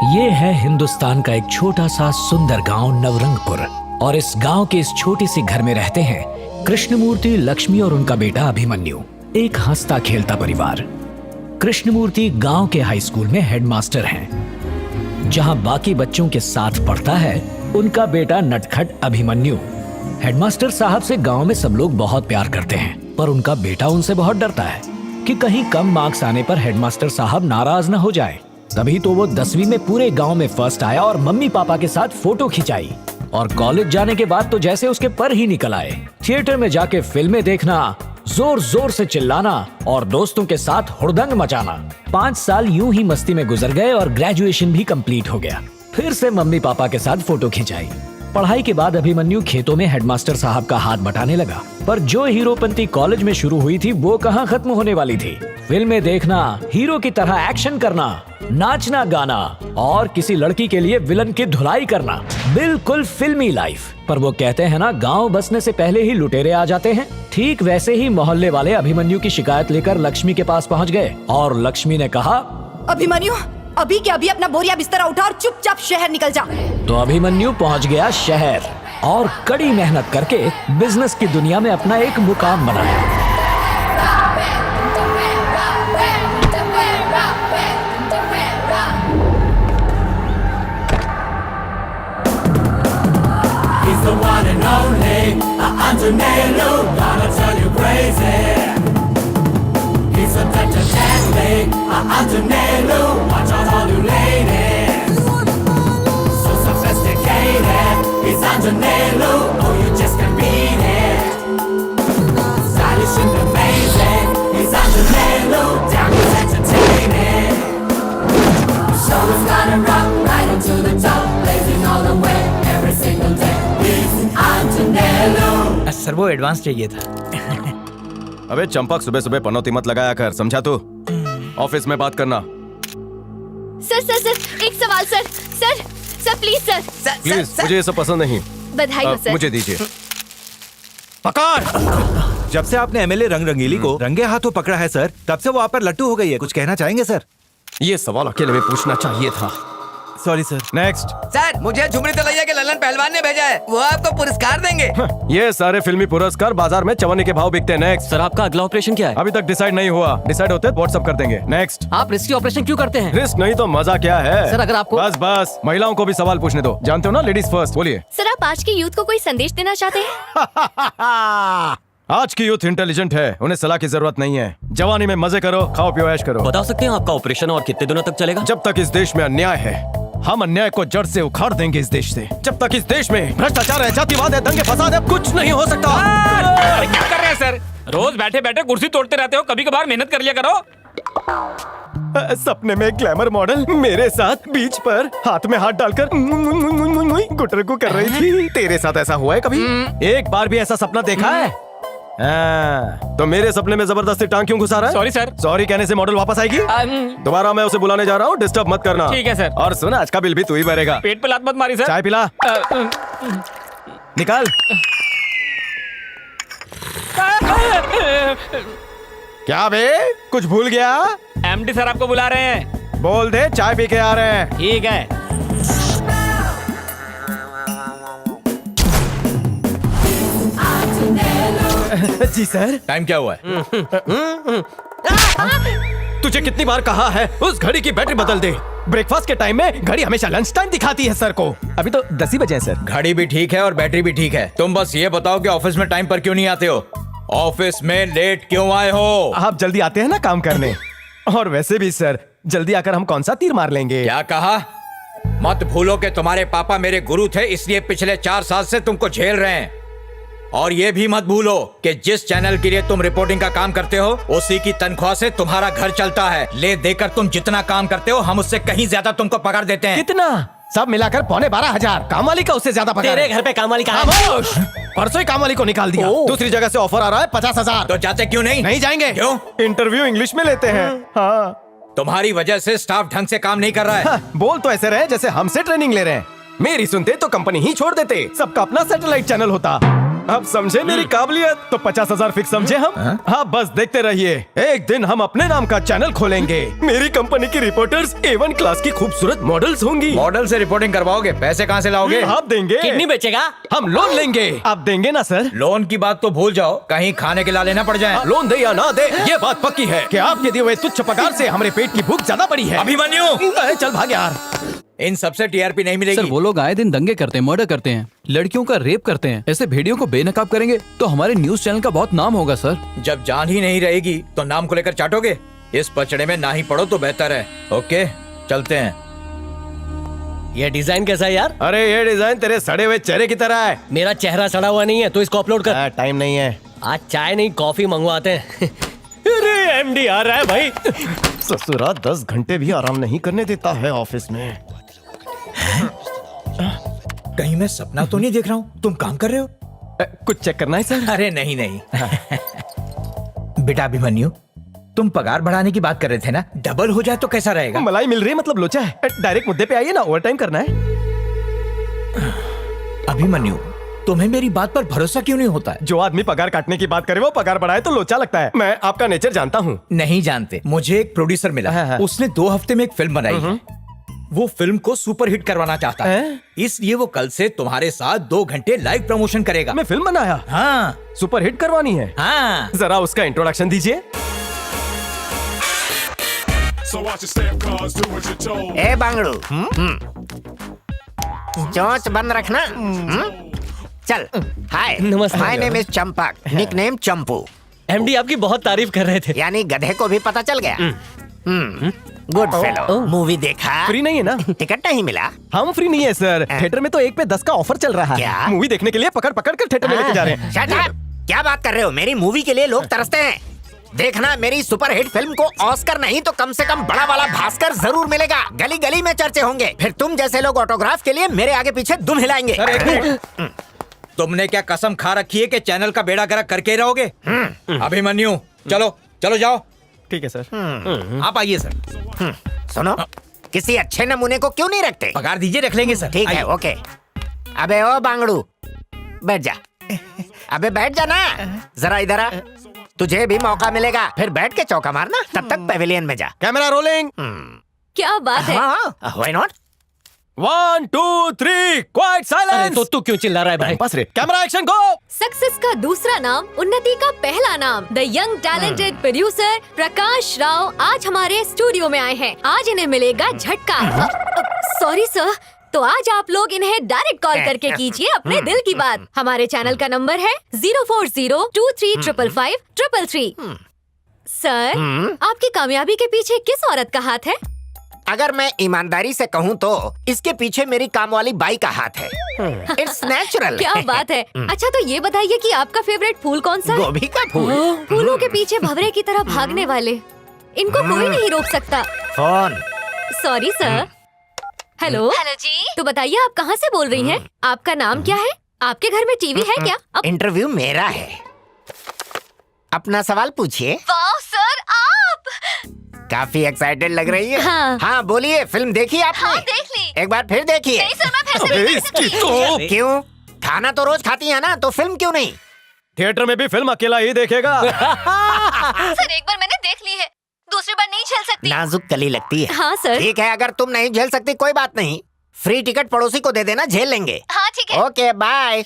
ये है हिंदुस्तान का एक छोटा सा सुंदर गांव नवरंगपुर और इस गांव के इस छोटी सी घर में रहते हैं कृष्णमूर्ति, लक्ष्मी और उनका बेटा अभिमन्यु। एक हंसता खेलता परिवार। कृष्णमूर्ति गांव के हाई स्कूल में हेडमास्टर हैं। जहां बाकी बच्चों के साथ पढ़ता है उनका बेटा नटखट अभिमन्यु। हेडमास्टर साहब से गांव में सब लोग बहुत प्यार करते हैं, पर उनका बेटा उनसे बहुत डरता है कि कहीं कम मार्क्स आने पर हेडमास्टर साहब नाराज न हो जाए। तभी तो वो 10वीं में पूरे गांव में फर्स्ट आया और मम्मी पापा के साथ फोटो खिंचाई। और कॉलेज जाने के बाद तो जैसे उसके पर ही निकल आए। थिएटर में जाके फिल्में देखना, जोर जोर से चिल्लाना और दोस्तों के साथ हुड़दंग मचाना। 5 साल यूं ही मस्ती में गुजर गए और ग्रेजुएशन भी कंप्लीट हो गया। फिर से मम्मी पापा के साथ फोटो खिंचाई। पढ़ाई के बाद अभिमन्यु खेतों में हेडमास्टर साहब का हाथ बटाने लगा, पर जो हीरोपंती कॉलेज में शुरू हुई थी वो कहाँ खत्म होने वाली थी। फिल्में देखना, हीरो की तरह एक्शन करना, नाचना गाना और किसी लड़की के लिए विलन की धुलाई करना, बिल्कुल फिल्मी लाइफ। पर वो कहते हैं ना, गांव बसने से पहले ही लुटेरे आ जाते हैं। ठीक वैसे ही मोहल्ले वाले अभिमन्यु की शिकायत लेकर लक्ष्मी के पास पहुंच गए और लक्ष्मी ने कहा, अभिमन्यु अभी के अभी अपना बोरिया बिस्तरा उठा और चुपचाप शहर निकल जा। तो अभिमन्यु पहुंच गया शहर और कड़ी मेहनत करके बिजनेस की दुनिया में अपना एक मुकाम बनाया। The one and only Antonello, gonna turn you crazy. He's a touch of deadly Antonello, watch out all you ladies. So sophisticated, he's Antonello, oh you just can't beat it. Stylish and amazing, he's Antonello, damn he's entertaining. So he's gonna rock right into the top, blazing all the way, every single day. Sir वो advance चाहिए था। अबे चंपक, सुबह सुबह पनौती मत लगाया कर, समझा तू? ऑफिस में बात करना। सर एक सवाल सर प्लीज सर। प्लीज, मुझे ये सब पसंद नहीं। बधाई हो सर। मुझे दीजिए। पकड़! जब से आपने एमएलए रंग रंगीली को रंगे हाथों पकड़ा है सर, तब से वो आप पर लट्टू हो गई है। कुछ कहना चाहेंगे सर? ये सवाल अकेले में पूछना चाहिए था। Sorry sir. नेक्स्ट। सर मुझे झुमरी तलैया के ललन पहलवान ने भेजा है, वो आपको पुरस्कार देंगे। ये सारे फिल्मी पुरस्कार बाजार में चवन्नी के भाव बिकते हैं। नेक्स्ट। सर आपका अगला ऑपरेशन क्या है? अभी तक डिसाइड नहीं हुआ, डिसाइड होते व्हाट्सएप कर देंगे। नेक्स्ट। आप रिस्की ऑपरेशन क्यों करते हैं? रिस्क नहीं तो मजा क्या है? सर अगर आपको बस महिलाओं को भी सवाल पूछने दो। जानते हो ना, लेडीज फर्स्ट। बोलिए। सर आप आज के यूथ को कोई संदेश देना चाहते हैं? आज की यूथ इंटेलिजेंट है, उन्हें सलाह की जरूरत नहीं है। जवानी में मजे करो, खाओ पियो ऐश करो। बता सकते हैं आपका ऑपरेशन और कितने दिनों तक चलेगा? जब तक इस देश में अन्याय है, हम अन्याय को जड़ से उखाड़ देंगे इस देश से। जब तक इस देश में भ्रष्टाचार है, जातिवाद है, दंगे फसाद है, कुछ नहीं हो सकता। अरे क्या कर रहे हैं सर? रोज बैठे बैठे कुर्सी तोड़ते रहते हो, कभी कभार मेहनत कर लिया करो। सपने में एक ग्लैमर मॉडल मेरे साथ बीच पर हाथ में हाथ डालकर गुटर को कर रही थी। तेरे साथ ऐसा हुआ है कभी? एक बार भी ऐसा सपना देखा है? तो मेरे सपने में जबरदस्ती टांग क्यों घुसा रहा है? Sorry sir. सॉरी कहने से मॉडल वापस आएगी? दोबारा मैं उसे बुलाने जा रहा हूँ, डिस्टर्ब मत करना। ठीक है सर। और सुन, आज का बिल भी तू ही भरेगा। पेट पे लात मत मारी सर। चाय पिला। निकाल। क्या बे, कुछ भूल गया? एमडी सर आपको बुला रहे हैं। बोल दे चाय पी के आ रहे हैं। ठीक है। जी सर। टाइम क्या हुआ है? तुझे कितनी बार कहा है उस घड़ी की बैटरी बदल दे। ब्रेकफास्ट के टाइम में घड़ी हमेशा लंच टाइम दिखाती है सर को। अभी तो 10 ही बजे हैं सर। घड़ी भी ठीक है और बैटरी भी ठीक है। तुम बस ये बताओ कि ऑफिस में टाइम पर क्यों नहीं आते हो? ऑफिस में लेट क्यों आए हो? आप जल्दी आते हैं ना काम करने। और वैसे भी सर, जल्दी आकर हम कौन सा तीर मार लेंगे? क्या कहा? मत भूलो कि तुम्हारे पापा मेरे गुरु थे, इसलिए पिछले 4 साल से तुमको झेल रहे हैं। और ये भी मत भूलो कि जिस चैनल के लिए तुम रिपोर्टिंग का काम करते हो, उसी की तनख्वाह से तुम्हारा घर चलता है। ले देकर तुम जितना काम करते हो, हम उससे कहीं ज्यादा तुमको पगार देते हैं। कितना? सब मिलाकर 12,500। काम वाली का उससे ज्यादा पगार। तेरे घर पे काम वाली का है? खामोश! परसों ही काम वाली को निकाल दिया। दूसरी जगह से ऑफर आ रहा है 50,000। तो जाते क्यों नहीं? नहीं जाएंगे। क्यों? इंटरव्यू इंग्लिश में लेते हैं। हाँ। तुम्हारी वजह से स्टाफ ढंग से काम नहीं कर रहा है। हाँ, बोल तो ऐसे रहे जैसे हमसे ट्रेनिंग ले रहे हैं। मेरी सुनते तो कंपनी ही छोड़ देते, सबका अपना सैटेलाइट चैनल होता। अब समझे मेरी काबिलियत? तो 50,000 फिक्स समझे हम? हाँ बस देखते रहिए, एक दिन हम अपने नाम का चैनल खोलेंगे। मेरी कंपनी की रिपोर्टर्स A1 क्लास की खूबसूरत मॉडल्स होंगी। मॉडल से रिपोर्टिंग करवाओगे? पैसे कहाँ से लाओगे? आप देंगे? किडनी बेचेगा? हम लोन लेंगे। आप देंगे ना सर? लोन की बात तो भूल जाओ, कहीं खाने के ला लेना पड़ जाए। लोन दे या ना दे, ये बात पक्की है कि आपके दिए हुए तुच्छ पगार से हमारे पेट की भूख ज्यादा बड़ी है। अभिमन्यु, चल भाग यार। इन सबसे टीआरपी नहीं मिलेगी। सर वो लोग आए दिन दंगे करते हैं, मर्डर करते हैं, लड़कियों का रेप करते हैं। ऐसे भेड़ियों को बेनकाब करेंगे तो हमारे न्यूज चैनल का बहुत नाम होगा सर। जब जान ही नहीं रहेगी तो नाम को लेकर चाटोगे? इस पचड़े में ना ही पड़ो तो बेहतर है। ओके चलते हैं। ये डिजाइन कैसा है यार? अरे ये डिजाइन तेरे सड़े हुए चेहरे की तरह है। मेरा चेहरा सड़ा हुआ नहीं है तो इसको अपलोड कर। टाइम नहीं है। आज चाय नहीं कॉफी मंगवाते हैं। अरे एमडी आ रहा है भाई। ससुरा 10 घंटे भी आराम नहीं करने देता है ऑफिस में। कहीं मैं सपना तो नहीं देख रहा हूँ? तुम काम कर रहे हो? कुछ चेक करना है सर? अरे नहीं नहीं। बेटा अभिमन्यु, तुम पगार बढ़ाने की बात कर रहे थे ना, डबल हो जाए तो कैसा रहेगा? मलाई मिल रही है मतलब लोचा है। डायरेक्ट मुद्दे पे आइए ना, ओवर टाइम करना है। अभिमन्यु, तुम्हें मेरी बात पर भरोसा क्यों नहीं होता है? जो आदमी पगार काटने की बात करे वो पगार बढ़ाए तो लोचा लगता है। मैं आपका नेचर जानता हूँ। नहीं जानते। मुझे एक प्रोड्यूसर मिला, उसने 2 हफ्ते में एक फिल्म बनाई है। वो फिल्म को सुपर हिट करवाना चाहता है, इसलिए वो कल से तुम्हारे साथ 2 घंटे लाइव प्रमोशन करेगा। मैं फिल्म बनाया? हाँ। सुपर हिट करवानी है? हाँ। जरा उसका इंट्रोडक्शन दीजिए। ए बांगड़ू, चोंच बंद रखना। चल। हाय, नमस्ते। My name is Champak, nickname Champu. MD आपकी बहुत तारीफ कर रहे थे। यानी गधे को भी पता चल गया। Good fellow. मूवी देखा? फ्री नहीं है ना? टिकट नहीं मिला? हम फ्री नहीं है सर। थिएटर में तो 1 पे 10 का ऑफर चल रहा है। क्या? मूवी देखने के लिए पकड़ पकड़ कर थिएटर में लेके जा रहे हैं। Shut up! क्या बात कर रहे हो? मेरी मूवी के लिए लोग तरसते हैं। देखना, मेरी सुपर हिट फिल्म को ऑस्कर नहीं तो कम से कम बड़ा वाला भास्कर जरूर मिलेगा। गली गली में चर्चे होंगे। फिर तुम जैसे लोग ऑटोग्राफ के लिए मेरे आगे पीछे दुम हिलाएंगे। तुमने क्या कसम खा रखी है कि चैनल का बेड़ा गर्क करके रहोगे? अभिमन्यु, चलो चलो जाओ। ठीक है सर। आप आइए सर। सुनो, किसी अच्छे नमूने को क्यों नहीं रखते? पगार दीजिए, रख लेंगे सर। ठीक है, ओके। अबे ओ बांगड़ू, बैठ जा। अबे बैठ जा ना, जरा इधर आ। तुझे भी मौका मिलेगा, फिर बैठ के चौका मारना। तब तक पेविलियन में जा। Camera rolling. क्या बात है? Why not? 1 2 3 क्वाइट अरे साइलेंस। तो तू क्यों चिल्ला रहा है भाई? बस रे, कैमरा एक्शन गो। सक्सेस का दूसरा नाम, उन्नति का पहला नाम। The young talented producer Prakash Rao आज हमारे स्टूडियो में आए हैं। आज इन्हें मिलेगा झटका। सॉरी सर, तो आज आप लोग इन्हें डायरेक्ट कॉल करके कीजिए अपने दिल की बात। हमारे चैनल का नंबर है 04023553333। सर, आपकी कामयाबी के पीछे किस औरत का हाथ है? अगर मैं ईमानदारी से कहूँ तो इसके पीछे मेरी काम वाली बाई का हाथ है। It's natural. क्या बात है। अच्छा तो ये बताइए कि आपका फेवरेट फूल कौन सा है? गोभी का फूल। फूलों के पीछे भंवरे की तरह भागने वाले, इनको कोई नहीं रोक सकता। फोन। Sorry sir. हेलो जी। तो बताइए आप कहाँ से बोल रही हैं? आपका नाम क्या है? आपके घर में टीवी है क्या? इंटरव्यू मेरा है, अपना सवाल पूछिए। वाह सर, आप काफी एक्साइटेड लग रही है। हाँ। बोलिए, फिल्म देखी आपने? हाँ, देख ली। एक बार फिर देखिए। नहीं सर, मैं फिर से नहीं देख सकती। तो क्यों? खाना तो रोज खाती है ना, तो फिल्म क्यों नहीं? थिएटर में भी फिल्म अकेला ही देखेगा। सर एक बार मैंने देख ली है, दूसरी बार नहीं झेल सकती। नाजुक कली लगती है। हाँ सर। ठीक है, अगर तुम नहीं झेल सकती कोई बात नहीं, फ्री टिकट पड़ोसी को दे देना, झेल लेंगे। हाँ ठीक है। Okay bye.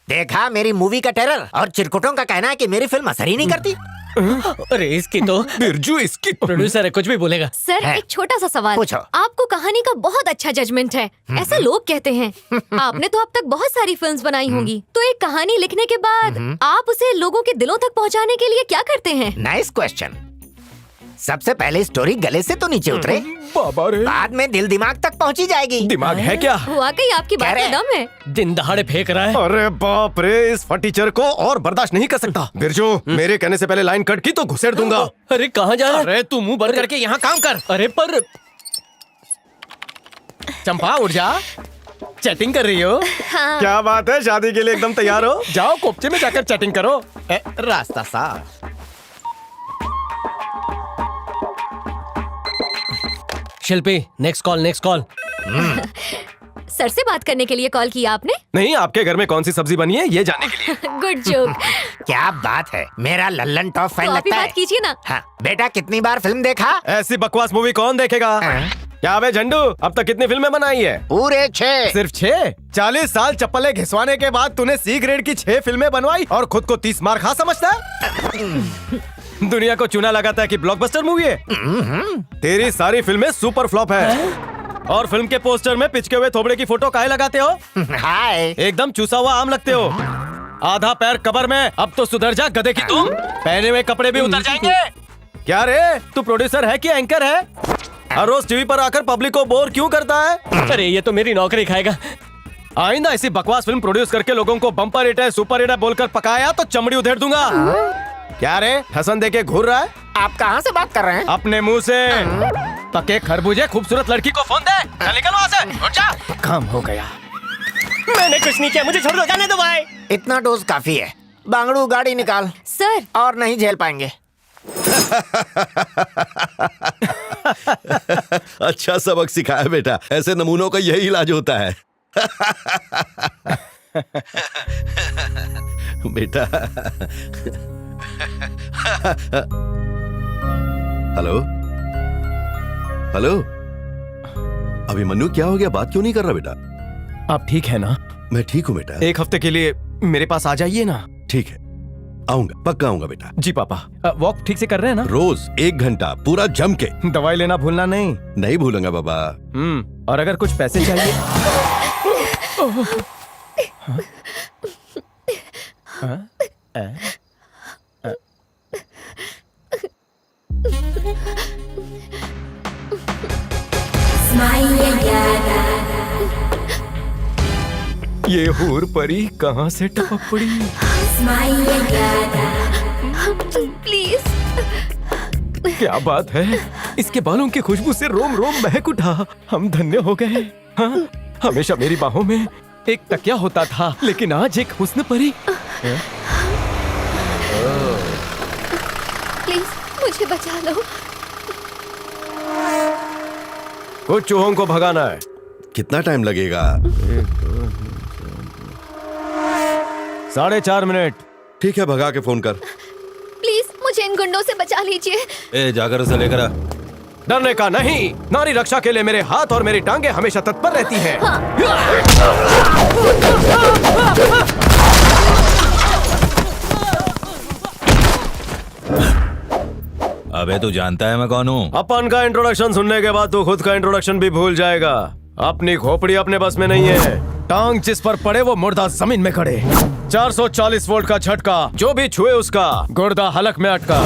देखा मेरी मूवी का टेरर, और चिरकुटों का कहना है कि मेरी फिल्म असर ही नहीं करती। अरे इसकी तो बिरजू इसकी प्रोड्यूसर है, कुछ भी बोलेगा। सर है। एक छोटा सा सवाल। पूछो। आपको कहानी का बहुत अच्छा जजमेंट है, ऐसा लोग कहते हैं। आपने तो अब तक बहुत सारी फिल्म्स बनाई होंगी, तो एक कहानी लिखने के बाद आप उसे लोगों के दिलों तक पहुंचाने के लिए क्या करते हैं? Nice question. सबसे पहले स्टोरी गले से तो नीचे उतरे, बाबा रे। बाद में दिल दिमाग तक पहुंची जाएगी। दिमाग है क्या? वाकई आपकी बात में दम है। दिन दहाड़े फेंक रहा है। अरे बाप रे, इस फटीचर को और बर्दाश्त नहीं कर सकता। बिरजू, मेरे कहने से पहले लाइन कट की तो घुसेड़ दूंगा। अरे कहाँ जा रहा है? अरे तू मुंह बंद करके यहाँ काम कर। अरे पर चंपा उठ जा, चैटिंग कर रही हो? हाँ। क्या बात है, शादी के लिए एकदम तैयार हो? जाओ कोपचे में जाकर चैटिंग करो। रास्ता साफ। शिल्पी, नेक्स्ट कॉल। सर से बात करने के लिए कॉल किया आपने? नहीं, आपके घर में कौन सी सब्जी बनी है ये जानने के लिए। Good joke. क्या बात है, मेरा लल्लन टॉप फैन तो आप ही लगता है। बात कीजिए ना। हाँ, बेटा कितनी बार फिल्म देखा? ऐसी बकवास मूवी कौन देखेगा? क्या बे झंडू, अब तक कितनी फिल्में बनाई है? पूरे 6। सिर्फ 6? 40 साल चप्पलें घिसवाने के बाद तूने सी ग्रेड की 6 फिल्में बनवाई और खुद को 30 मार खा समझता है? दुनिया को चूना लगाता है कि ब्लॉकबस्टर मूवी है। तेरी सारी फिल्में सुपर फ्लॉप है। और फिल्म के पोस्टर में पिचके हुए थोबड़े की फोटो काहे लगाते हो? हाय, एकदम चूसा हुआ आम लगते हो। आधा पैर कबर में, अब तो सुधर जा गधे की तुम। पहने हुए कपड़े भी उतर जाएंगे। क्या रे, तू प्रोड्यूसर है कि एंकर है? हर रोज टीवी पर आकर पब्लिक को बोर क्यों करता है? अरे ये तो मेरी नौकरी खाएगा। आइंदा ऐसी बकवास फिल्म प्रोड्यूस करके लोगों को बम्पर हिट है, सुपर हिट है बोलकर पकाया तो चमड़ी उधेड़ दूंगा। क्या रे, हसन देके घूर रहा है? आप कहाँ से बात कर रहे हैं? अपने मुंह से। पके खरबूजे खूबसूरत लड़की को फोन दे। चल निकल वहाँ से, उठ जा। काम हो गया। मैंने कुछ नहीं किया, मुझे छोड़ दो, जाने दो भाई। इतना डोज काफी है। बांगड़ू गाड़ी निकाल। सर, और नहीं झेल पाएंगे। अच्छा सबक सिखाया बेटा, ऐसे नमूनों का यही इलाज होता है। बेटा। हेलो हेलो, अभिमन्यु क्या हो गया, बात क्यों नहीं कर रहा बेटा? आप ठीक है ना? मैं ठीक हूँ बेटा। एक हफ्ते के लिए मेरे पास आ जाइए ना। ठीक है, आऊंगा, पक्का आऊंगा बेटा। जी पापा। वॉक ठीक से कर रहे हैं ना? रोज 1 घंटा पूरा जम के। दवाई लेना भूलना नहीं। नहीं भूलूंगा बाबा। और अगर कुछ पैसे चाहिए। ये हूर परी कहाँ से टपक पड़ी? प्लीज। क्या बात है, इसके बालों की खुशबू से रोम रोम महक उठा। हम धन्य हो गए। हाँ, हमेशा मेरी बाहों में एक तकिया होता था, लेकिन आज एक हुस्न परी। प्लीज मुझे बचा लो। कुछ चूहों को भगाना है। कितना टाइम लगेगा? 4.5 मिनट। ठीक है, भगा के फोन कर। प्लीज मुझे इन गुंडों से बचा लीजिए। ए, जाकर उसे लेकर आ। डरने का नहीं, नारी रक्षा के लिए मेरे हाथ और मेरी टांगे हमेशा तत्पर रहती हैं। अबे तू जानता है मैं कौन हूँ? अपन का इंट्रोडक्शन सुनने के बाद तू खुद का इंट्रोडक्शन भी भूल जाएगा। अपनी खोपड़ी अपने बस में नहीं है। टांग जिस पर पड़े वो मुर्दा जमीन में खड़े। 440 वोल्ट का झटका, जो भी छुए उसका गुर्दा हलक में अटका।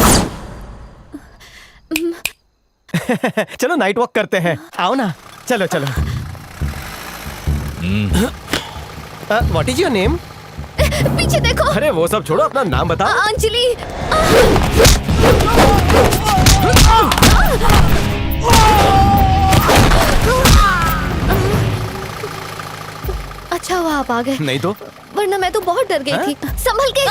चलो नाइट वॉक करते हैं, आओ ना। चलो चलो। What is your name? पीछे देखो। अरे वो सब छोड़ो, अपना नाम बताओ। अंजलि। अच्छा हुआ आप आ गए, नहीं तो वरना मैं तो बहुत डर गई थी। संभल के।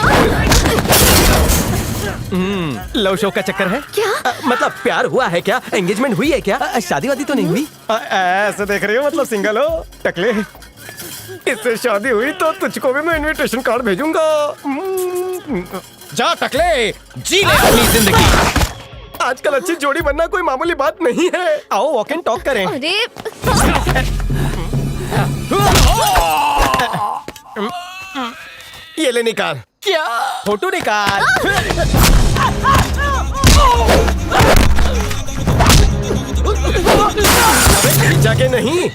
लव शो का चक्कर है क्या? मतलब प्यार हुआ है क्या? एंगेजमेंट हुई है क्या? शादी वादी तो नहीं हुई? ऐसे देख रही हो, मतलब सिंगल हो? टकले, इससे शादी हुई तो तुझको भी मैं इनविटेशन कार्ड भेजूंगा। जा टकले, जी ले अपनी जिंदगी। आजकल अच्छी जोड़ी बनना कोई मामूली बात नहीं है। आओ वॉक एंड टॉक करें। अरे ये ले निकाल। क्या? फोटो निकाल। अबे जाके नहीं,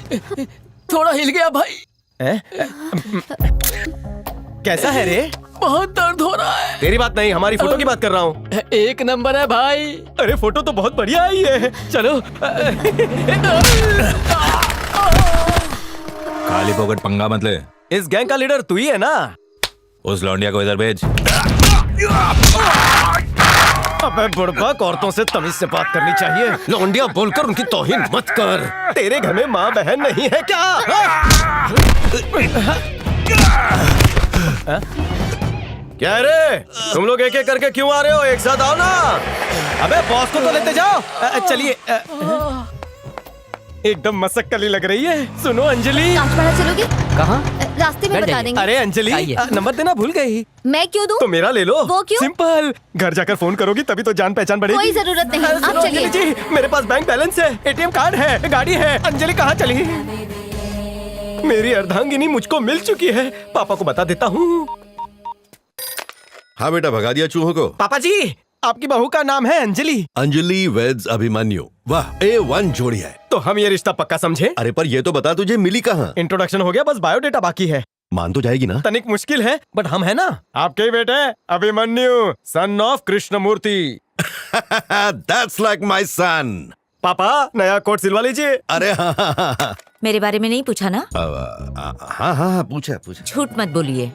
थोड़ा हिल गया भाई। कैसा है रे? बहुत दर्द हो रहा है। तेरी बात नहीं, हमारी फोटो की बात कर रहा हूँ। एक नंबर है भाई। अरे फोटो तो बहुत बढ़िया आई है। चलो। खाली पॉकेट पंगा मत ले। इस गैंग का लीडर तू ही है ना? उस लौंडिया को इधर भेज। अबे बुड़बक, औरतों से तमीज से बात करनी चाहिए। लौंडिया बोलकर उनकी तौहीन मत कर। तेरे घर में माँ बहन नहीं है क्या? क्या रे, तुम लोग एक एक करके क्यों आ रहे हो? एक साथ आओ ना। अबे बॉस को तो लेते जाओ। चलिए। एकदम मसक्कली लग रही है। सुनो अंजलि। कांचपाड़ा चलोगे? कहाँ? रास्ते में बता देंगे। अरे अंजलि, नंबर देना भूल गई। मैं क्यों दूं? तो मेरा ले लो। वो क्यों? सिंपल, घर जाकर फोन करोगी तभी तो जान पहचान बढ़ेगी। कोई जरूरत नहीं, आप सुनो चलिए। अंजलि जी, मेरे पास बैंक बैलेंस है, एटीएम कार्ड है, गाड़ी है। अंजलि कहाँ चली? मेरी अर्धांगिनी मुझको मिल चुकी है। पापा को बता देता हूँ। हाँ बेटा, भगा दिया चूहों को। पापा जी, आपकी बहू का नाम है अंजलि। अंजलि वेड्स अभिमन्यु। वाह, A1 जोड़ी है। तो हम ये रिश्ता पक्का समझे? अरे पर ये तो बता, तुझे मिली कहाँ? इंट्रोडक्शन हो गया, बस बायोडेटा बाकी है। मान तो जाएगी ना? तनिक मुश्किल है, बट हम है ना। आपके ही बेटे Abhimanyu, son of Krishnamurthy. That's like my son. पापा, नया कोट सिलवा लीजिए। अरे हाँ, मेरे बारे में नहीं पूछा ना? हाँ, पूछा। झूठ मत बोलिए,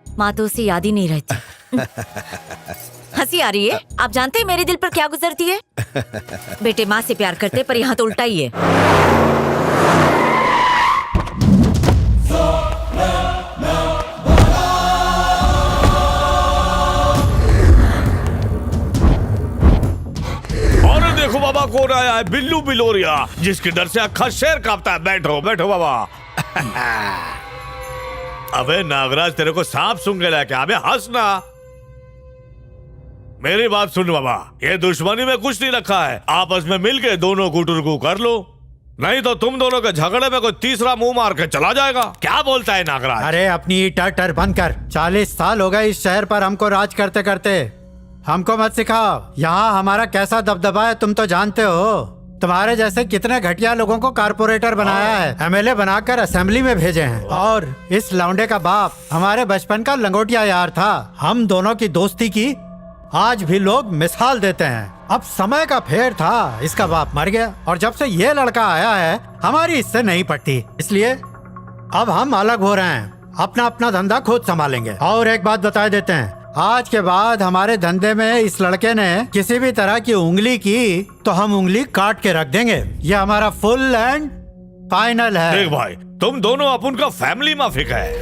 माँ तो उसे याद ही नहीं रहती। हंसी आ रही है? आप जानते हैं मेरे दिल पर क्या गुजरती है? बेटे माँ से प्यार करते, पर यहाँ तो उल्टा ही है। अरे देखो बाबा, कौन आया है? बिल्लू बिलोरिया, जिसके डर से अक्खा शेर कांपता है। बैठो बैठो बाबा। अबे नागराज, तेरे को सांप सूंघ के लाया क्या? अबे हंसना। मेरी बात सुन बाबा, ये दुश्मनी में कुछ नहीं रखा है। आपस में मिलके दोनों गुटुरगु कर लो, नहीं तो तुम दोनों के झगड़े में कोई तीसरा मुंह मार के चला जाएगा। क्या बोलता है नागराज? अरे अपनी टर बंद कर। 40 साल हो गए इस शहर पर हमको राज करते करते। हमको मत सिखाओ। यहाँ हमारा कैसा दबदबा है तुम तो जानते हो। तुम्हारे जैसे कितने घटिया लोगों को कारपोरेटर बनाया है, एमएलए बनाकर असेंबली में भेजे हैं। और इस लौंडे का बाप हमारे बचपन का लंगोटिया यार था। हम दोनों की दोस्ती की आज भी लोग मिसाल देते हैं। अब समय का फेर था, इसका बाप मर गया और जब से ये लड़का आया है हमारी इससे नहीं पटती, इसलिए अब हम अलग हो रहे हैं। अपना अपना धंधा खुद संभालेंगे। और एक बात बता देते हैं, आज के बाद हमारे धंधे में इस लड़के ने किसी भी तरह की उंगली की तो हम उंगली काट के रख देंगे। ये हमारा फुल एंड फाइनल है। देख भाई, तुम दोनों अपन का फैमिली माफिक है।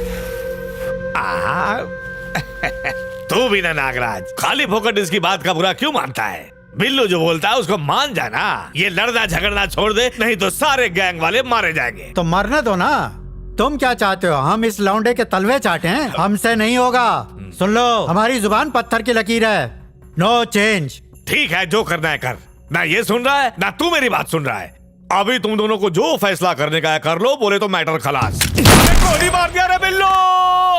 तू भी ना नागराज, खाली फोकट इसकी बात का बुरा क्यों मानता है? बिल्लू जो बोलता है उसको मान जाना। ये लड़ना झगड़ना छोड़ दे, नहीं तो सारे गैंग वाले मारे जाएंगे। तो मरने दो ना। तुम क्या चाहते हो, हम इस लौंडे के तलवे चाटें? हमसे नहीं होगा। सुन लो, हमारी जुबान पत्थर की लकीर है। No change. ठीक है, जो करना है कर। ना ये सुन रहा है ना तू मेरी बात सुन रहा है। अभी तुम दोनों को जो फैसला करने का है कर लो, बोले तो मैटर खलास। गोली मार दिया रे बिल्लू।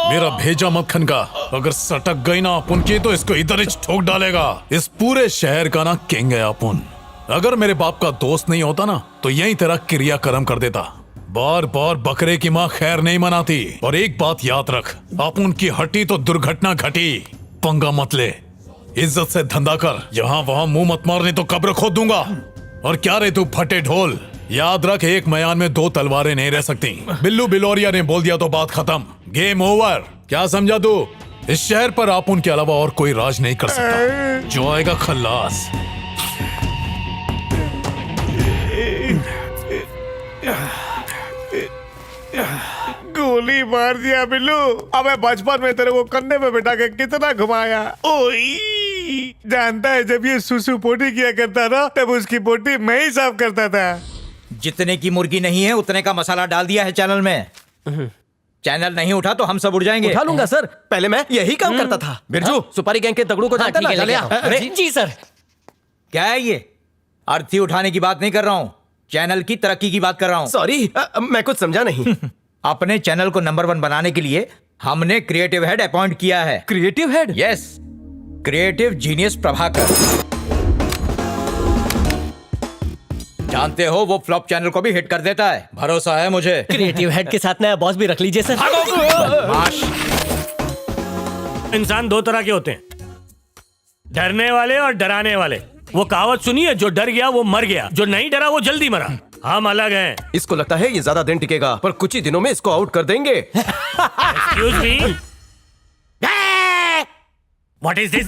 मेरा भेजा मक्खन का अगर सटक गई ना अपुन की तो इसको इधर ही ठोक डालेगा। इस पूरे शहर का ना किंग है अपुन। अगर मेरे बाप का दोस्त नहीं होता ना तो यही तेरा क्रियाक्रम कर देता। बार बार बकरे की माँ खैर नहीं मनाती। और एक बात याद रख, अपुन की हटी तो दुर्घटना घटी। पंगा मत ले, इज्जत से धंधा कर। यहाँ वहाँ मुंह मत मारने तो कब्र खोद दूंगा। और क्या रे तू फटे ढोल, याद रख एक मयान में दो तलवारें नहीं रह सकती। बिल्लू बिलोरिया ने बोल दिया तो बात खत्म, गेम ओवर। क्या समझा तू? इस शहर पर आप उनके अलावा और कोई राज नहीं कर सकता। जो आएगा खल्लास। गोली मार दिया बिल्लू। अबे बचपन में तेरे को कंधे पे बिठा के कितना घुमाया। ओई, जानता है जब ये सुसु पोटी किया करता था तब उसकी पोटी मैं ही साफ करता था। जितने की मुर्गी नहीं है उतने का मसाला डाल दिया है चैनल में। चैनल नहीं उठा तो हम सब उड़ जाएंगे। उठा लूंगा सर, पहले मैं यही काम करता था। बिरजू, सुपारी गैंग के तगड़ू को जानता ना? चलिए। अरे जी सर। क्या है ये? अर्थी उठाने की बात नहीं कर रहा हूँ, चैनल की तरक्की की बात कर रहा हूँ। सॉरी, मैं कुछ समझा नहीं। अपने चैनल को नंबर 1 बनाने के लिए हमने क्रिएटिव हेड अपॉइंट किया है। Creative head? Yes, creative genius Prabhakar. जानते हो वो फ्लॉप चैनल को भी हिट कर देता है, भरोसा है मुझे। क्रिएटिव हेड के साथ नया बॉस भी रख लीजिए सर। इंसान दो तरह के होते हैं, डरने वाले और डराने वाले। वो कहावत सुनिए, जो डर गया वो मर गया, जो नहीं डरा वो जल्दी मरा। हम अलग हैं। इसको लगता है ये ज्यादा दिन टिकेगा, पर कुछ ही दिनों में इसको आउट कर देंगे। Excuse me, what is this?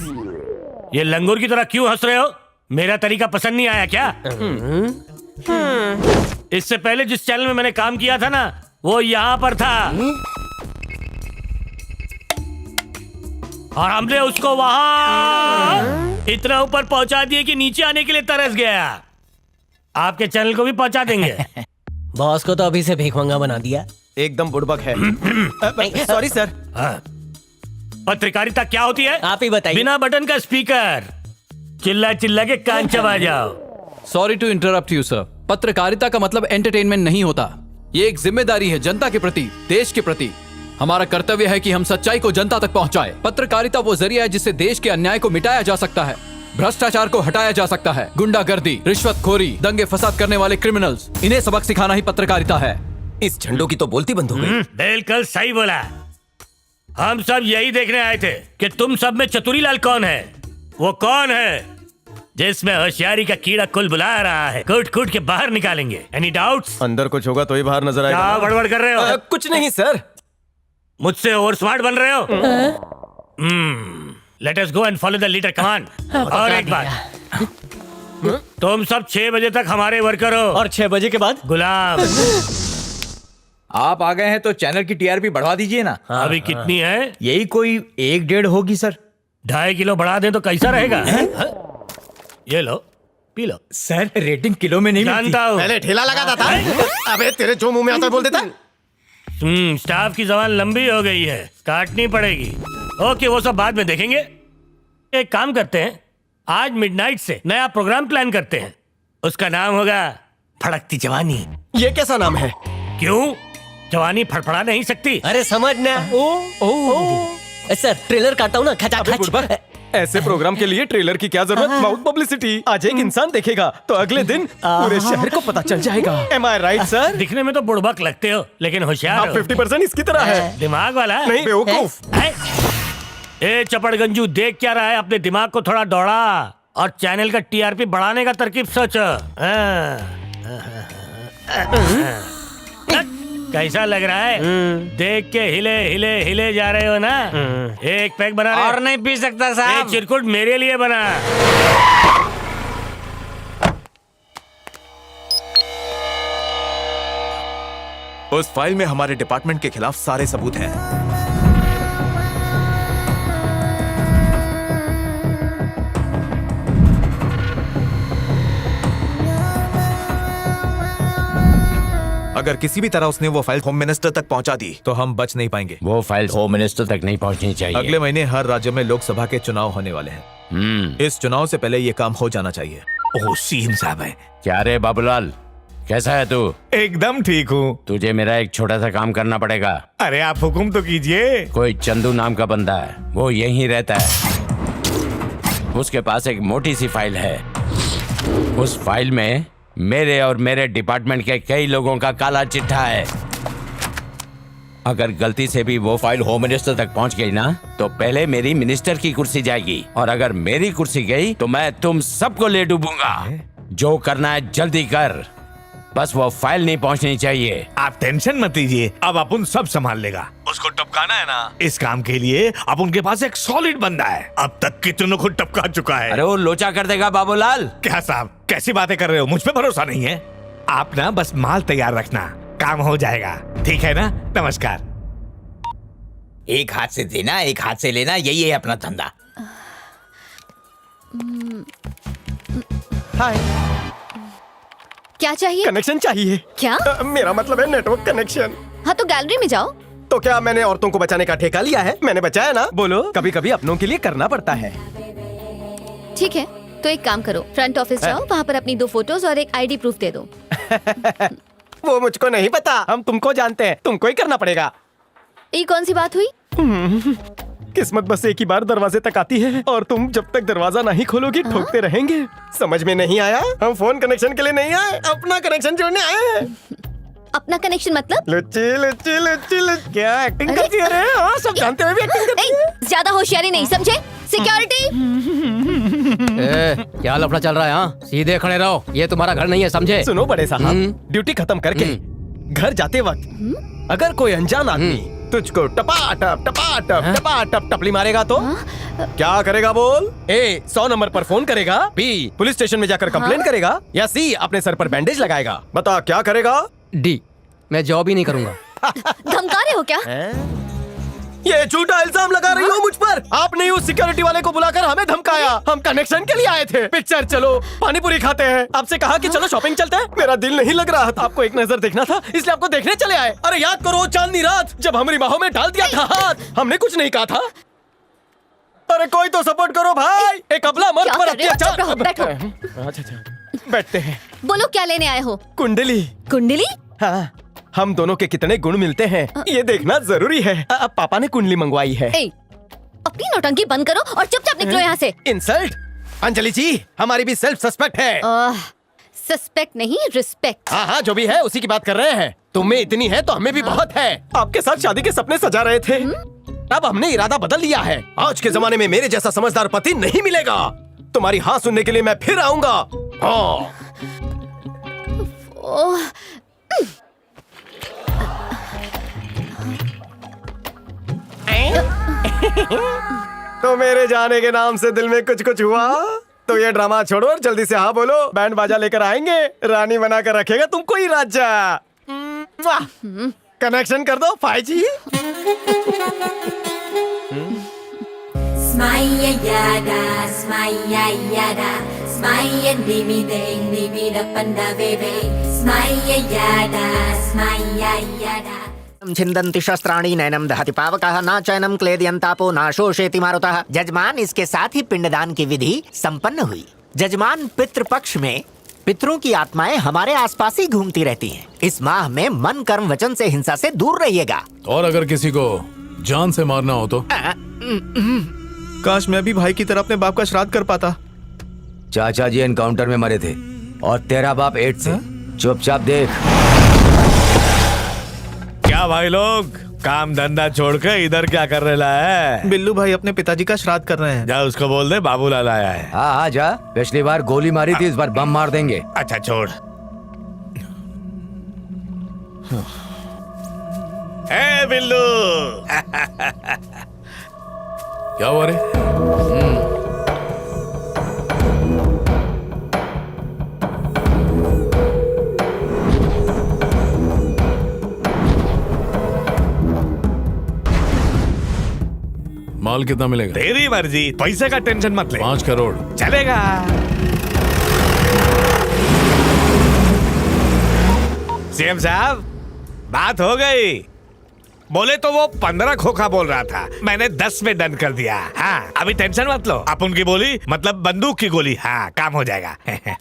ये लंगूर की तरह क्यों हंस रहे हो? मेरा तरीका पसंद नहीं आया क्या? इससे पहले जिस चैनल में मैंने काम किया था ना, वो यहाँ पर था और हमने उसको वहां इतना ऊपर पहुंचा दिया कि नीचे आने के लिए तरस गया। आपके चैनल को भी पहुंचा देंगे। बॉस को तो अभी से भीखमंगा बना दिया। एकदम बुड़बक है। Sorry sir. पत्रकारिता क्या होती है? आप ही बताइए। बिना बटन का स्पीकर, चिल्ला चिल्ला के कान चबा जाओ। Sorry to interrupt you sir. पत्रकारिता का मतलब एंटरटेनमेंट नहीं होता। ये एक जिम्मेदारी है जनता के प्रति, देश के प्रति। हमारा कर्तव्य है कि हम सच्चाई को जनता तक पहुंचाए। पत्रकारिता वो जरिया है जिससे देश के अन्याय को मिटाया जा सकता है, भ्रष्टाचार को हटाया जा सकता है। गुंडागर्दी, रिश्वतखोरी, दंगे फसाद करने वाले क्रिमिनल्स, इन्हें सबक सिखाना ही पत्रकारिता है। इस झंडों की तो बोलती बंद हो गई। बिल्कुल सही बोला। हम सब यही देखने आए थे कि तुम सब में चतुरीलाल कौन है। वो कौन है जिसमें होशियारी का कीड़ा कुल बुला रहा है। कूट कूट के बाहर निकालेंगे। Any doubts? अंदर कुछ होगा तो ही बाहर नजर आएगा। क्या बड़बड़ कर रहे हो? कुछ नहीं सर। मुझसे ओवर स्मार्ट बन रहे हो? Let us go and follow the leader command. और एक बात, तुम सब 6 बजे तक हमारे वर्कर हो और 6 बजे के बाद गुलाम। आप आ गए हैं तो चैनल की टीआरपी बढ़वा दीजिए ना। अभी कितनी है? यही कोई 1-1.5 होगी सर। 2.5 किलो बढ़ा दें तो कैसा रहेगा? ये लो, P low. Sir rating kilo में नहीं जानता हूँ। पहले ठेला लगाता था। अबे तेरे जो मुंह में आता है बोल देता। स्टाफ की जबान लंबी हो गई है, काटनी पड़ेगी। ओके, वो सब बाद में देखेंगे। एक काम करते हैं, आज मिडनाइट से नया प्रोग्राम प्लान करते हैं। उसका नाम होगा फड़कती जवानी। ये कैसा नाम है? क्यों? जवानी फड़फड़ा नहीं सकती? अरे समझना। सर ट्रेलर काटता हूँ ना, खचाखच। ऐसे प्रोग्राम के लिए ट्रेलर की क्या जरूरत? Mouth publicity. आज एक इंसान देखेगा तो अगले दिन पूरे शहर को पता चल जाएगा। Am I right, sir? दिखने में तो बुड़बक लगते हो, लेकिन होशियार आप हो। 50% इसकी तरह है। दिमाग वाला नहीं, बेवकूफ। ए चपड़गंजू, देख क्या रहा है? अपने दिमाग को थोड़ा दौड़ा और चैनल का टीआरपी बढ़ाने का तरकीब सोच। कैसा लग रहा है? देख के हिले हिले हिले जा रहे हो ना? एक पैक बना रहे? और नहीं पी सकता साहब। एक चिरकुट मेरे लिए बना। उस फाइल में हमारे डिपार्टमेंट के खिलाफ सारे सबूत हैं। अगर किसी भी तरह उसने वो फाइल होम मिनिस्टर तक पहुंचा दी तो हम बच नहीं पाएंगे। वो फाइल होम मिनिस्टर तक नहीं पहुंचनी चाहिए। अगले महीने हर राज्य में लोकसभा के चुनाव होने वाले हैं। इस चुनाव से पहले ये काम हो जाना चाहिए। ओह सीएम साहब है क्या? रे बाबूलाल, कैसा है तू? एकदम ठीक हूँ। तुझे मेरा एक छोटा सा काम करना पड़ेगा। अरे आप हुक्म तो कीजिए। कोई चंदू नाम का बंदा है, वो यहीं रहता है। उसके पास एक मोटी सी फाइल है। उस फाइल में मेरे और मेरे डिपार्टमेंट के कई लोगों का काला चिट्ठा है। अगर गलती से भी वो फाइल होम मिनिस्टर तक पहुंच गई ना तो पहले मेरी मिनिस्टर की कुर्सी जाएगी, और अगर मेरी कुर्सी गई तो मैं तुम सबको ले डूबूंगा। जो करना है जल्दी कर, बस वो फाइल नहीं पहुंचनी चाहिए। आप टेंशन मत लीजिए, अब अपन सब संभाल लेगा। उसको टपकाना है ना, इस काम के लिए अब उनके पास एक सॉलिड बंदा है। अब तक कितनों को टपका चुका है। अरे वो लोचा कर देगा बाबूलाल। क्या साहब, कैसी बातें कर रहे हो? मुझ पे भरोसा नहीं है? आप ना बस माल तैयार रखना, काम हो जाएगा। ठीक है ना? नमस्कार। एक हाथ से देना, एक हाथ से लेना, यही है अपना धंधा। हाय। क्या चाहिए? कनेक्शन चाहिए। क्या? मेरा मतलब है नेटवर्क कनेक्शन। हाँ तो गैलरी में जाओ। तो क्या मैंने औरतों को बचाने का ठेका लिया है? मैंने बचाया ना। बोलो, कभी कभी अपनों के लिए करना पड़ता है। ठीक है, तो एक काम करो, फ्रंट ऑफिस जाओ, वहाँ पर अपनी 2 फोटोज और एक आईडी प्रूफ दे दो। वो मुझको नहीं पता, हम तुमको जानते हैं, तुमको ही करना पड़ेगा। ये कौन सी बात हुई? किस्मत बस एक ही बार दरवाजे तक आती है और तुम जब तक दरवाजा नहीं खोलोगी ठोकते रहेंगे। समझ में नहीं आया? हम फोन कनेक्शन के लिए नहीं आए, अपना कनेक्शन जोड़ने आए हैं। अपना कनेक्शन मतलब? लुच्ची लुच्ची लुच्ची लुच्ची, क्या एक्टिंग करती है रे? हाँ, सब जानते हुए भी एक्टिंग करती है। ज्यादा होशियारी नहीं, समझे? सिक्योरिटी। क्या लफड़ा चल रहा है? हाँ सीधे खड़े रहो, ये तुम्हारा घर नहीं है, समझे? सुनो बड़े साहब, ड्यूटी खत्म करके घर जाते वक्त अगर कोई अनजान आदमी तुझको टपा टप टपली मारेगा तो क्या करेगा बोल? ए 100 नंबर पर फोन करेगा, बी पुलिस स्टेशन में जाकर कंप्लेंट करेगा, या सी अपने सर पर बैंडेज लगाएगा? बता क्या करेगा? डी मैं जॉब ही नहीं करूंगा। धमका रहे हो क्या? ये झूठा इल्जाम लगा रही हो मुझ पर। आपने उस सिक्योरिटी वाले को बुलाकर हमें धमकाया। हम कनेक्शन के लिए आए थे। पिक्चर चलो, पानी पूरी खाते हैं। आपसे कहा कि चलो शॉपिंग चलते हैं। मेरा दिल नहीं लग रहा था, आपको एक नजर देखना था, इसलिए आपको देखने चले आए। अरे याद करो चांदनी रात जब हमारी बाहों में डाल दिया था हाथ, हमने कुछ नहीं कहा था। अरे कोई तो सपोर्ट करो भाई, एक अबला मर्द पर अत्याचार। बैठो। बैठते हैं। बोलो क्या लेने आए हो? कुंडली। कुंडली? हाँ, हम दोनों के कितने गुण मिलते हैं ये देखना जरूरी है। अब पापा ने कुंडली मंगवाई है। अपनी नौटंकी बंद करो और चुपचाप निकलो यहाँ से। इंसल्ट? अंजलि जी, हमारी भी सेल्फ सस्पेक्ट है। सस्पेक्ट नहीं, रिस्पेक्ट। हाँ, जो भी है उसी की बात कर रहे हैं। तुम्हें इतनी है तो हमें भी बहुत है। आपके साथ शादी के सपने सजा रहे थे, अब हमने इरादा बदल लिया है। आज के जमाने में मेरे जैसा समझदार पति नहीं मिलेगा। तुम्हारी हाँ सुनने के लिए मैं फिर आऊंगा। हाँ। तो मेरे जाने के नाम से दिल में कुछ कुछ हुआ तो ये ड्रामा छोड़ो और जल्दी से हाँ बोलो। बैंड बाजा लेकर आएंगे, रानी बना कर रखेगा तुमको ही राजा। कनेक्शन कर दो 5G। Smile yada, smile yada, smile dimi ding dimi da panda bebe. Smile yada, smile yada. छिन्दन्ति शस्त्राणि नैनम दहति पावकः न चैनम क्लेदयन्तापो न शोषयति मारुतः। जजमान, इसके साथ ही पिंडदान की विधि संपन्न हुई। जजमान, पितृपक्ष में पितरों की आत्माएं हमारे आसपास ही घूमती रहती हैं। इस माह में मन कर्म वचन से हिंसा से दूर रहिएगा। और अगर किसी को जान से मारना हो तो? काश मैं भी भाई की तरह अपने बाप का श्राद्ध कर पाता। चाचा जी एनकाउंटर में मरे थे और तेरा बाप एड्स से। चुपचाप देख। क्या भाई लोग काम धंधा छोड़कर इधर क्या कर रहा है? बिल्लू भाई अपने पिताजी का श्राद्ध कर रहे हैं। जा उसको बोल दे बाबूलाल आया है। हाँ हाँ जा, पिछली बार गोली मारी थी, इस बार बम मार देंगे। अच्छा छोड़। ए बिल्लू। क्या हुआ रे? माल कितना मिलेगा? तेरी मर्जी, पैसे का टेंशन मत ले। 5 करोड़ चलेगा। सीएम साहब, बात हो गई। बोले तो वो 15 खोखा बोल रहा था, मैंने 10 में डन कर दिया। हाँ, अभी टेंशन मत लो। आप उनकी बोली मतलब बंदूक की गोली। हाँ, काम हो जाएगा।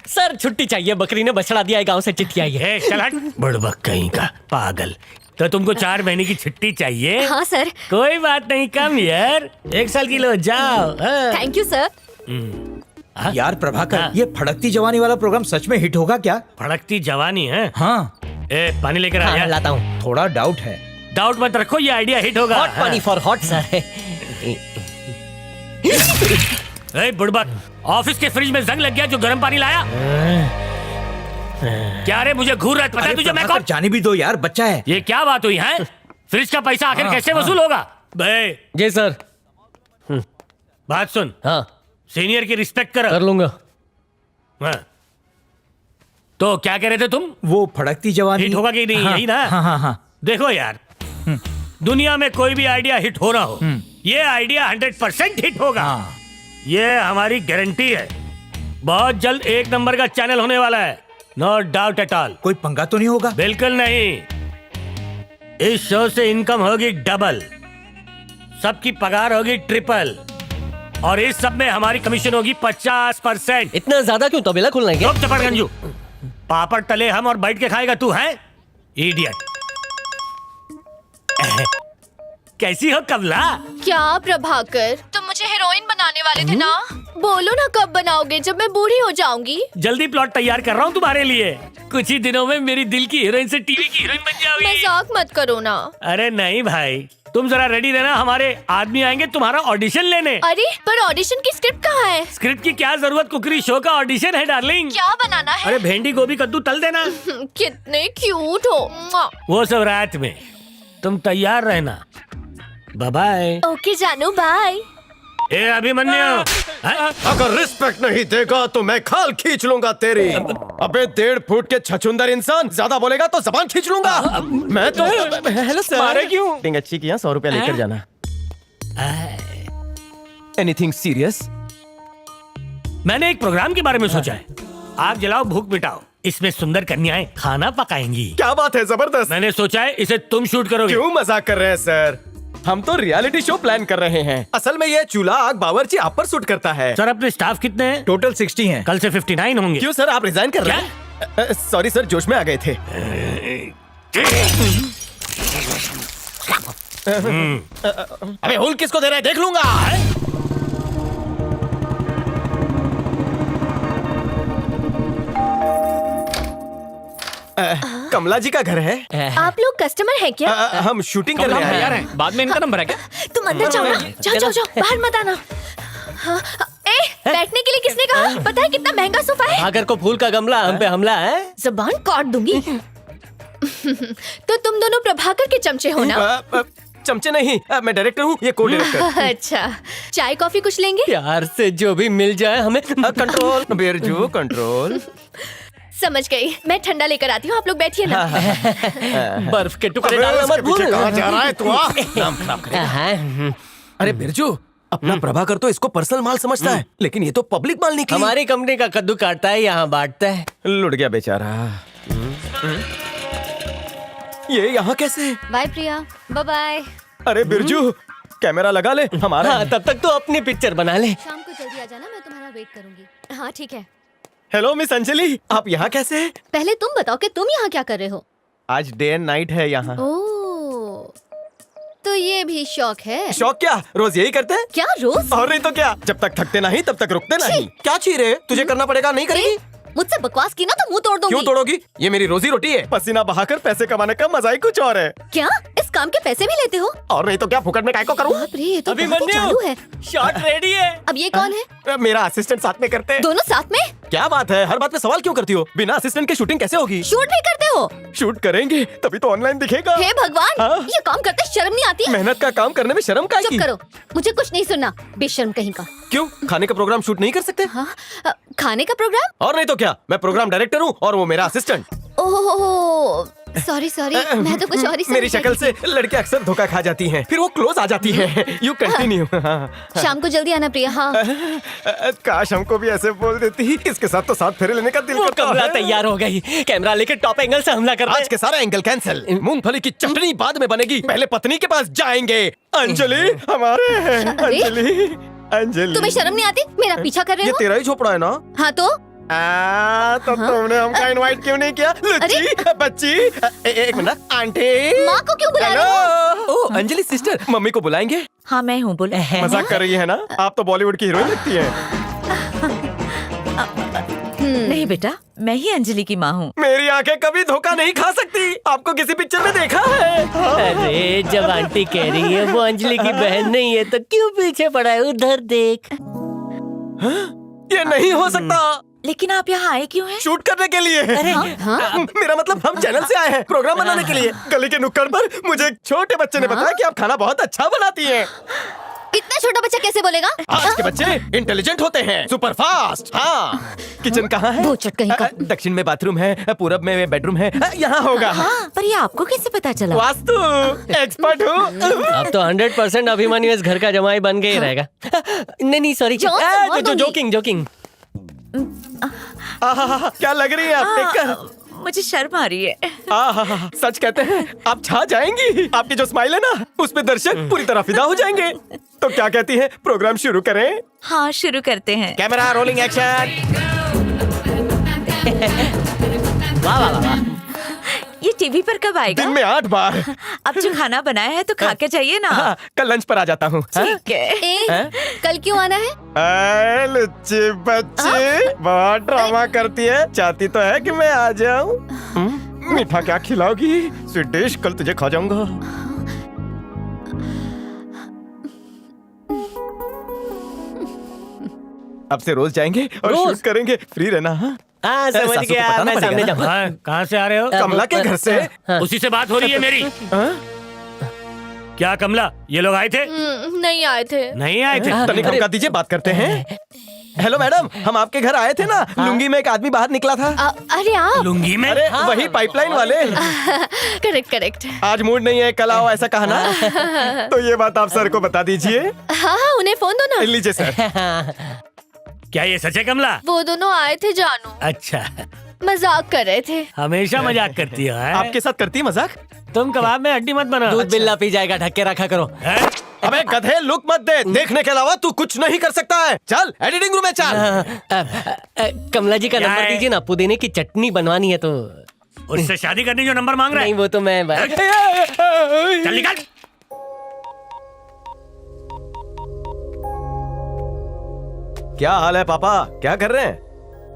सर छुट्टी चाहिए, बकरी ने बछड़ा दिया है, गांव से चिट्ठी आई है। चल हट, बुड़बक कहीं का पागल। तो तुमको 4 महीने की छुट्टी चाहिए? हाँ सर। कोई बात नहीं, कम यार, 1 साल की लो, जाओ। Thank you sir. यार प्रभाकर, ये फड़कती जवानी वाला प्रोग्राम सच में हिट होगा क्या? फड़कती जवानी है? हाँ। ए, पानी लेकर आ। हाँ, लाता हूँ। थोड़ा डाउट है। डाउट मत रखो, ये आइडिया हिट होगा। हॉट पानी फॉर हॉट सर। ए बुड़बक, ऑफिस के फ्रिज में जंग लग गया जो गर्म पानी लाया। क्या रे, मुझे घूर रहा है, पता है तुझे मैं कौन? जाने भी दो यार, बच्चा है। ये क्या बात हुई है? फ्रिज का पैसा आखिर कैसे वसूल होगा? बे जी सर। बात सुन। हाँ, सीनियर की रिस्पेक्ट कर लूंगा। हाँ। तो क्या कह रहे थे तुम? वो फड़कती जवानी हिट होगा कि नहीं? हाँ, यही ना? हाँ हाँ हाँ। देखो यार, दुनिया में कोई भी आइडिया हिट हो ना हो, ये आइडिया 100% हिट होगा। ये हमारी गारंटी है। बहुत जल्द 1 नंबर का चैनल होने वाला है, नो डाउट एट ऑल। कोई पंगा तो नहीं होगा? बिल्कुल नहीं। इस शो से इनकम होगी डबल, सबकी पगार होगी ट्रिपल, और इस सब में हमारी कमीशन होगी 50%। इतना ज्यादा क्यों? तबेला खुलना है क्या? चुप गंजू, पापड़ तले हम और बैठ के खाएगा तू है? इडियट। कैसी हो कमला? क्या प्रभाकर, तुम मुझे हीरोइन बनाने वाले थे ना? बोलो ना कब बनाओगे, जब मैं बूढ़ी हो जाऊंगी। जल्दी प्लॉट तैयार कर रहा हूँ तुम्हारे लिए। कुछ ही दिनों में मेरी दिल की हीरोइन से टीवी की हीरोइन बन जाओगी। मजाक मत करो ना। अरे नहीं भाई, तुम जरा रेडी रहना, हमारे आदमी आएंगे तुम्हारा ऑडिशन लेने। अरे पर ऑडिशन की स्क्रिप्ट कहाँ है? स्क्रिप्ट की क्या जरूरत, कुकरी शो का ऑडिशन है डार्लिंग। क्या बनाना है? अरे भेंडी गोभी कद्दू तल देना। कितने क्यूट हो। वो सब रात में, तुम तैयार रहना। Bye bye. ओके जानू, बाय। ए अभिमन्यु, अगर रिस्पेक्ट नहीं देगा तो मैं खाल खींच लूंगा तेरी। अबे 1.5 फुट के छछुंदर इंसान, ज्यादा बोलेगा तो जबान खींच लूंगा। मैं तो हेलो सर। मारे क्यों? अच्छी किया, 100 रुपया लेकर जाना। Anything serious? मैंने एक प्रोग्राम के बारे में सोचा है। आग जलाओ भूख मिटाओ, इसमें सुंदर कन्याएं खाना पकाएंगी। क्या बात है, जबरदस्त। मैंने सोचा है इसे तुम शूट करोगे। क्यों मजाक कर रहे हैं सर? हम तो रियलिटी शो प्लान कर रहे हैं। असल में ये चूल्हा आग बावर्ची आप पर शूट करता है। सर अपने स्टाफ कितने हैं? टोटल 60 हैं। कल से 59 होंगे। क्यों सर, आप रिजाइन कर रहे हैं? सॉरी सर, जोश में आ गए थे। अबे हुल किसको दे रहा है, देख लूंगा। कमला जी का घर है। आप लोग कस्टमर हैं क्या? हम शूटिंग कर रहे हैं। बाद में इनका नंबर है क्या? तुम अंदर जाओ ना, जाओ जाओ जाओ, बाहर मत आना। हाँ, बैठने के लिए किसने कहा? पता है कितना महंगा सोफा है? आगर को फूल का गमला, हम पे हमला है। जबान काट दूंगी। तो तुम दोनों प्रभाकर के चमचे हो ना? चमचे नहीं, मैं डायरेक्टर हूँ, ये को डायरेक्टर। अच्छा, चाय कॉफी कुछ लेंगे? प्यार से जो भी मिल जाए हमें। कंट्रोल बेरजू, कंट्रोल। समझ गई, मैं ठंडा लेकर आती हूँ, आप लोग बैठिए ना। बर्फ के टुकड़े डालना मत भूल। कहाँ जा रहा है तू? नाम खराब करेगा। अरे बिरजू, अपना प्रभाकर तो इसको पर्सनल माल समझता है, लेकिन ये तो पब्लिक माल निकली। हमारी कंपनी का कद्दू काटता है, यहाँ बांटता है। लुट गया बेचारा। ये यहाँ कैसे? बाय प्रिया, बाय बाय। अरे बिरजू, कैमरा लगा ले हमारा। हाँ, तब तक तो अपनी पिक्चर बना ले। शाम को जल्दी आ जाना, मैं तुम्हारा वेट करूंगी। हाँ ठीक है। हेलो मिस अंजलि, आप यहाँ कैसे? पहले तुम बताओ कि तुम यहाँ क्या कर रहे हो? आज डे एंड नाइट है यहाँ। ओह, तो ये भी शौक है? शौक क्या, रोज यही करते हैं? क्या रोज? और नहीं तो क्या, जब तक थकते नहीं तब तक रुकते नहीं। क्या छी रहे, तुझे करना पड़ेगा, नहीं करेगी? मुझसे बकवास की ना तो मुंह तोड़ दूंगी। क्यों तोड़ोगी? ये मेरी रोजी रोटी है। पसीना बहाकर पैसे कमाने का मजा ही कुछ और है। क्या इस काम के पैसे भी लेते हो? और नहीं तो क्या, फुकट में काय को करूँ? बाप रे, ये तो बहुत ही चालू है। शॉट रेडी है। अब ये कौन है? मेरा असिस्टेंट साथ में करते हैं। दोनों साथ में? क्या बात है, हर बात में सवाल क्यों करती हो? बिना असिस्टेंट के शूटिंग कैसे होगी? शूट भी करते हो? शूट करेंगे तभी तो ऑनलाइन दिखेगा। हे भगवान, हाँ? ये काम करते शर्म नहीं आती? मेहनत का काम करने में शर्म का? चुप करो, मुझे कुछ नहीं सुनना, बेशर्म कहीं का। क्यों, खाने का प्रोग्राम शूट नहीं कर सकते? हाँ, खाने का प्रोग्राम? और नहीं तो क्या, मैं प्रोग्राम डायरेक्टर हूँ और वो मेरा असिस्टेंट। ओह सॉरी सॉरी, मैं तो कुछ और ही समझ मेरी रही शक्ल थी। से लड़के अक्सर धोखा खा जाती हैं, फिर वो क्लोज आ जाती हैं। You continue. शाम को जल्दी आना प्रिया। हाँ काश हमको भी ऐसे बोल देती। इसके साथ तो साथ फेरे लेने का दिल करता है। कमरा तैयार हो गई, कैमरा लेके टॉप एंगल से हमला कर। आज के सारा एंगल कैंसिल। मूंगफली की चटनी बाद में बनेगी, पहले पत्नी के पास जाएंगे। अंजलि हमारे हैं। अरे? अंजलि, अंजलि, तुम्हें शर्म नहीं आती? मेरा पीछा कर रहे ये हो? तेरा ही झोपड़ा है ना? हाँ तो तो तुमने हमका इनवाइट क्यों नहीं किया? लुच्ची बच्ची। एक मिनट, आंटी। माँ को क्यों बुला रहे हो? ओह अंजलि सिस्टर, मम्मी को बुलाएंगे? हाँ मैं हूँ, बोलो। मजाक कर रही है ना? आप तो बॉलीवुड की हीरोइन लगती है। नहीं बेटा, मैं ही अंजलि की माँ हूँ। मेरी आंखें कभी धोखा नहीं खा सकती। आपको किसी पिक्चर में देखा है? अरे जब आंटी कह रही है वो अंजलि की बहन नहीं है तो क्यों पीछे पड़ा है? उधर देख। ये नहीं हो सकता। लेकिन आप यहाँ आए क्यों हैं? शूट करने के लिए। अरे मेरा मतलब हम चैनल से आए हैं प्रोग्राम बनाने के लिए। गली के नुक्कड़ पर मुझे एक छोटे बच्चे ने बताया कि आप खाना बहुत अच्छा बनाती हैं। इतना छोटा बच्चा कैसे बोलेगा? आज के बच्चे इंटेलिजेंट होते हैं, सुपर फास्ट। हाँ, किचन कहाँ है? वो चटकही का। दक्षिण में बाथरूम है, पूरब में बेडरूम है, यहाँ होगा। हाँ, पर ये आपको कैसे पता चला? वास्तु एक्सपर्ट हूँ। अब तो 100% अभिमन्यु इस घर का जमाई बन के ही रहेगा। नहीं सॉरी, जोकिंग जोकिंग। क्या लग रही है आप देखकर? मुझे शर्म आ रही है। सच कहते हैं आप छा जाएंगी। आपकी जो स्माइल है ना, उस पे दर्शक पूरी तरह फिदा हो जाएंगे। तो क्या कहती हैं, प्रोग्राम शुरू करें? हाँ शुरू करते हैं। Camera rolling action. वाह वाह वाह। ये टीवी पर कब आएगा? दिन में 8 बार। अब जो खाना बनाया है तो खा के जाइए ना। हाँ, कल लंच पर आ जाता हूँ। ठीक है। कल क्यों आना है? लुच्ची बच्ची बहुत ड्रामा करती है। चाहती तो है कि मैं आ जाऊँ। मीठा क्या खिलाओगी? स्वीट डिश, कल तुझे खा जाऊंगा। अब से रोज जाएंगे और शूट करेंगे। फ्री रहना। हाँ समझ गया, मैं सामने जाऊँ। कहाँ से आ रहे हो? कमला के घर से। उसी से बात हो रही है मेरी। क्या कमला, ये लोग आए थे? नहीं आए थे। नहीं आए थे? तनिक रुका दीजिए, बात करते हैं। हेलो मैडम, हम आपके घर आए थे ना। लुंगी में एक आदमी बाहर निकला था। अरे आप लुंगी में? अरे वही पाइपलाइन वाले। Correct correct. आज मूड नहीं है, कल आओ, ऐसा कहा ना। तो ये बात आप सर को बता दीजिए। हाँ हाँ, उन्हें फोन दो ना। लीजिए सर। क्या ये सच है कमला? वो दोनों आए थे जानू, अच्छा, मजाक कर रहे थे। हमेशा मजाक करती है। आपके साथ करती है मजाक? तुम कबाब में हड्डी मत बना। दूध बिल्ला पी जाएगा, ढक के रखा करो। अबे गधे, लुक मत दे। देखने के अलावा तू कुछ नहीं कर सकता है। चल एडिटिंग रूम में चल। कमला जी का नंबर दीजिए ना, पुदीने की चटनी बनवानी है तो। उससे शादी करने जो नंबर मांग रहा है? नहीं, वो तो मैं चल निकल। क्या हाल है पापा, क्या कर रहे हैं?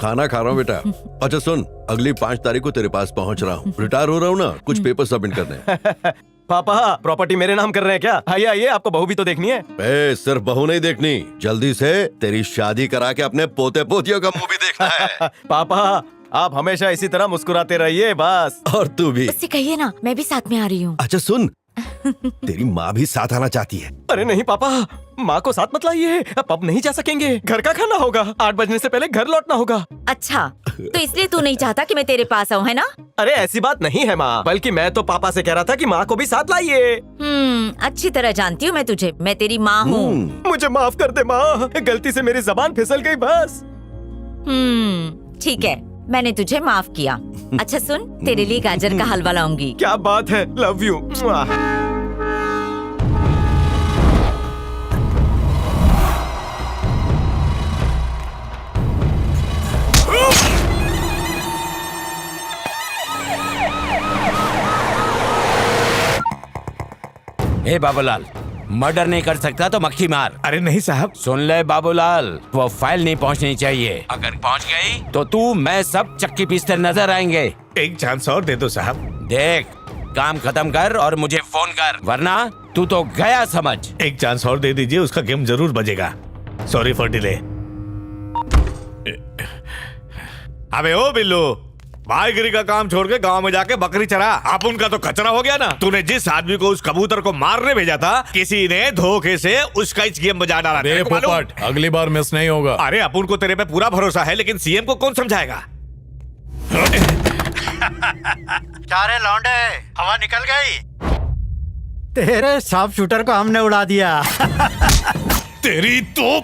खाना खा रहा हूँ बेटा। अच्छा सुन, अगली 5 तारीख को तेरे पास पहुँच रहा हूँ। रिटायर हो रहा हूँ ना, कुछ पेपर सबमिट करने हैं। पापा प्रॉपर्टी मेरे नाम कर रहे हैं क्या? आइए आइए, आपको बहू भी तो देखनी है। सिर्फ बहू नहीं देखनी, जल्दी से तेरी शादी करा के अपने पोते पोतियों का मुंह भी देखना है। पापा आप हमेशा इसी तरह मुस्कुराते रहिए बस। और तू भी। उससे कहिए ना मैं भी साथ में आ रही हूँ। अच्छा सुन, तेरी माँ भी साथ आना चाहती है। अरे नहीं पापा, माँ को साथ मत लाइए, अब नहीं जा सकेंगे। घर का खाना होगा, 8 बजने से पहले घर लौटना होगा। अच्छा, तो इसलिए तू नहीं चाहता कि मैं तेरे पास आऊँ, है ना? अरे ऐसी बात नहीं है माँ, बल्कि मैं तो पापा से कह रहा था कि माँ को भी साथ लाइए। अच्छी तरह जानती हूँ मैं तुझे, मैं तेरी माँ हूँ। मुझे माफ कर दे माँ, गलती से मेरी जबान फिसल गई बस। ठीक है, मैंने तुझे माफ किया। अच्छा सुन, तेरे लिए गाजर का हलवा लाऊंगी। क्या बात है, love you. A Babulal, murder नहीं कर सकता तो मक्खी मार। अरे नहीं साहब। सुन ले बाबूलाल, वो फाइल नहीं पहुंचनी चाहिए। अगर पहुंच गई तो तू मैं सब चक्की पीसते नजर आएंगे। एक चांस और दे दो साहब। देख, काम खत्म कर और मुझे फोन कर, वरना तू तो गया समझ। एक चांस और दे दीजिए, उसका गेम जरूर बजेगा। Sorry for delay. अबे ओ बिल्लू, भाईगिरी का काम छोड़ के गांव में जाके बकरी चरा। आप उनका तो कचरा हो गया ना। तूने जिस आदमी को उस कबूतर को मारने भेजा था, किसी ने धोखे से उसका इस गेम बजा डाला। दे पोपट, अगली बार मिस नहीं होगा। अरे अपुन को तेरे पे पूरा भरोसा है, लेकिन सीएम को कौन समझाएगा? क्या रे लौंडे, हवा निकल गई? तेरे शार्प शूटर को हमने उड़ा दिया। तेरी तो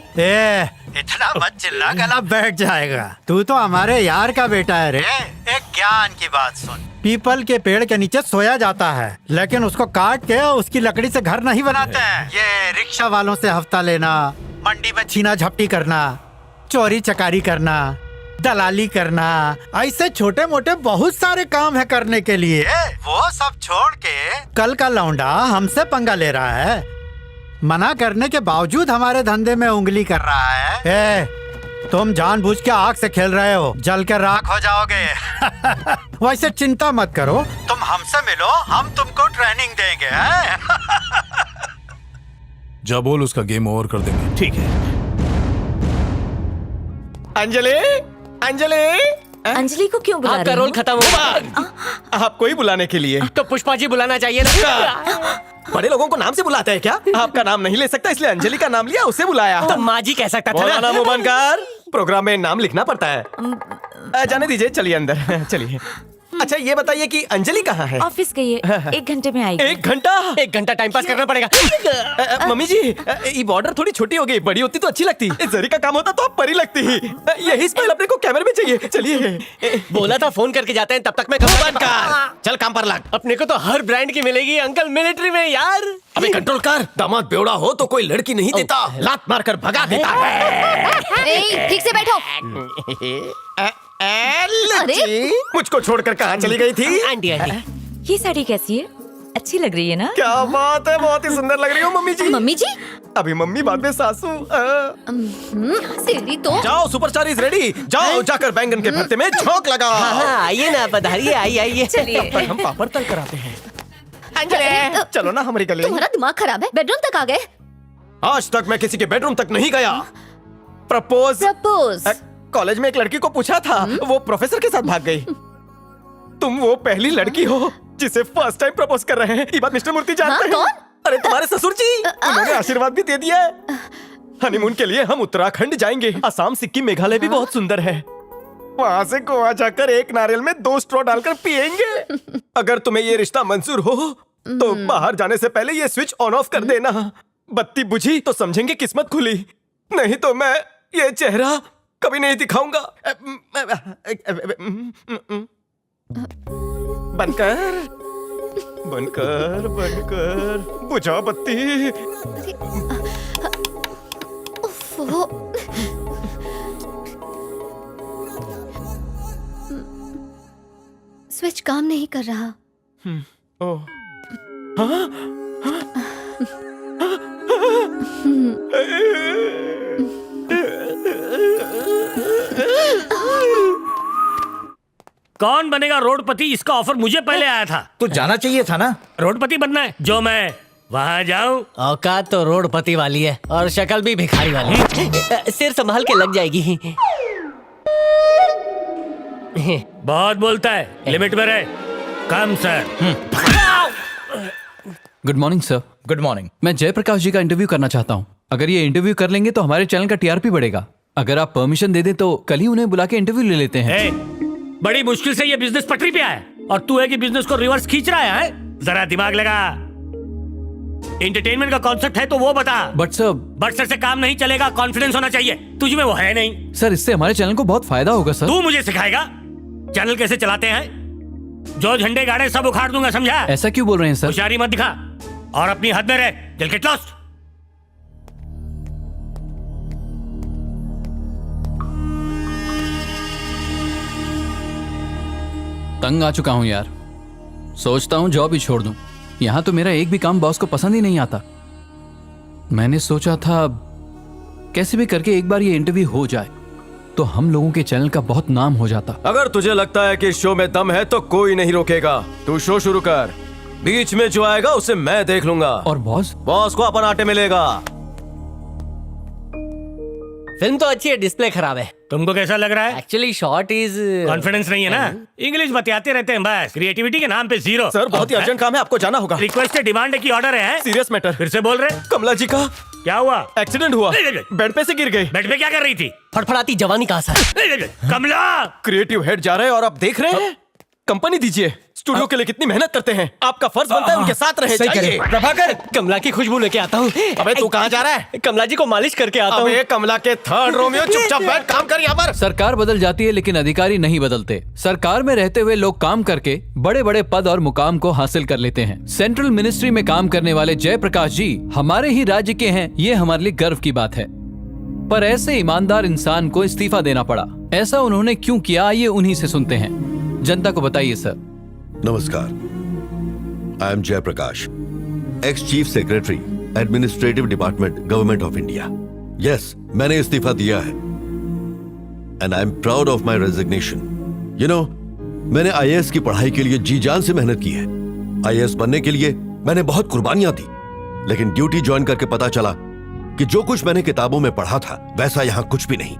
इतना मत चिल्ला, गला बैठ जाएगा। तू तो हमारे यार का बेटा है रे। एक ज्ञान की बात सुन, पीपल के पेड़ के नीचे सोया जाता है, लेकिन उसको काट के उसकी लकड़ी से घर नहीं बनाते हैं। ये रिक्शा वालों से हफ्ता लेना, मंडी में छीना झपटी करना, चोरी चकारी करना, दलाली करना, ऐसे छोटे मोटे बहुत सारे काम है करने के लिए। वो सब छोड़ के कल का लौंडा हमसे पंगा ले रहा है। मना करने के बावजूद हमारे धंधे में उंगली कर रहा है। तुम जानबूझ के आग से खेल रहे हो, जल के राख हो जाओगे। वैसे चिंता मत करो, तुम हमसे मिलो, हम तुमको ट्रेनिंग देंगे। जा बोल, उसका गेम ओवर कर देंगे। ठीक है। अंजलि, अंजलि, अंजलि को क्यों बुला रही आपका रोल खत्म हुआ। आपको ही बुलाने के लिए। तो पुष्पा जी बुलाना चाहिए ना। बड़े लोगों को नाम से बुलाते हैं क्या? आपका नाम नहीं ले सकता, इसलिए अंजलि का नाम लिया, उसे बुलाया। तो माँ जी कह सकता था ना। मुंह बंद कर, प्रोग्राम में नाम लिखना पड़ता है। जाने दीजिए, चलिए अंदर चलिए। अच्छा ये बताइए कि अंजलि कहाँ है? ऑफिस गई है, 1 घंटे में आएगी। 1 घंटा टाइम पास करना पड़ेगा। मम्मी जी, ये बॉर्डर थोड़ी छोटी हो गई, बड़ी होती तो अच्छी लगती। जरी का काम होता तो आप परी लगती। यही स्माइल अपने को कैमरे में चाहिए। चलिए। बोला था फोन करके जाते हैं, तब तक मैं बंद कर, चल काम पर लग। अपने को तो हर ब्रांड की मिलेगी अंकल, मिलिट्री में यार। अबे कंट्रोल कर, दामाद बेवड़ा हो तो कोई लड़की नहीं देता, लात मार कर भगा देता है। ठीक से बैठो। अरे मुझको छोड़कर कहाँ चली गई थी? आंटी आंटी, ये साड़ी कैसी है? अच्छी लग रही है ना? क्या बात है, बहुत ही सुंदर लग रही हो मम्मी जी। मम्मी जी? अभी मम्मी बाद में सासू। तेरी तो। जाओ, सुपरस्टार इज रेडी। जाओ जाकर बैंगन के भरते में झोंक लगाओ। हाँ, आइए ना, पधारिए, आइए। चलिए। तब तक हम पापड़ तल कर आते हैं। अंजलि चलो ना हमारी गली। तुम्हारा दिमाग खराब है, बेडरूम तक आ गए। आज तक मैं किसी के बेडरूम तक नहीं गया। प्रपोज कॉलेज में एक लड़की को पूछा था, वो प्रोफेसर के साथ भाग गई। तुम वो पहली लड़की हो जिसे फर्स्ट टाइम प्रपोज कर रहे हैं। ये बात मिस्टर मूर्ति जानते हैं। कौन? अरे तुम्हारे ससुर जी, उन्होंने आशीर्वाद भी दे दिया है। हनीमून के लिए हम उत्तराखंड जाएंगे। असम, सिक्किम, मेघालय भी बहुत सुंदर है। वहाँ से गोवा जाकर एक नारियल में 2 स्ट्रॉ डालकर पिएंगे। अगर तुम्हें ये रिश्ता मंजूर हो तो बाहर जाने से पहले ये स्विच ऑन ऑफ कर देना। बत्ती बुझी तो समझेंगे किस्मत खुली, नहीं तो मैं ये चेहरा कभी नहीं दिखाऊंगा। बनकर बनकर बनकर बुझाओ बत्ती। स्विच काम नहीं कर रहा। ओह, हाँ? कौन बनेगा रोडपति, इसका ऑफर मुझे पहले आया था। तो जाना चाहिए था ना। रोडपति बनना है, जो मैं वहाँ जाऊँ। औकात तो रोडपति वाली है और शक्ल भी भिखारी वाली। सिर संभाल के लग जाएगी। बहुत बोलता है, लिमिट में रहे। Come sir. Good morning sir. Good morning. मैं जयप्रकाश जी का इंटरव्यू करना चाहता हूँ। अगर ये इंटरव्यू कर लेंगे तो हमारे चैनल का टीआरपी बढ़ेगा। अगर आप परमिशन दे दें तो कल ही उन्हें बुला के इंटरव्यू ले लेते हैं। बड़ी मुश्किल से ये बिजनेस पटरी पे आया और तू है कि बिजनेस को रिवर्स खींच रहा है। जरा दिमाग लगा। एंटरटेनमेंट का कॉन्सेप्ट है तो वो बता। बट सर से काम नहीं चलेगा, कॉन्फिडेंस होना चाहिए। तुझ में वो है नहीं। सर, इससे हमारे चैनल को बहुत फायदा होगा सर। तू मुझे सिखाएगा चैनल कैसे चलाते हैं? जो झंडे गाड़े सब उखाड़ दूंगा, समझा? ऐसा क्यों बोल रहे हैं सर? होशियारी मत दिखा और अपनी हद में रह। दिल गेट लॉस्ट। तंग आ चुका हूं यार। सोचता हूं जॉब ही छोड़ दूं। यहां तो मेरा एक भी काम बॉस को पसंद ही नहीं आता। मैंने सोचा था कैसे भी करके एक बार ये इंटरव्यू हो जाए तो हम लोगों के चैनल का बहुत नाम हो जाता। अगर तुझे लगता है कि शो में दम है तो कोई नहीं रोकेगा। तू शो शुरू कर, बीच में जो आएगा उसे मैं देख लूंगा। और बॉस को अपन आटे मिलेगा। फिल्म तो अच्छी है, डिस्प्ले खराब है। तुमको कैसा लग रहा है? एक्चुअली शॉर्ट इज कॉन्फिडेंस नहीं है ना। इंग्लिश बतियाते रहते हैं बस। क्रिएटिविटी के नाम पे जीरो। सर, बहुत ही अर्जेंट काम है, आपको जाना होगा। रिक्वेस्ट है, डिमांड है कि ऑर्डर है? Serious matter. फिर से बोल रहे? कमला जी का क्या हुआ? एक्सीडेंट हुआ, बेड पे से गिर गई। बेड पे क्या कर रही थी? फड़फड़ाती जवानी का असर। कमला, क्रिएटिव हेड जा रहे हैं और आप देख रहे हैं। कंपनी दीजिए। स्टूडियो के लिए कितनी मेहनत करते हैं। आपका फर्ज बनता है उनके साथ रहे। चाहिए प्रभाकर, कमला की खुशबू लेके आता हूँ। अबे तू कहाँ जा रहा है? कमला जी को मालिश करके आता हूँ। कमला के थर्ड रोमियो, चुपचाप बैठ, काम कर यहाँ पर। सरकार बदल जाती है लेकिन अधिकारी नहीं बदलते। सरकार में रहते हुए लोग काम करके बड़े बड़े पद और मुकाम को हासिल कर लेते हैं। सेंट्रल मिनिस्ट्री में काम करने वाले जयप्रकाश जी हमारे ही राज्य के हैं, ये हमारे लिए गर्व की बात है। पर ऐसे ईमानदार इंसान को इस्तीफा देना पड़ा। ऐसा उन्होंने क्यों किया, ये उन्हीं से सुनते हैं। जनता को बताइए सर। नमस्कार, I am Jayaprakash, ex chief secretary administrative department government of India. Yes, मैंने इस्तीफा दिया है and I am proud of my resignation. You know, मैंने आईएएस की पढ़ाई के लिए जी जान से मेहनत की है। आईएएस बनने के लिए मैंने बहुत कुर्बानियां दी, लेकिन ड्यूटी ज्वाइन करके पता चला कि जो कुछ मैंने किताबों में पढ़ा था वैसा यहां कुछ भी नहीं।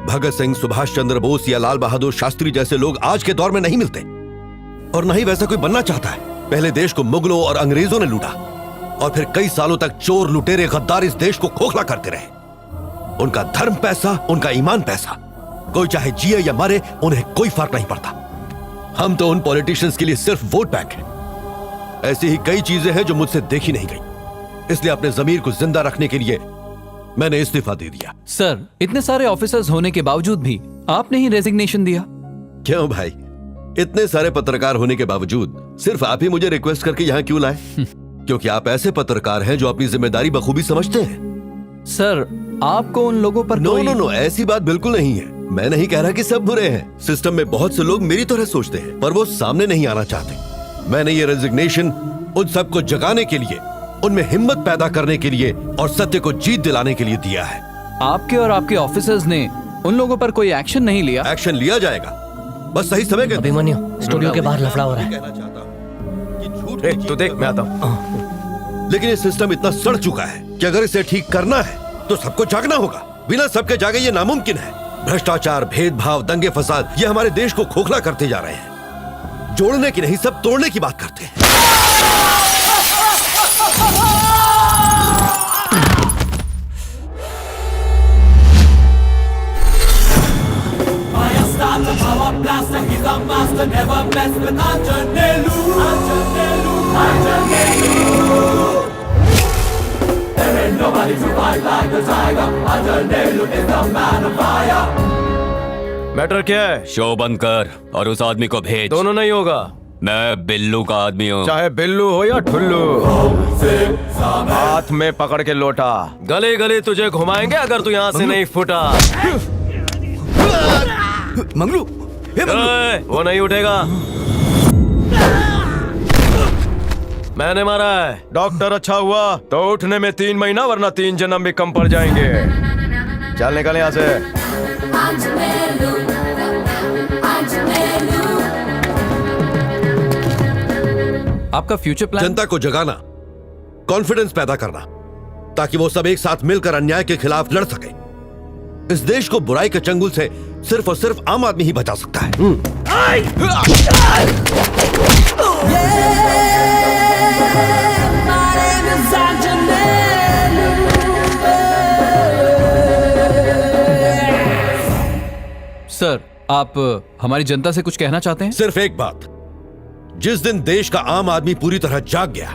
भगत सिंह, सुभाष चंद्र बोस या लाल बहादुर शास्त्री जैसे लोग आज के दौर में नहीं मिलते और न ही वैसा कोई बनना चाहता है। पहले देश को मुगलों और अंग्रेजों ने लूटा और फिर कई सालों तक चोर, लुटेरे, गद्दार इस देश को खोखला करते रहे। उनका धर्म पैसा, उनका ईमान पैसा। कोई चाहे जिए या मरे, उन्हें कोई फर्क नहीं पड़ता। हम तो उन पॉलिटिशियंस के लिए सिर्फ वोट बैंक हैं। ऐसी ही कई चीजें हैं जो मुझसे देखी नहीं गई, इसलिए अपने जमीर को जिंदा रखने के लिए मैंने इस्तीफा दे दिया। सर, इतने सारे ऑफिसर्स होने के बावजूद भी आपने ही रेजिग्नेशन दिया क्यों भाई? इतने सारे पत्रकार होने के बावजूद सिर्फ आप ही मुझे रिक्वेस्ट करके यहाँ क्यों लाए? क्योंकि आप ऐसे पत्रकार हैं जो अपनी जिम्मेदारी बखूबी समझते हैं। सर, आपको उन लोगों पर नो, ऐसी बात बिल्कुल नहीं है। मैं नहीं कह रहा कि सब बुरे हैं। सिस्टम में बहुत से लोग मेरी तरह सोचते हैं पर वो सामने नहीं आना चाहते। मैंने ये रेजिग्नेशन उन सबको जगाने के लिए, उनमें हिम्मत पैदा करने के लिए और सत्य को जीत दिलाने के लिए दिया है। आपके और आपके ऑफिसर्स ने उन लोगों पर कोई एक्शन नहीं लिया? एक्शन लिया जाएगा, बस सही समय के। अभिमन्यु, स्टूडियो के बाहर लफड़ा हो रहा है। तू देख, मैं आता हूँ। लेकिन ये सिस्टम इतना सड़ चुका है कि अगर इसे ठीक करना है तो सबको जागना होगा। बिना सबके जागे ये नामुमकिन है। भ्रष्टाचार, भेदभाव, दंगे फसाद, ये हमारे देश को खोखला करते जा रहे हैं। जोड़ने की नहीं, सब तोड़ने की बात करते हैं। the master, never mess with Anjanelu. Anjanelu, Anjanelu. There ain't nobody to fight like the tiger. Anjanelu is the man of fire. Matter क्या है? शो बंद कर और उस आदमी को भेज। दोनों नहीं होगा। मैं बिल्लू का आदमी हूँ। चाहे बिल्लू हो या ठुल्लू, हाथ में पकड़ के लोटा, गले गले तुझे घुमाएंगे अगर तू यहाँ से नहीं फूटा। मंगलू, वो नहीं उठेगा। मैंने मारा है। डॉक्टर अच्छा हुआ तो उठने में 3 महीना, वरना 3 जन्म भी कम पड़ जाएंगे। चल निकल यहाँ से। आपका फ्यूचर प्लान? जनता को जगाना, कॉन्फिडेंस पैदा करना, ताकि वो सब एक साथ मिलकर अन्याय के खिलाफ लड़ सके। इस देश को बुराई के चंगुल से सिर्फ और सिर्फ आम आदमी ही बचा सकता है। सर, आप हमारी जनता से कुछ कहना चाहते हैं? सिर्फ एक बात, जिस दिन देश का आम आदमी पूरी तरह जाग गया,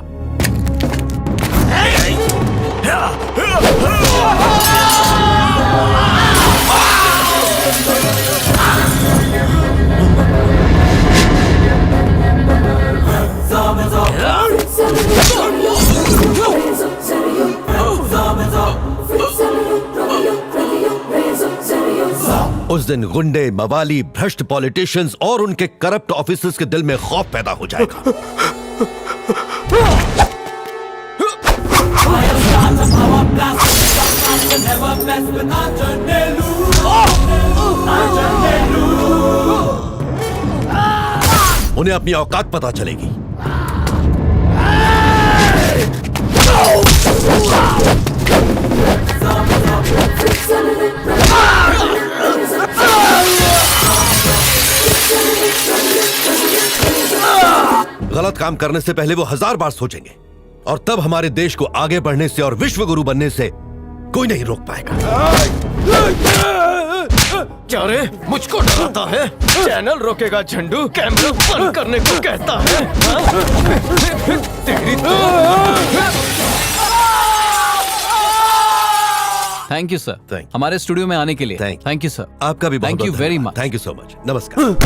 उस दिन गुंडे, मवाली, भ्रष्ट पॉलिटिशियंस और उनके करप्ट ऑफिसर्स के दिल में खौफ पैदा हो जाएगा। उन्हें अपनी औकात पता चलेगी। गलत काम करने से पहले वो 1000 बार सोचेंगे, और तब हमारे देश को आगे बढ़ने से और विश्व गुरु बनने से कोई नहीं रोक पाएगा। क्या रे, मुझको डराता है? चैनल रोकेगा झंडू, कैमरा बंद करने को कहता है। तेरी थैंक यू सर, हमारे स्टूडियो में आने के लिए। Thank you sir. आपका भी thank you very much. Thank you so much. नमस्कार।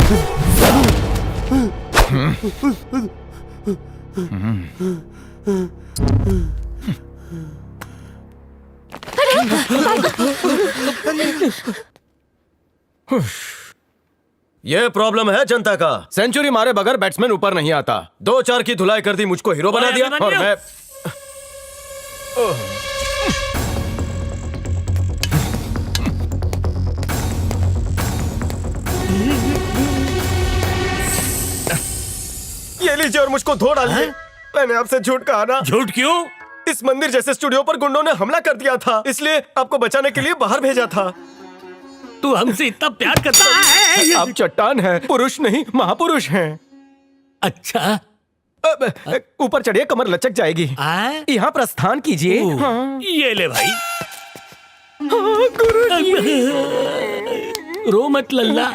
ये प्रॉब्लम है जनता का। सेंचुरी मारे बगैर बैट्समैन ऊपर नहीं आता। 2-4 की धुलाई कर दी, मुझको हीरो बना दिया, और मैं ये लीजिए और मुझको धो डालिए। मैंने आपसे झूठ कहा ना। झूठ क्यों? इस मंदिर जैसे स्टूडियो पर गुंडों ने हमला कर दिया था, इसलिए आपको बचाने के लिए बाहर भेजा था। तू हमसे इतना प्यार करता है? आप चट्टान हैं, पुरुष नहीं महापुरुष हैं। अच्छा, ऊपर चढ़िए, कमर लचक जाएगी। यहाँ प्रस्थान कीजिए। हाँ। ये ले भाई। हाँ, गुरुजी। रो मत लल्ला,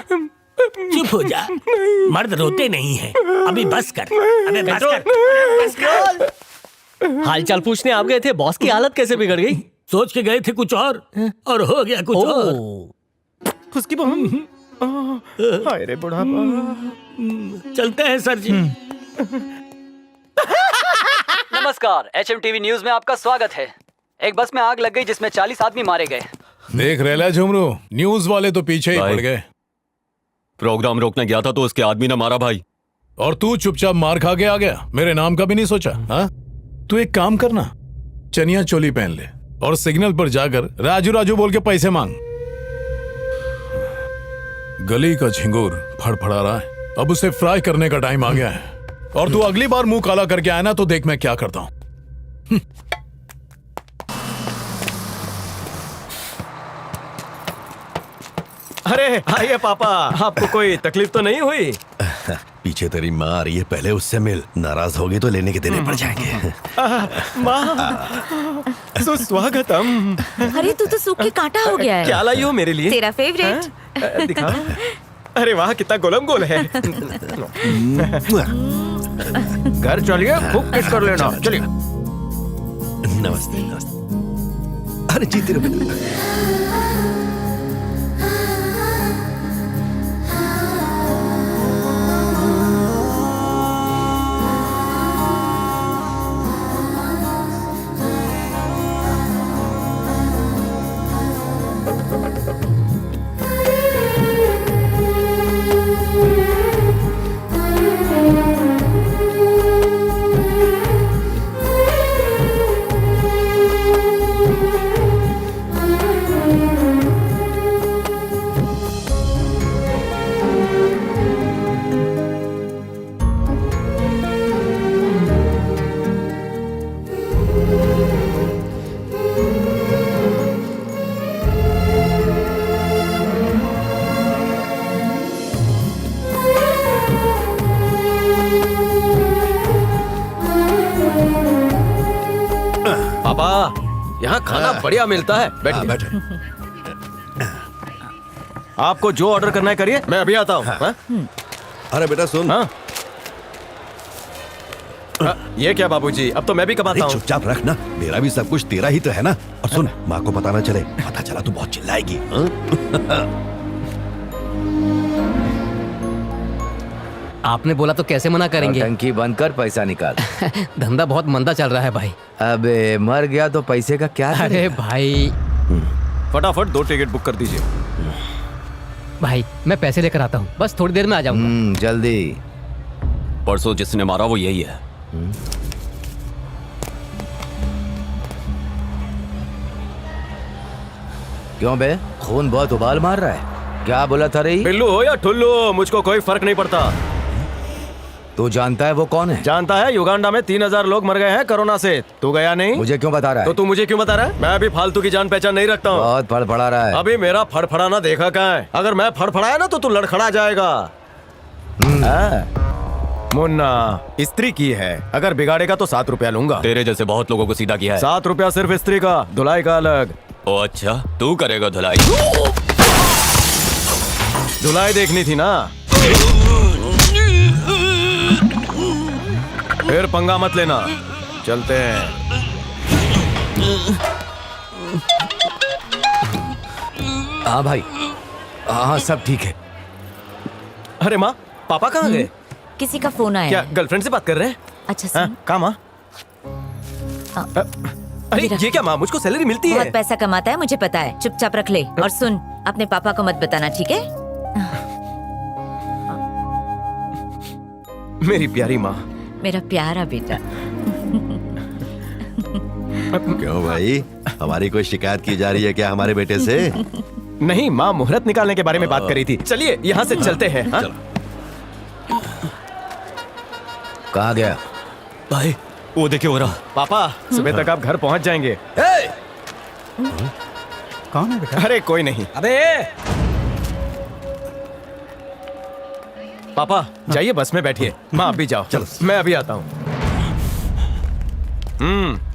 चुप हो जा। मर्द रोते नहीं हैं। अभी बस कर, अबे बस कर, बस कर। हालचाल पूछने आप गए थे, बॉस की हालत कैसे बिगड़ गई? सोच के गए थे कुछ और हो गया कुछ और। उसकी हाय रे बुढ़ापा। चलते हैं सर जी। नमस्कार, HMTV न्यूज में आपका स्वागत है। एक बस में आग लग गई जिसमें 40 आदमी मारे गए। देख रेला झुमरू, न्यूज वाले तो पीछे ही पड़ गए। प्रोग्राम रोकने गया था तो उसके आदमी ने मारा भाई। और तू चुपचाप मार खा के आ गया, मेरे नाम का भी नहीं सोचा। हाँ, तू एक काम करना, चनिया चोली पहन ले और सिग्नल पर जाकर राजू राजू बोल के पैसे मांग। गली का झिंगुर फड़फड़ा रहा है, अब उसे फ्राई करने का टाइम आ गया है। और तू अगली बार मुंह काला करके आया ना तो देख मैं क्या करता हूं। अरे आइए पापा, आपको कोई तकलीफ तो नहीं हुई? पीछे तेरी माँ आ रही है, पहले उससे मिल। नाराज होगी तो लेने के देने पड़ जाएंगे। माँ, सुस्वागतम। अरे तू तो सूख के कांटा हो गया है। क्या लाई हो मेरे लिए? तेरा फेवरेट। दिखा। अरे वाह कितना गोलम गोल है। घर चलिए खूब किस कर लेना। चलिए। नमस्ते नमस्ते। अरे जीते रहो बेटा। यहाँ खाना बढ़िया मिलता है। बैठिए। आपको जो ऑर्डर करना है करिए, मैं अभी आता हूँ। अरे बेटा सुन। ये क्या बाबूजी, अब तो मैं भी कमाता हूँ। चुपचाप रखना, मेरा भी सब कुछ तेरा ही तो है ना। और सुन, माँ को पता ना चले, पता चला तो बहुत चिल्लाएगी। आपने बोला तो कैसे मना करेंगे? टंकी बंद कर, पैसा निकाल। धंधा बहुत मंदा चल रहा है भाई। अबे मर गया तो पैसे का क्या? अरे भाई फटाफट 2 टिकट बुक कर दीजिए। भाई मैं पैसे लेकर आता हूँ, बस थोड़ी देर में आ जाऊंगा। जल्दी। परसों जिसने मारा वो यही है। क्यों बे, खून बहुत उबाल मार रहा है? क्या बोला था रे? बिल्लू हो या ठुल्लू, मुझको कोई फर्क नहीं पड़ता। तू जानता है वो कौन है? जानता है, युगांडा में 3000 लोग मर गए हैं कोरोना से। तू गया नहीं? मुझे क्यों बता रहा है? तो तू मुझे क्यों बता रहा है? मैं अभी फालतू की जान पहचान नहीं रखता हूँ। बहुत फड़फड़ा रहा है। अभी मेरा फड़फड़ाना देखा कहाँ है? अगर मैं फड़फड़ाया ना तो तू लड़खड़ा जाएगा। मुन्ना, स्त्री की है, अगर बिगाड़ेगा तो 7 रुपया लूंगा। तेरे जैसे बहुत लोगों को सीधा किया है। 7 रुपया सिर्फ स्त्री का, धुलाई का अलग। ओ अच्छा, तू करेगा धुलाई? धुलाई देखनी थी ना। फिर पंगा मत लेना, चलते हैं। हाँ भाई, हाँ सब ठीक है। अरे माँ, पापा कहाँ गए? किसी का फोन आया। क्या गर्लफ्रेंड से बात कर रहे हैं? अच्छा सुन। कहाँ माँ? अरे ये क्या माँ, मुझको सैलरी मिलती है। बहुत पैसा कमाता है, मुझे पता है। चुपचाप रख ले। और सुन, अपने पापा को मत बताना, ठीक है? मेरी प्यारी माँ। मेरा प्यारा बेटा। क्यों भाई, हमारी कोई शिकायत की जा रही है क्या हमारे बेटे से? नहीं माँ, मुहूर्त निकालने के बारे में बात करी थी। चलिए यहाँ से चलते हैं। कहाँ गया भाई? वो देखिए हो रहा। पापा, सुबह तक आप घर पहुँच जाएंगे। कौन है बेटा? अरे कोई नहीं। अबे पापा जाइए, बस में बैठिए। माँ आप भी जाओ। चलो मैं अभी आता हूँ।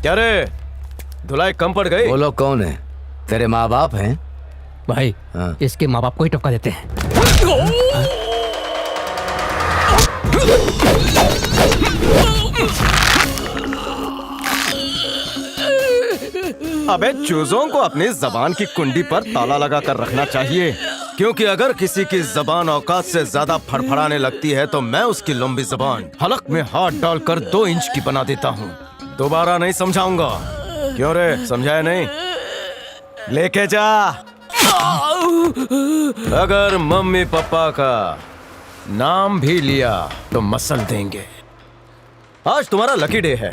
क्या रे, धुलाई कम पड़ गई? वो लोग कौन है? तेरे माँ बाप हैं? भाई इसके माँ बाप को ही टपका देते हैं। अबे चूजों को अपनी जबान की कुंडी पर ताला लगा कर रखना चाहिए, क्योंकि अगर किसी की जबान औकात से ज्यादा फड़फड़ाने लगती है तो मैं उसकी लंबी जबान हलक में हाथ डालकर 2 इंच की बना देता हूँ। दोबारा नहीं समझाऊंगा। क्यों रे, समझाया नहीं? लेके जा। अगर मम्मी पापा का नाम भी लिया तो मसल देंगे। आज तुम्हारा लकी डे है।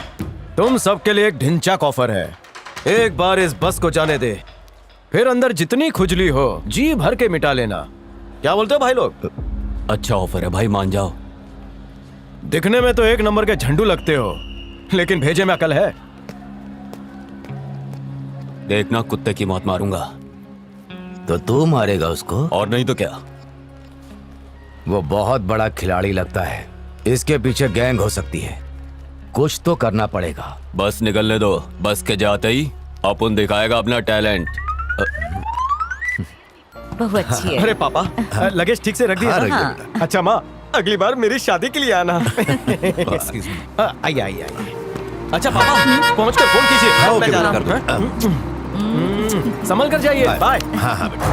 तुम सबके लिए एक ढिंचाक ऑफर है। एक बार इस बस को जाने दे, फिर अंदर जितनी खुजली हो जी भर के मिटा लेना। क्या बोलते हो भाई लोग? अच्छा ऑफर है भाई, मान जाओ। दिखने में तो 1 नंबर के झंडू लगते हो, लेकिन भेजे में अकल है। देखना कुत्ते की मौत मारूंगा। तो तू मारेगा उसको? और नहीं तो क्या। वो बहुत बड़ा खिलाड़ी लगता है, इसके पीछे गैंग हो सकती है। कुछ तो करना पड़ेगा। बस निकलने दो, बस के जाते ही अपन दिखाएगा अपना टैलेंट। बहू अच्छी है। अरे पापा, लगेज ठीक से रख दिया? हाँ, रख दिया हाँ। अच्छा माँ, अगली बार मेरी शादी के लिए आना। आइए आइए। अच्छा पापा, पहुँच कर फोन कीजिए। हाँ, मैं ओके, जा रहा कर हूँ। संभल कर जाइए। बाय। हाँ हाँ बेटा।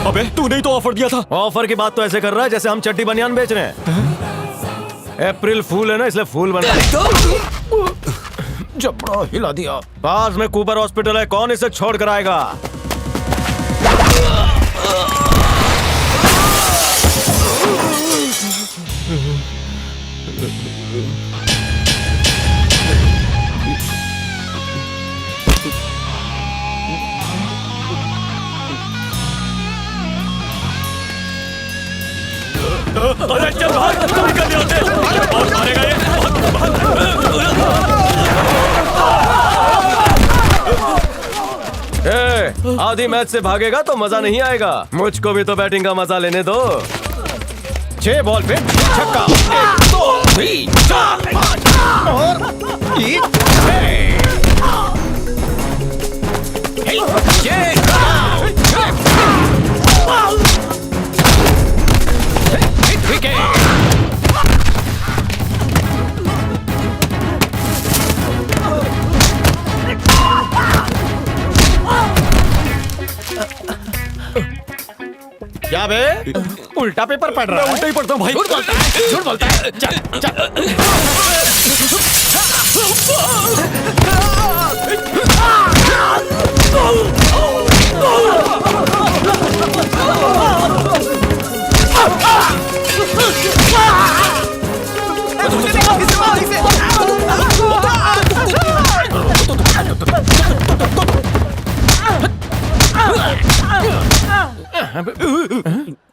अबे तूने ही तो ऑफर दिया था। ऑफर की बात तो ऐसे कर रहा है जैसे हम चड्डी बनियान बेच रहे हैं। अप्रैल फूल है ना, इसलिए फूल बन जबड़ा हिला दिया। पास में कूपर हॉस्पिटल है, कौन इसे छोड़ कर आएगा? अरे चल भाग, निकल जाते हैं। और मारेगा ये। आधी मैच से भागेगा तो मजा नहीं आएगा। मुझको भी तो बैटिंग का मजा लेने दो। 6 बॉल पे छक्का। 1 2 3 4 5 और ये 6 क्या बे? उल्टा पेपर पढ़ रहा है? उल्टा ही पढ़ता हूँ भाई। झूठ बोलता है, झूठ बोलता है। चल चल।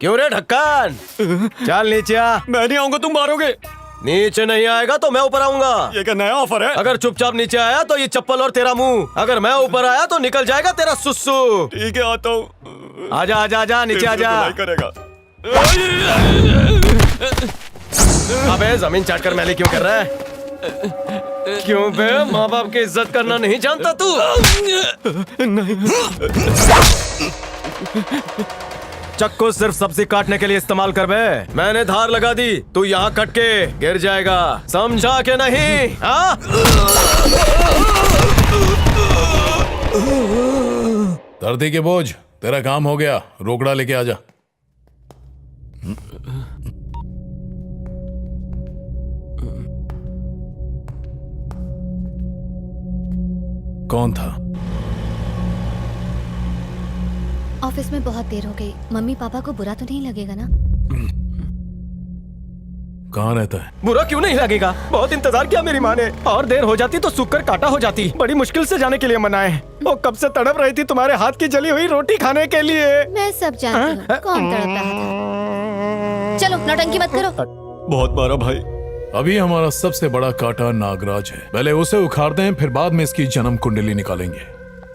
क्यों रे ढक्कन? चल नीचे आ। मैं नहीं आऊंगा, तुम मारोगे। नीचे नहीं आएगा तो मैं ऊपर आऊंगा। ये क्या नया ऑफर है? अगर चुपचाप नीचे आया तो ये चप्पल और तेरा मुंह। अगर मैं ऊपर आया तो निकल जाएगा तेरा सुसु। ठीक है, आता हूँ। आजा आजा आजा, नीचे आजा। करेगा। अबे जमीन चाट कर मैली क्यों कर रहा है? क्यों बे? माँ बाप की इज्जत करना नहीं जानता तू? नहीं। चक्कू सिर्फ सब्जी काटने के लिए इस्तेमाल कर बे। मैंने धार लगा दी, तू यहाँ कट के गिर जाएगा। समझा के नहीं? हाँ? धरती के बोझ, तेरा काम हो गया। रोकड़ा लेके आजा। कौन था? ऑफिस में बहुत देर हो गई। मम्मी पापा को बुरा तो नहीं लगेगा ना? कहाँ रहता है? बुरा क्यों नहीं लगेगा? बहुत इंतजार किया मेरी माँ ने। और देर हो जाती तो सूखकर काटा हो जाती। बड़ी मुश्किल से जाने के लिए मनाए। वो कब से तड़प रही थी तुम्हारे हाथ की जली हुई रोटी खाने के लिए। मैं सब जानती हूँ कौन तड़प रहा था। चलो नौटंकी मत करो। बहुत मारा भाई। अभी हमारा सबसे बड़ा कांटा नागराज है। पहले उसे उखाड़ते हैं, फिर बाद में इसकी जन्म कुंडली निकालेंगे।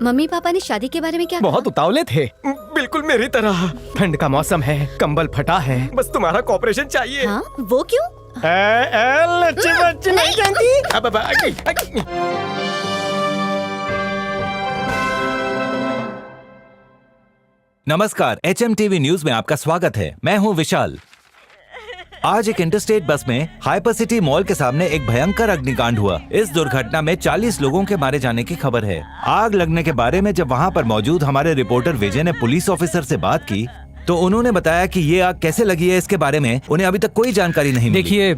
मम्मी पापा ने शादी के बारे में क्या बहुत उतावले थे, बिल्कुल मेरी तरह। ठंड का मौसम है, कंबल फटा है, बस तुम्हारा कॉपरेशन चाहिए। हाँ? वो क्यों? लच्ची बच्ची नहीं जानती। नमस्कार, HMTV न्यूज में आपका स्वागत है। मैं हूं विशाल। आज एक इंटरस्टेट बस में हाइपर सिटी मॉल के सामने एक भयंकर अग्निकांड हुआ। इस दुर्घटना में 40 लोगों के मारे जाने की खबर है। आग लगने के बारे में जब वहां पर मौजूद हमारे रिपोर्टर विजय ने पुलिस ऑफिसर से बात की तो उन्होंने बताया कि ये आग कैसे लगी है इसके बारे में उन्हें अभी तक कोई जानकारी नहीं मिली। देखिए,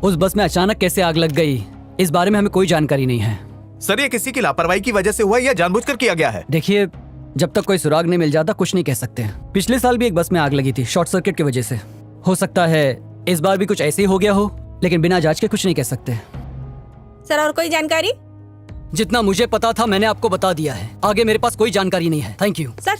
उस बस में अचानक कैसे आग लग गई इस बारे में हमें कोई जानकारी नहीं है। सर, ये किसी की लापरवाही की वजह से हुआ या जानबूझकर किया गया है? देखिए, जब तक कोई सुराग नहीं मिल जाता कुछ नहीं कह सकते। पिछले साल भी एक बस में आग लगी थी, शॉर्ट सर्किट की वजह से। हो सकता है इस बार भी कुछ ऐसे ही हो गया हो, लेकिन बिना जांच के कुछ नहीं कह सकते। सर, और कोई जानकारी? जितना मुझे पता था मैंने आपको बता दिया है। आगे मेरे पास कोई जानकारी नहीं है। Thank you. सर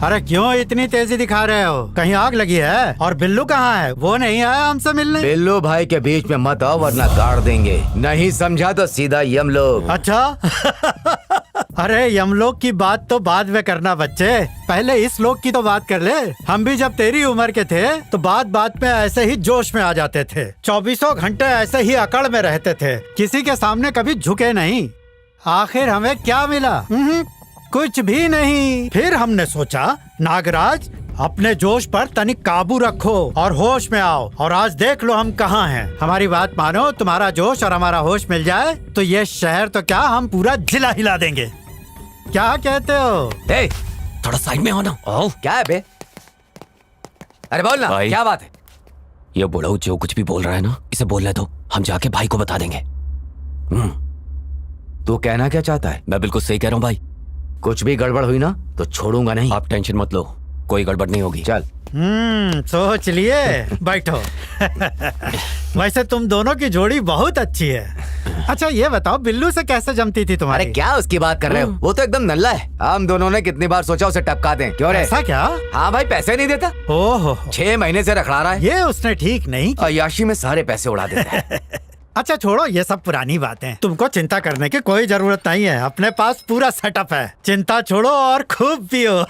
अरे क्यों इतनी तेजी दिखा रहे हो? कहीं आग लगी है? और बिल्लू कहाँ है? वो नहीं आया हमसे मिलने? बिल्लू भाई के बीच में मत आओ वरना गाड़ देंगे। नहीं समझा तो सीधा यमलोक। अच्छा अरे यमलोक की बात तो बाद में करना बच्चे, पहले इस लोक की तो बात कर ले। हम भी जब तेरी उम्र के थे तो बात में ऐसे ही जोश में आ जाते थे, 24 घंटे ऐसे ही अकड़ में रहते थे, किसी के सामने कभी झुके नहीं। आखिर हमें क्या मिला? कुछ भी नहीं। फिर हमने सोचा नागराज अपने जोश पर तनिक काबू रखो और होश में आओ, और आज देख लो हम कहाँ हैं। हमारी बात मानो, तुम्हारा जोश और हमारा होश मिल जाए तो ये शहर तो क्या, हम पूरा जिला हिला देंगे। क्या कहते हो? ए, थोड़ा साइड में हो ना। क्या है बे? अरे बोल ना, क्या बात है? ये बुढ़ऊ जो कुछ भी बोल रहा है ना, इसे बोलने दो, हम जाके भाई को बता देंगे। तू कहना क्या चाहता है? मैं बिल्कुल सही कह रहा हूँ भाई। कुछ भी गड़बड़ हुई ना तो छोड़ूंगा नहीं। आप टेंशन मत लो, कोई गड़बड़ नहीं होगी। चल। सोच लिए। बैठो। वैसे तुम दोनों की जोड़ी बहुत अच्छी है। अच्छा ये बताओ, बिल्लू से कैसे जमती थी तुम्हारी? अरे क्या उसकी बात कर रहे हो? वो तो एकदम नल्ला है। हम दोनों ने कितनी बार सोचा उसे टपका दें। क्यों रे? ऐसा क्या? हाँ भाई, पैसे नहीं देता। ओहो, 6 महीने से रखड़ा रहा है। ये उसने ठीक नहीं किया। अय्याशी में सारे पैसे उड़ा देता है। अच्छा छोड़ो ये सब पुरानी बातें, तुमको चिंता करने की कोई जरूरत नहीं है, अपने पास पूरा सेटअप है। चिंता छोड़ो और खूब पियो।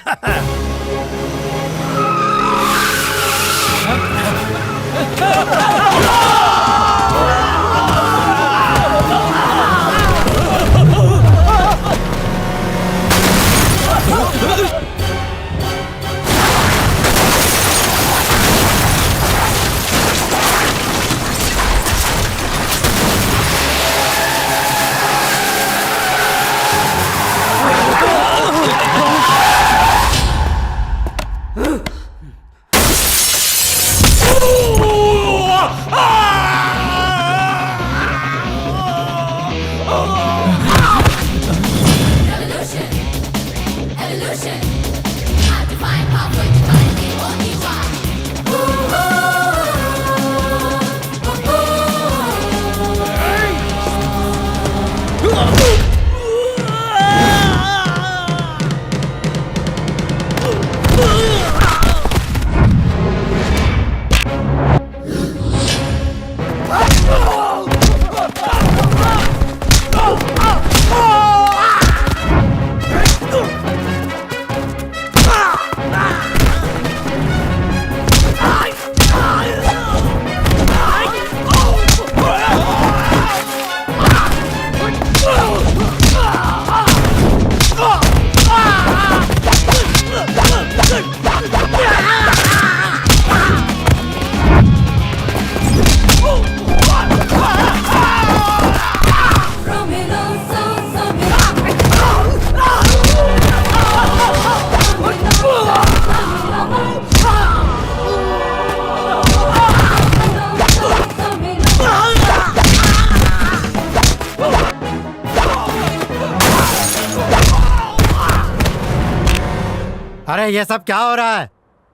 अरे ये सब क्या हो रहा है?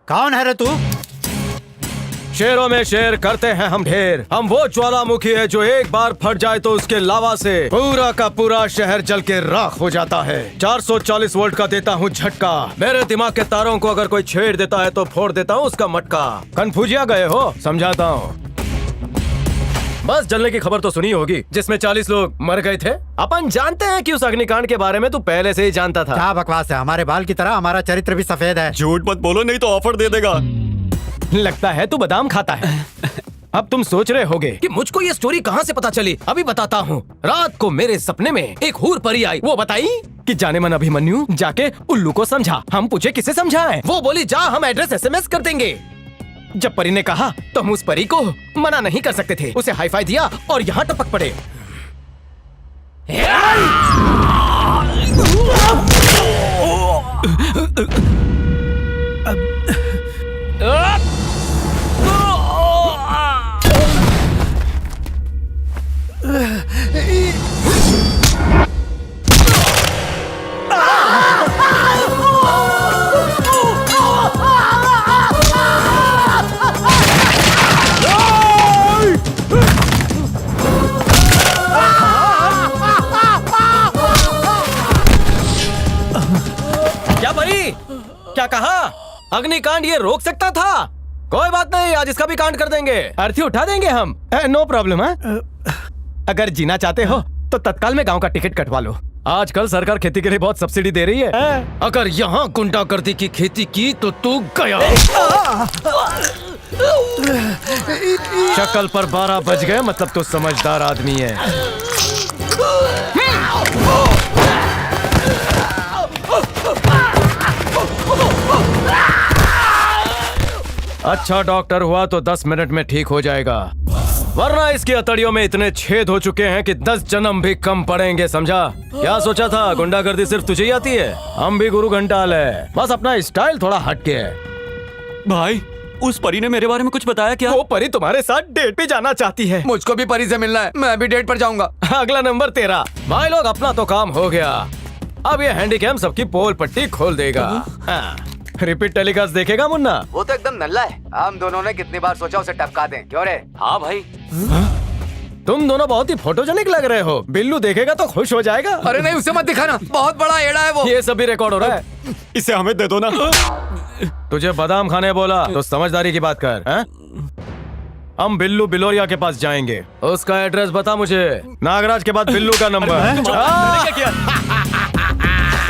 कौन है रे तू? शेरों में शेर करते हैं हम ढेर। हम वो ज्वालामुखी है जो एक बार फट जाए तो उसके लावा से पूरा का पूरा शहर जल के राख हो जाता है। 440 वोल्ट का देता हूँ झटका। मेरे दिमाग के तारों को अगर कोई छेड़ देता है तो फोड़ देता हूँ उसका मटका। कन्फ्यूजिया गए हो? समझाता हूँ। बस जलने की खबर तो सुनी होगी जिसमें 40 लोग मर गए थे। अपन जानते हैं कि उस अग्निकांड के बारे में तू पहले से ही जानता था। क्या बकवास है, हमारे बाल की तरह हमारा चरित्र भी सफेद है। झूठ मत बोलो नहीं तो ऑफर दे देगा। लगता है तू बादाम खाता है। अब तुम सोच रहे होगे कि मुझको ये स्टोरी कहाँ से पता चली। अभी बताता हूँ। रात को मेरे सपने में एक हूर परी आई। वो बताई कि जाने मन अभिमन्यु जाके उल्लू को समझा। हम पूछे किसे समझाएं? वो बोली जा हम एड्रेस SMS कर देंगे। जब परी ने कहा तो हम उस परी को मना नहीं कर सकते थे। उसे हाईफाई दिया और यहाँ टपक पड़े। क्या परी? क्या कहा? अग्निकांड ये रोक सकता था? कोई बात नहीं, आज इसका भी कांड कर देंगे, अर्थी उठा देंगे हम। नो प्रॉब्लम है। अगर जीना चाहते हो तो तत्काल में गांव का टिकट कटवा लो। आजकल सरकार खेती के लिए बहुत सब्सिडी दे रही है। अगर यहाँ गुंडागर्दी की खेती की तो तू गया। शक्ल पर 12 बज गए, मतलब तो समझदार आदमी है। अच्छा डॉक्टर हुआ तो 10 मिनट में ठीक हो जाएगा, वरना इसकी अतड़ियों में इतने छेद हो चुके हैं कि 10 जन्म भी कम पड़ेंगे, समझा? क्या सोचा था गुंडागर्दी सिर्फ तुझे ही आती है? हम भी गुरु घंटाल है, बस अपना स्टाइल थोड़ा हटके है। भाई उस परी ने मेरे बारे में कुछ बताया क्या? वो परी तुम्हारे साथ डेट पे जाना चाहती है। मुझको भी परी से मिलना है, मैं भी डेट पर जाऊंगा। अगला नंबर तेरा। भाई लोग अपना तो काम हो गया, अब ये हैंडीकैम सबकी पोल पट्टी खोल देगा। रिपीट टेलीकास्ट देखेगा मुन्ना? वो तो एकदम नल्ला है, हम दोनों ने कितनी बार सोचा उसे टपका दें, क्यों रे? हाँ भाई। तुम दोनों बहुत ही फोटोजेनिक लग रहे हो, बिल्लू देखेगा तो खुश हो जाएगा। अरे नहीं, उसे मत दिखाना, बहुत बड़ा एड़ा है वो। ये सब भी रिकॉर्ड हो रहा है, इसे हमें दे दो ना। तुझे बादाम खाने बोला तो समझदारी की बात कर। हम बिल्लू बिलोरिया के पास जाएंगे, उसका एड्रेस बता मुझे। नागराज के बाद बिल्लू का नंबर।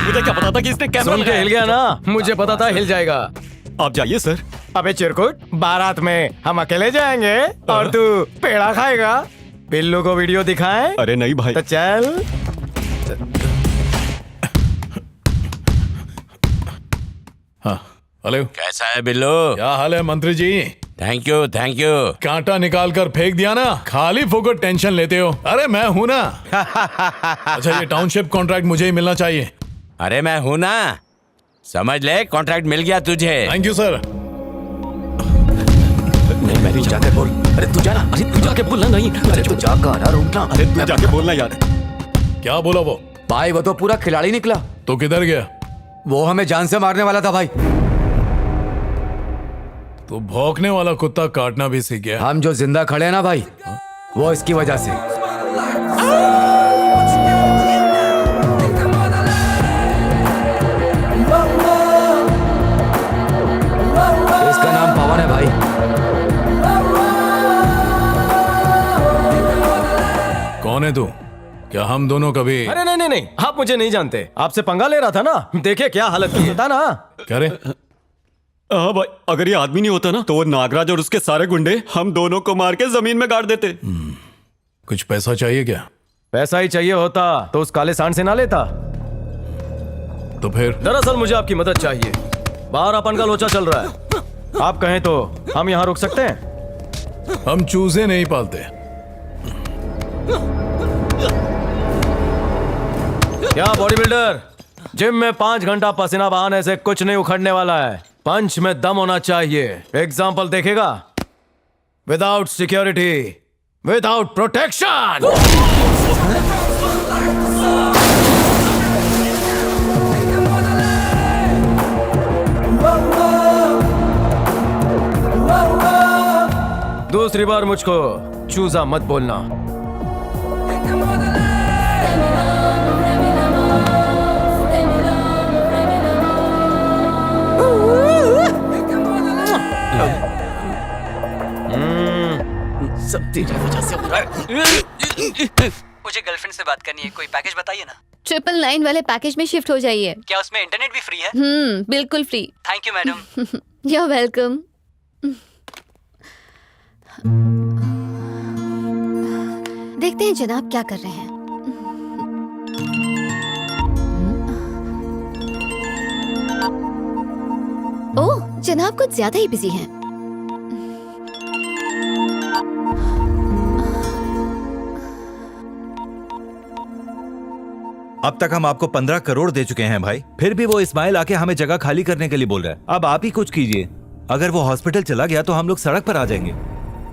मुझे क्या पता था कि इसने कैमरा सुन के हिल गया ना? मुझे पता था हिल जाएगा। आप जाइए सर। अबे चिरकुट, बारात में हम अकेले जाएंगे और तू पेड़ा खाएगा। बिल्लू को वीडियो दिखाएं? अरे नहीं भाई। तो चल। हाँ हेलो, कैसा है बिल्लू? क्या हाल है मंत्री जी? Thank you thank you. कांटा निकाल कर फेंक दिया ना, खाली फोकट टेंशन लेते हो। अरे मैं हूं ना। अच्छा ये टाउनशिप कॉन्ट्रैक्ट मुझे ही मिलना चाहिए। अरे मैं हूं ना, समझ ले, कॉन्ट्रैक्ट मिल गया तुझे। Thank you sir. नहीं मैं तू जाकर बोल। अरे तू जाना, अरे तू जाके बोलना। नहीं अरे तू जाकर रुकना। अरे तू जाके बोलना यार। क्या बोला वो? भाई वो तो पूरा खिलाड़ी निकला। तो किधर गया? वो हमें जान से मारने वाला था भाई। तो भौंकने वाला कुत्ता काटना भी सीख गया। हम जो जिंदा खड़े हैं ना भाई, वो इसकी वजह से। इसका नाम पवन है भाई। कौन है तू? क्या हम दोनों कभी? अरे नहीं नहीं नहीं, आप मुझे नहीं जानते, आपसे पंगा ले रहा था ना। देखे क्या हालत की था ना। क्या रे? हाँ भाई, अगर ये आदमी नहीं होता ना तो वो नागराज और उसके सारे गुंडे हम दोनों को मार के जमीन में गाड़ देते। कुछ पैसा चाहिए क्या? पैसा ही चाहिए होता तो उस काले सांड से ना लेता। तो फिर? दरअसल मुझे आपकी मदद चाहिए, बाहर अपन का लोचा चल रहा है। आप कहें तो हम यहाँ रुक सकते हैं। हम चूजे नहीं पालते। क्या बॉडी बिल्डर, जिम में 5 घंटा पसीना बहाने से कुछ नहीं उखड़ने वाला है। पंच में दम होना चाहिए। एग्जाम्पल देखेगा? Without security, without protection. दूसरी बार मुझको चूजा मत बोलना। सब तेरी वजह से हो रहा है। मुझे गर्लफ्रेंड से बात करनी है, कोई पैकेज बताइए ना। 999 वाले पैकेज में शिफ्ट हो जाइए। क्या उसमें इंटरनेट भी फ्री है? बिल्कुल free. Thank you madam. You are welcome. देखते हैं जनाब क्या कर रहे हैं। ओह, जनाब कुछ ज्यादा ही बिजी हैं। अब तक हम आपको 15 करोड़ दे चुके हैं भाई, फिर भी वो इस्माइल आके हमें जगह खाली करने के लिए बोल रहा है। अब आप ही कुछ कीजिए, अगर वो हॉस्पिटल चला गया तो हम लोग सड़क पर आ जाएंगे।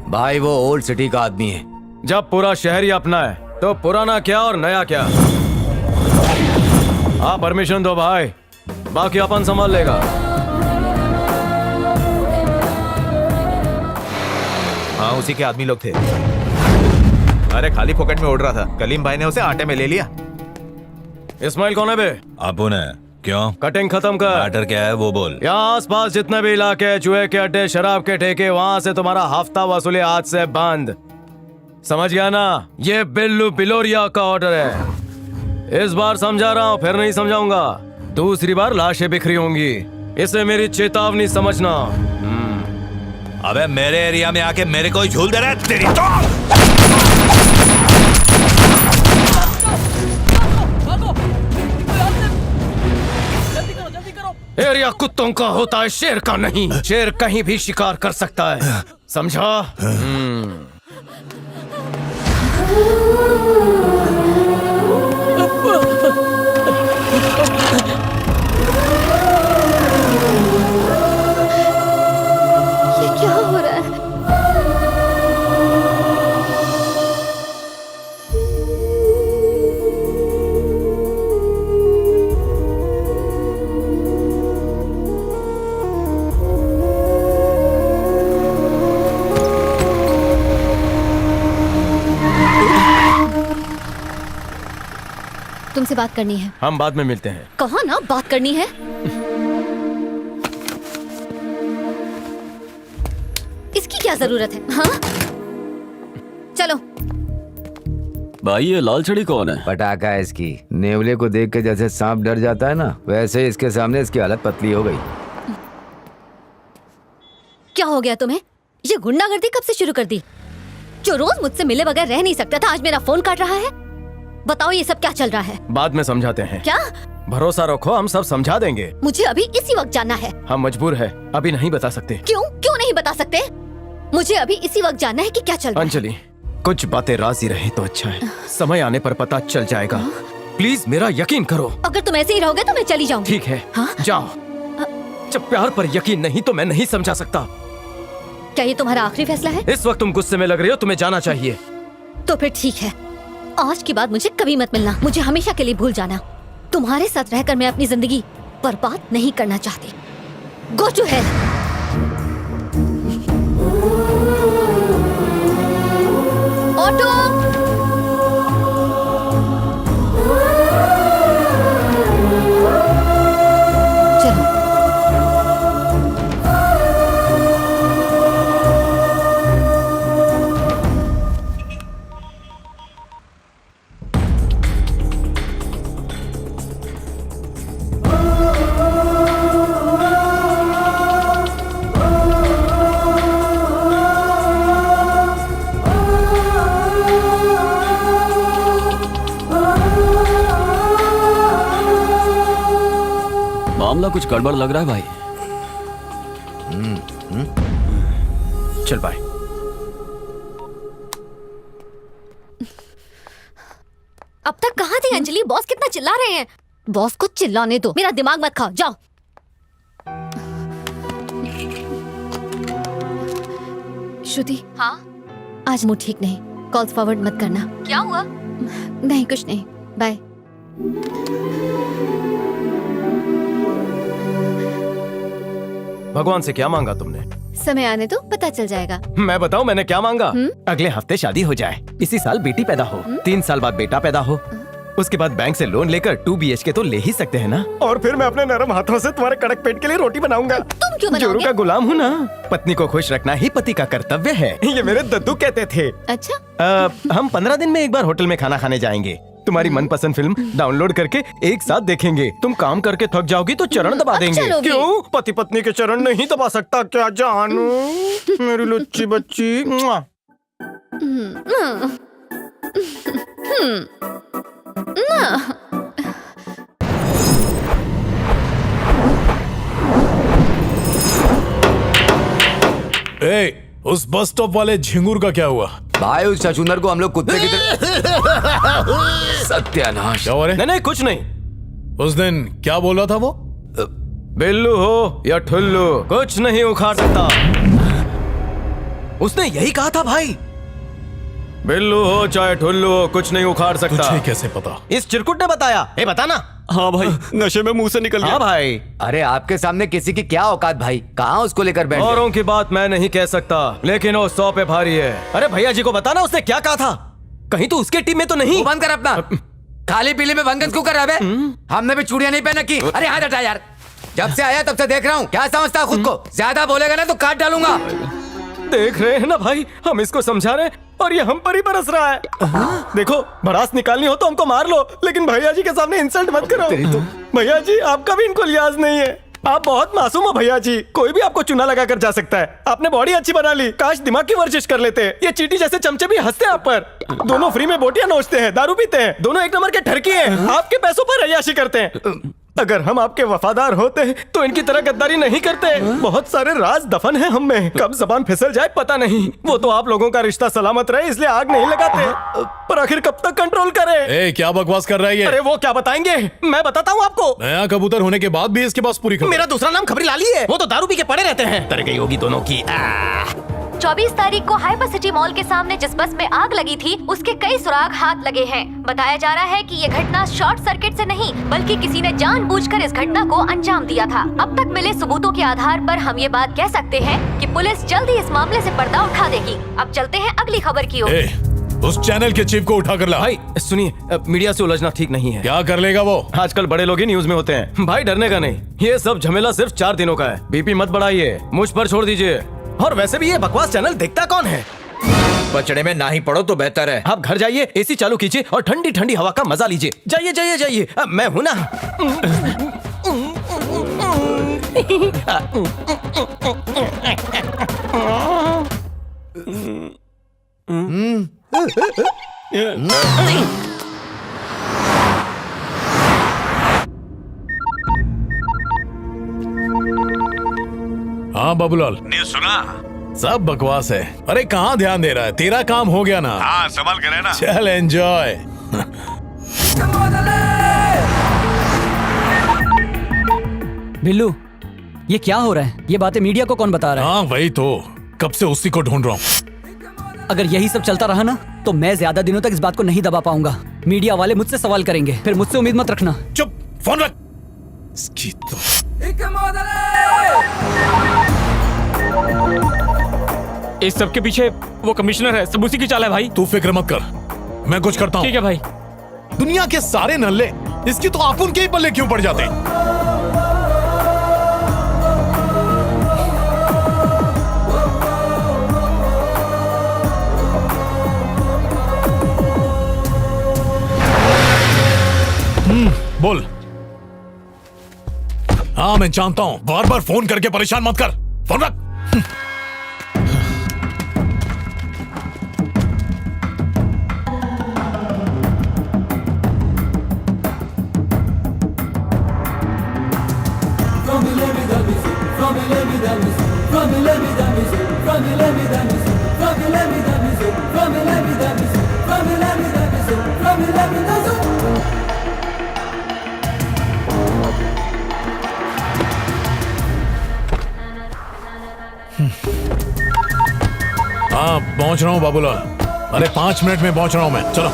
भाई वो ओल्ड सिटी का आदमी है। जब पूरा शहर ही अपना है तो पुराना क्या और नया क्या। आप परमिशन दो भाई, बाकी अपन संभाल लेगा। हाँ उसी के आदमी लोग थे। अरे खाली पॉकेट में उड़ रहा था, कलीम भाई ने उसे आटे में ले लिया। इस्माइल कौन है बे? अपुन है। क्यों? कटिंग खत्म कर। मैटर क्या है वो बोल। यहाँ आस पास जितने भी इलाके, जुए के अड्डे, शराब के ठेके, वहाँ से तुम्हारा हफ्ता वसूली आज से बंद। समझ गया ना? ये बिल्लू बिलोरिया का ऑर्डर है। इस बार समझा रहा हूँ, फिर नहीं समझाऊंगा। दूसरी बार लाशें बिखरी होंगी, इसे मेरी चेतावनी समझना। अबे मेरे एरिया में आके मेरे को ही झूल दे रहा है तेरी तो। एरिया कुत्तों का होता है, शेर का नहीं। शेर कहीं भी शिकार कर सकता है, समझा? ये क्या हो रहा है? तुमसे बात करनी है। हम बाद में मिलते हैं। कहा ना बात करनी है। इसकी क्या जरूरत है? हाँ चलो। भाई ये लाल छड़ी कौन है? पटाखा है इसकी। नेवले को देख के जैसे सांप डर जाता है ना, वैसे इसके सामने इसकी हालत पतली हो गई। क्या हो गया तुम्हें? ये गुंडागर्दी कब से शुरू कर दी? जो रोज मुझसे मिले बगैर रह नहीं सकता था, आज मेरा फोन काट रहा है। बताओ ये सब क्या चल रहा है? बाद में समझाते हैं। क्या? भरोसा रखो, हम सब समझा देंगे। मुझे अभी इसी वक्त जानना है। हम मजबूर है, अभी नहीं बता सकते। क्यों? क्यों नहीं बता सकते? मुझे अभी इसी वक्त जानना है कि क्या चल रहा है। अंजलि, कुछ बातें राजी रहे तो अच्छा है, समय आने पर पता चल जाएगा। प्लीज मेरा यकीन करो। अगर तुम ऐसे ही रहोगे तो मैं चली जाऊंगी। ठीक है, जाओ। जब प्यार पर यकीन नहीं तो मैं नहीं समझा सकता। क्या ये तुम्हारा आखिरी फैसला है? इस वक्त तुम गुस्से में लग रही हो, तुम्हें जाना चाहिए। तो फिर ठीक है, आज के बाद मुझे कभी मत मिलना। मुझे हमेशा के लिए भूल जाना। तुम्हारे साथ रहकर मैं अपनी जिंदगी बर्बाद नहीं करना चाहती। Go to hell. ऑटो। चलो। मामला कुछ गड़बड़ लग रहा है भाई। चल बाय। अब तक कहाँ थी अंजलि? बॉस कितना चिल्ला रहे हैं। बॉस को चिल्लाने दो, मेरा दिमाग मत खाओ। जाओ। श्रुति। हाँ? आज मूड ठीक नहीं, कॉल्स फॉरवर्ड मत करना। क्या हुआ? नहीं कुछ नहीं, बाय। भगवान से क्या मांगा तुमने? समय आने दो, पता चल जाएगा। मैं बताऊं मैंने क्या मांगा? अगले हफ्ते शादी हो जाए, इसी साल बेटी पैदा हो, 3 साल बाद बेटा पैदा हो, उसके बाद बैंक से लोन लेकर 2 BHK तो ले ही सकते हैं ना। और फिर मैं अपने नरम हाथों से तुम्हारे कड़क पेट के लिए रोटी बनाऊंगा। तुम क्यों बनाओगे? जोरू का गुलाम हूँ ना। पत्नी को खुश रखना ही पति का कर्तव्य है, ये मेरे दद्दू कहते थे। अच्छा। हम 15 दिन में एक बार होटल में खाना खाने जाएंगे। तुम्हारी मनपसंद फिल्म डाउनलोड करके एक साथ देखेंगे। तुम काम करके थक जाओगी तो चरण दबा देंगे। क्यों? पति पत्नी के चरण नहीं दबा सकता क्या जानू? मेरी लुच्ची बच्ची। उस बस स्टॉप वाले झिंगुर का क्या हुआ? भाई उस छछूंदर को हम लोग कुत्ते की तरह सत्यानाश। क्या हो रहा है? नहीं कुछ नहीं। उस दिन क्या बोल रहा था वो? बिल्लू हो या ठुल्लू, कुछ नहीं उखाड़ सकता। उसने यही कहा था भाई। बिल्लू हो चाहे ठुल्लू हो, कुछ नहीं उखाड़ सकता। तुझे कैसे पता? इस चिरकुट ने बताया। ए बता ना। हाँ भाई, नशे में मुंह से निकल गया। हाँ भाई। अरे आपके सामने किसी की क्या औकात भाई? कहाँ उसको लेकर बैठ गए? औरों की बात मैं नहीं कह सकता, लेकिन वो 100 पे भारी है। अरे भैया जी को बताना उसने क्या कहा था। कहीं तो उसके टीम में तो नहीं। बंद कर अपना। खाली पीली में भंगत क्यों कर रहा है बे? हमने भी चूड़ियां नहीं पहन रखी। अरे हाथ हटा यार, जब से आया तब से देख रहा हूँ। क्या समझता है खुद को? ज्यादा बोलेगा ना तो काट डालूंगा। देख रहे हैं ना भाई, हम इसको समझा रहे हैं और ये हम पर ही बरस रहा है। देखो, भड़ास निकालनी हो तो हमको मार लो, लेकिन भैया जी के सामने इंसल्ट मत करो। भैया जी, आपका भी इनको लिहाज नहीं है। आप बहुत मासूम हो भैया जी, कोई भी आपको चूना लगा कर जा सकता है। आपने बॉडी अच्छी बना ली, काश दिमाग की वर्जिश कर लेते। ये चीटी जैसे चमचे भी हंसते हैं आप पर। दोनों फ्री में बोटियां नोचते हैं, दारू पीते हैं, दोनों एक नंबर के ठरकी हैं, आपके पैसों पर अय्याशी करते हैं। अगर हम आपके वफादार होते तो इनकी तरह गद्दारी नहीं करते। बहुत सारे राज दफन है हम में, कब जबान फिसल जाए पता नहीं। वो तो आप लोगों का रिश्ता सलामत रहे इसलिए आग नहीं लगाते, पर आखिर कब तक कंट्रोल करें? ए, क्या बकवास कर रहा है ये? अरे वो क्या बताएंगे, मैं बताता हूँ आपको। नया कबूतर होने के बाद भी इसके पास पूरी खबर। मेरा दूसरा नाम खबरी लाली है, वो तो दारू पी के पड़े रहते हैं। तर गई होगी दोनों की। 24 तारीख को हाइपर सिटी मॉल के सामने जिस बस में आग लगी थी उसके कई सुराग हाथ लगे हैं। बताया जा रहा है कि ये घटना शॉर्ट सर्किट से नहीं बल्कि किसी ने जानबूझकर इस घटना को अंजाम दिया था। अब तक मिले सबूतों के आधार पर हम ये बात कह सकते हैं कि पुलिस जल्द ही इस मामले से पर्दा उठा देगी। अब चलते हैं अगली खबर की ओर। उस चैनल के चीफ को उठा कर ला। भाई सुनिए, मीडिया से उलझना ठीक नहीं है। क्या कर लेगा वो? आजकल बड़े लोग ही न्यूज में होते हैं। भाई डरने का नहीं, ये सब झमेला सिर्फ 4 दिनों का है। बीपी मत बढ़ाइए, मुझ पर छोड़ दीजिए। और वैसे भी ये बकवास चैनल देखता कौन है? बचड़े में ना ही पड़ो तो बेहतर है। आप घर जाइए, एसी चालू कीजिए और ठंडी ठंडी हवा का मजा लीजिए। जाइए जाइए जाइए, मैं हूं ना। हाँ बाबूलाल, न्यूज़ सुना? सब बकवास है। अरे कहाँ ध्यान दे रहा है, तेरा काम हो गया ना। हाँ, संभाल कर रहना। चल एंजॉय। बिल्लू, ये क्या हो रहा है? ये बातें मीडिया को कौन बता रहा है? हाँ वही तो, कब से उसी को ढूंढ रहा हूँ। अगर यही सब चलता रहा ना तो मैं ज्यादा दिनों तक इस बात को नहीं दबा पाऊंगा। मीडिया वाले मुझसे सवाल करेंगे, फिर मुझसे उम्मीद मत रखना। चुप, फोन रख। इसकी तो इस सब के पीछे वो कमिश्नर है, सब उसी की चाल है भाई। तू फिक्र मत कर, मैं कुछ करता हूँ। ठीक है भाई। दुनिया के सारे नल्ले इसकी तो आप उनके ही पल्ले क्यों पड़ जाते हैं? बोल। हाँ मैं जानता हूं, बार बार फोन करके परेशान मत कर। फोन रख। हाँ पहुंच रहा हूँ बाबूलाल। अरे 5 मिनट में पहुंच रहा हूँ मैं, चलो।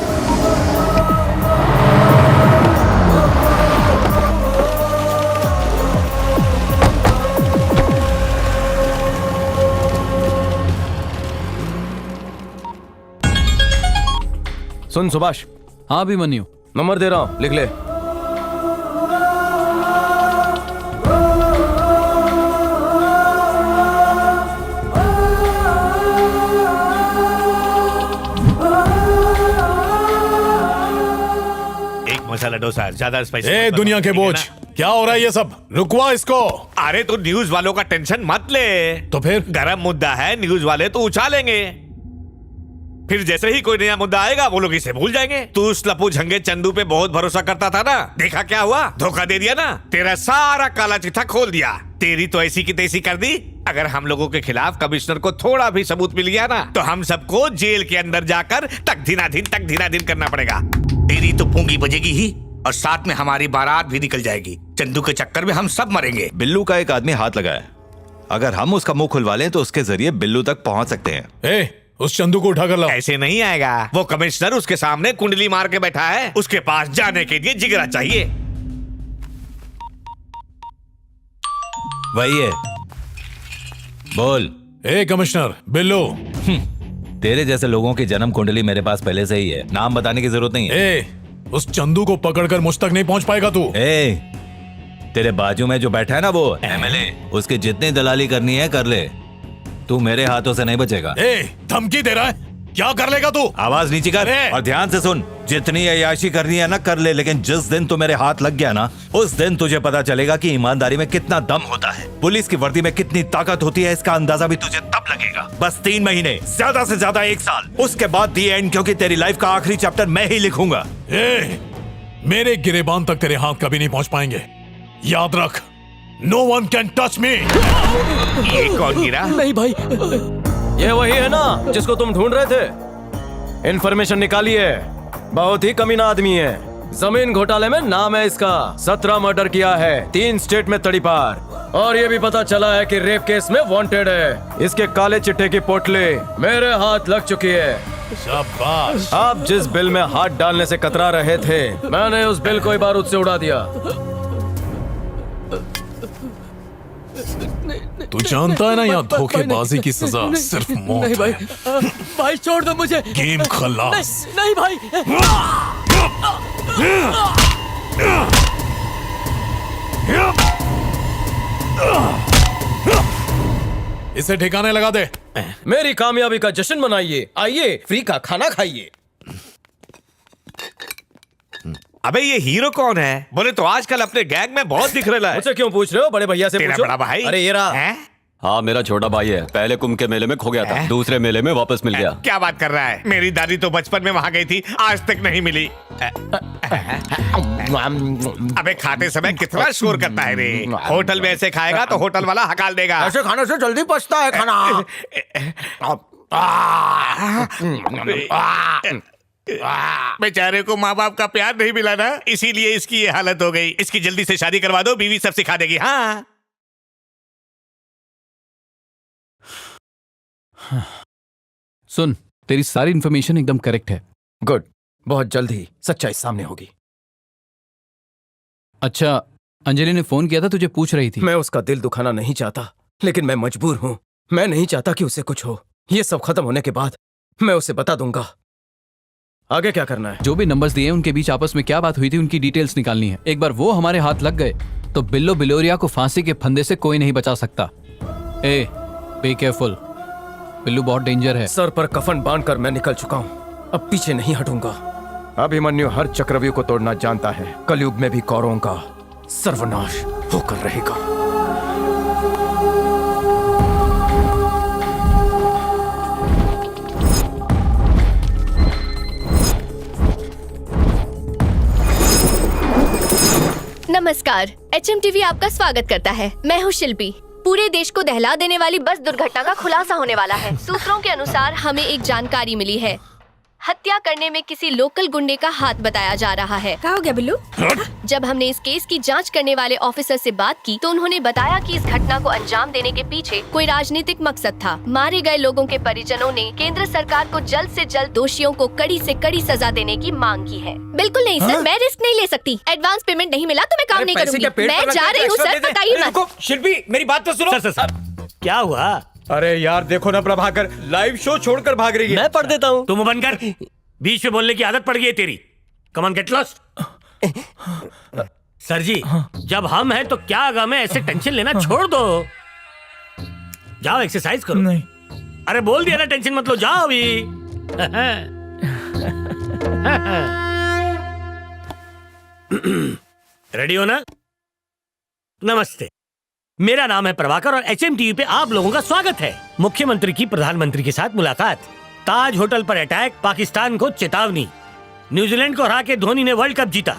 सुन सुभाष। हाँ भी मनियो, नंबर दे रहा हूँ, लिख ले। मसाला डोसा ज्यादा स्पाइसी। ए दुनिया के बोझ, क्या हो रहा है ये सब? रुकवा इसको। अरे तू न्यूज वालों का टेंशन मत ले, तो फिर गरम मुद्दा है, न्यूज वाले तो उछालेंगे। फिर जैसे ही कोई नया मुद्दा आएगा वो लोग इसे भूल जाएंगे। तू उस लपू झंगे चंदू पे बहुत भरोसा करता था ना, देखा क्या हुआ? धोखा दे दिया ना, तेरा सारा काला चिट्ठा खोल दिया। तेरी तो ऐसी की तैसी कर दी। अगर हम लोगों के खिलाफ कमिश्नर को थोड़ा भी सबूत मिल गया ना तो हम सबको जेल के अंदर जाकर तक धीनाधीन करना पड़ेगा। तेरी तो पूंगी बजेगी ही और साथ में हमारी बारात भी निकल जाएगी। चंदू के चक्कर में हम सब मरेंगे। बिल्लू का एक आदमी हाथ लगा है, अगर हम उसका मुंह खुलवा लें तो उसके जरिए बिल्लू तक पहुंच सकते हैं। उस चंदू को उठा कर लाओ। ऐसे नहीं आएगा, वो कमिश्नर उसके सामने कुंडली मार के बैठा है, उसके पास जाने के लिए जिगरा चाहिए। वही है, बोल। कमिश्नर बिल्लू। तेरे जैसे लोगों की जन्म कुंडली मेरे पास पहले से ही है, नाम बताने की जरूरत नहीं है। उस चंदू को पकड़कर मुझ तक नहीं पहुंच पाएगा तू। तेरे बाजू में जो बैठा है ना वो एमएलए, उसकी जितनी दलाली करनी है कर ले, तू मेरे हाथों से नहीं बचेगा। धमकी दे रहा है, क्या कर लेगा तू? आवाज नीचे कर और ध्यान से सुन। जितनी अय्याशी करनी है ना कर ले, लेकिन जिस दिन तू मेरे हाथ लग गया ना, उस दिन तुझे पता चलेगा कि ईमानदारी में कितना दम होता है, पुलिस की वर्दी में कितनी ताकत होती है। इसका अंदाजा भी तुझे तब लगेगा। बस 3 महीने, ज्यादा से ज्यादा 1 साल, उसके बाद दी एंड, क्योंकि तेरी लाइफ का आखिरी चैप्टर मैं ही लिखूंगा। मेरे गिरेबान तक तेरे हाथ कभी नहीं पहुंच पाएंगे, याद रख। No one can touch me। ये कौन गिरा? नहीं भाई, ये वही है ना जिसको तुम ढूंढ रहे थे? इन्फॉर्मेशन निकालिए, बहुत ही कमीना आदमी है। जमीन घोटाले में नाम है इसका, 17 मर्डर किया है, 3 स्टेट में तड़ीपार, और ये भी पता चला है कि रेप केस में वांटेड है। इसके काले चिट्टे की पोटली मेरे हाथ लग चुकी है। शाबाश। आप जिस बिल में हाथ डालने से कतरा रहे थे, मैंने उस बिल को ही बारूद से उड़ा दिया। तू जानता है ना यहाँ धोखेबाजी की सजा सिर्फ मौत नहीं भाई, है। भाई छोड़ दो मुझे। गेम खल्लास। नहीं भाई। इसे ठिकाने लगा दे। मेरी कामयाबी का जश्न मनाइए, आइए फ्री का खाना खाइए। अबे ये हीरो कौन है? बोले तो आजकल अपने गैंग में बहुत दिख रहा है। मुझसे क्यों पूछ रहे हो? बड़े भैया से तेरा पूछो। बड़ा भाई? अरे ये रहा। हाँ, मेरा छोटा भाई है। पहले कुंभ के मेले में खो गया था, दूसरे मेले में वापस मिल गया। क्या बात कर रहा है? मेरी दादी तो बचपन में वहाँ गई थी, आज तक नहीं मिली। अबे खाते समय कितना शोर करता है रे। होटल में ऐसे खाएगा तो होटल वाला हकाल देगा। ऐसे खाने से जल्दी पचता है खाना। बेचारे को माँ बाप का प्यार नहीं मिला ना, इसीलिए इसकी ये हालत हो गई। इसकी जल्दी से शादी करवा दो, बीवी सब सिखा देगी। हाँ सुन, तेरी सारी इन्फॉर्मेशन एकदम करेक्ट है। गुड, बहुत जल्द ही सच्चाई सामने होगी। अच्छा, अंजलि ने फोन किया था, तुझे पूछ रही थी। मैं उसका दिल दुखाना नहीं चाहता, लेकिन मैं मजबूर हूँ। मैं नहीं चाहता कि उसे कुछ हो। ये सब खत्म होने के बाद मैं उसे बता दूंगा। आगे क्या करना है? जो भी नंबर्स दिए उनके बीच आपस में क्या बात हुई थी, उनकी डिटेल्स निकालनी है। एक बार वो हमारे हाथ लग गए तो बिल्लो बिलोरिया को फांसी के फंदे से कोई नहीं बचा सकता। बी केयरफुल, बिल्लू बहुत डेंजर है। सर पर कफन बांधकर मैं निकल चुका हूँ, अब पीछे नहीं हटूंगा। अभिमन्यु हर चक्रव्यूह को तोड़ना जानता है। कलयुग में भी कौरवों का सर्वनाश होकर रहेगा। नमस्कार, HMTV आपका स्वागत करता है। मैं हूँ शिल्पी। पूरे देश को दहला देने वाली बस दुर्घटना का खुलासा होने वाला है। सूत्रों के अनुसार हमें एक जानकारी मिली है। हत्या करने में किसी लोकल गुंडे का हाथ बताया जा रहा है। क्या हो गया बिल्लू? जब हमने इस केस की जांच करने वाले ऑफिसर से बात की तो उन्होंने बताया कि इस घटना को अंजाम देने के पीछे कोई राजनीतिक मकसद था। मारे गए लोगों के परिजनों ने केंद्र सरकार को जल्द से जल्द दोषियों को कड़ी से कड़ी सजा देने की मांग की है। बिल्कुल नहीं सर, मैं रिस्क नहीं ले सकती। एडवांस पेमेंट नहीं मिला तो मैं काम नहीं करूँगी। मैं जा रही हूँ सर, बताइए मत। शिल्पी, मेरी बात तो सुनो। सर, क्या हुआ? अरे यार देखो ना, प्रभाकर लाइव शो छोड़कर भाग रही है। मैं पढ़ देता हूँ। तुम बंद कर, बीच में बोलने की आदत पड़ गई है तेरी। Come on get lost. Sir जी, जब हम हैं तो क्या गम है, ऐसे टेंशन लेना छोड़ दो। जाओ एक्सरसाइज करो। नहीं, अरे बोल दिया ना, टेंशन मत लो, जाओ अभी। रेडी हो ना? नमस्ते, मेरा नाम है प्रभाकर और HMTV पे आप लोगों का स्वागत है। मुख्यमंत्री की प्रधानमंत्री के साथ मुलाकात, ताज होटल पर अटैक, पाकिस्तान को चेतावनी, न्यूजीलैंड को हरा के धोनी ने वर्ल्ड कप जीता।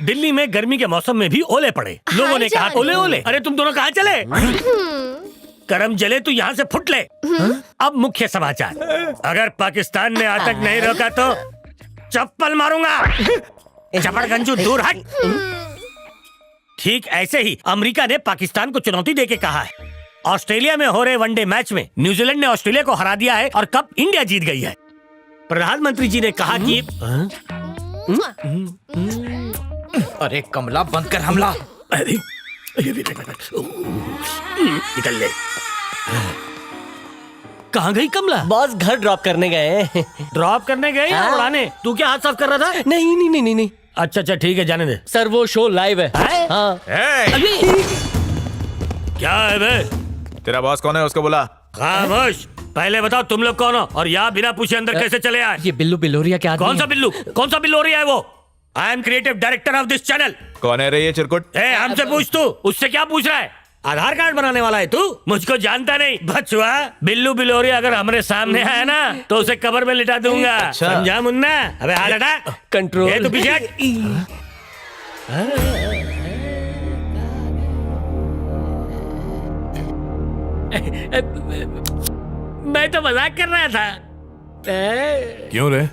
दिल्ली में गर्मी के मौसम में भी ओले पड़े, लोगों ने कहा ओले ओले। अरे तुम दोनों कहाँ चले? करम जले तू यहाँ से फुट ले। अब मुख्य समाचार, अगर पाकिस्तान ने आतंक नहीं रोका तो चप्पल मारूंगा। चपड़गंजू दूर हट। ठीक ऐसे ही अमेरिका ने पाकिस्तान को चुनौती देके कहा है। ऑस्ट्रेलिया में हो रहे वनडे मैच में न्यूजीलैंड ने ऑस्ट्रेलिया को हरा दिया है और कप इंडिया जीत गई है। प्रधानमंत्री जी ने कहा कि अरे कमला, बंद कर हमला। निकल ले। कहाँ गई कमला? बॉस घर ड्रॉप करने गए। ड्रॉप करने गए या हाँ। उड़ाने? तू क्या हाथ साफ कर रहा था? नहीं नहीं नहीं नहीं नहीं अच्छा अच्छा ठीक है, जाने दे। सर वो शो लाइव है। हाँ। क्या है बे? तेरा बॉस कौन है उसको बुला। खामोश। पहले बताओ तुम लोग कौन हो और यहाँ बिना पूछे अंदर कैसे चले आए? ये बिल्लू बिल्लोरिया क्या आदमी कौन सा है? बिल्लू? कौन सा बिल्लोरिया है वो? I am creative director of this channel. कौन है रे ये चिरकुट? हमसे पूछ तू, उससे क्या पूछ रहा है? आधार कार्ड बनाने वाला है तू? मुझको जानता नहीं बचुआ। बिल्लू बिलोरिया अगर हमारे सामने आया ना तो उसे कब्र में लिटा दूंगा। अच्छा। समझा मुन्ना? अबे हाथ हटा। कंट्रोल। ये तू पीछे हट। मैं तो मजाक कर रहा था। क्यों रे?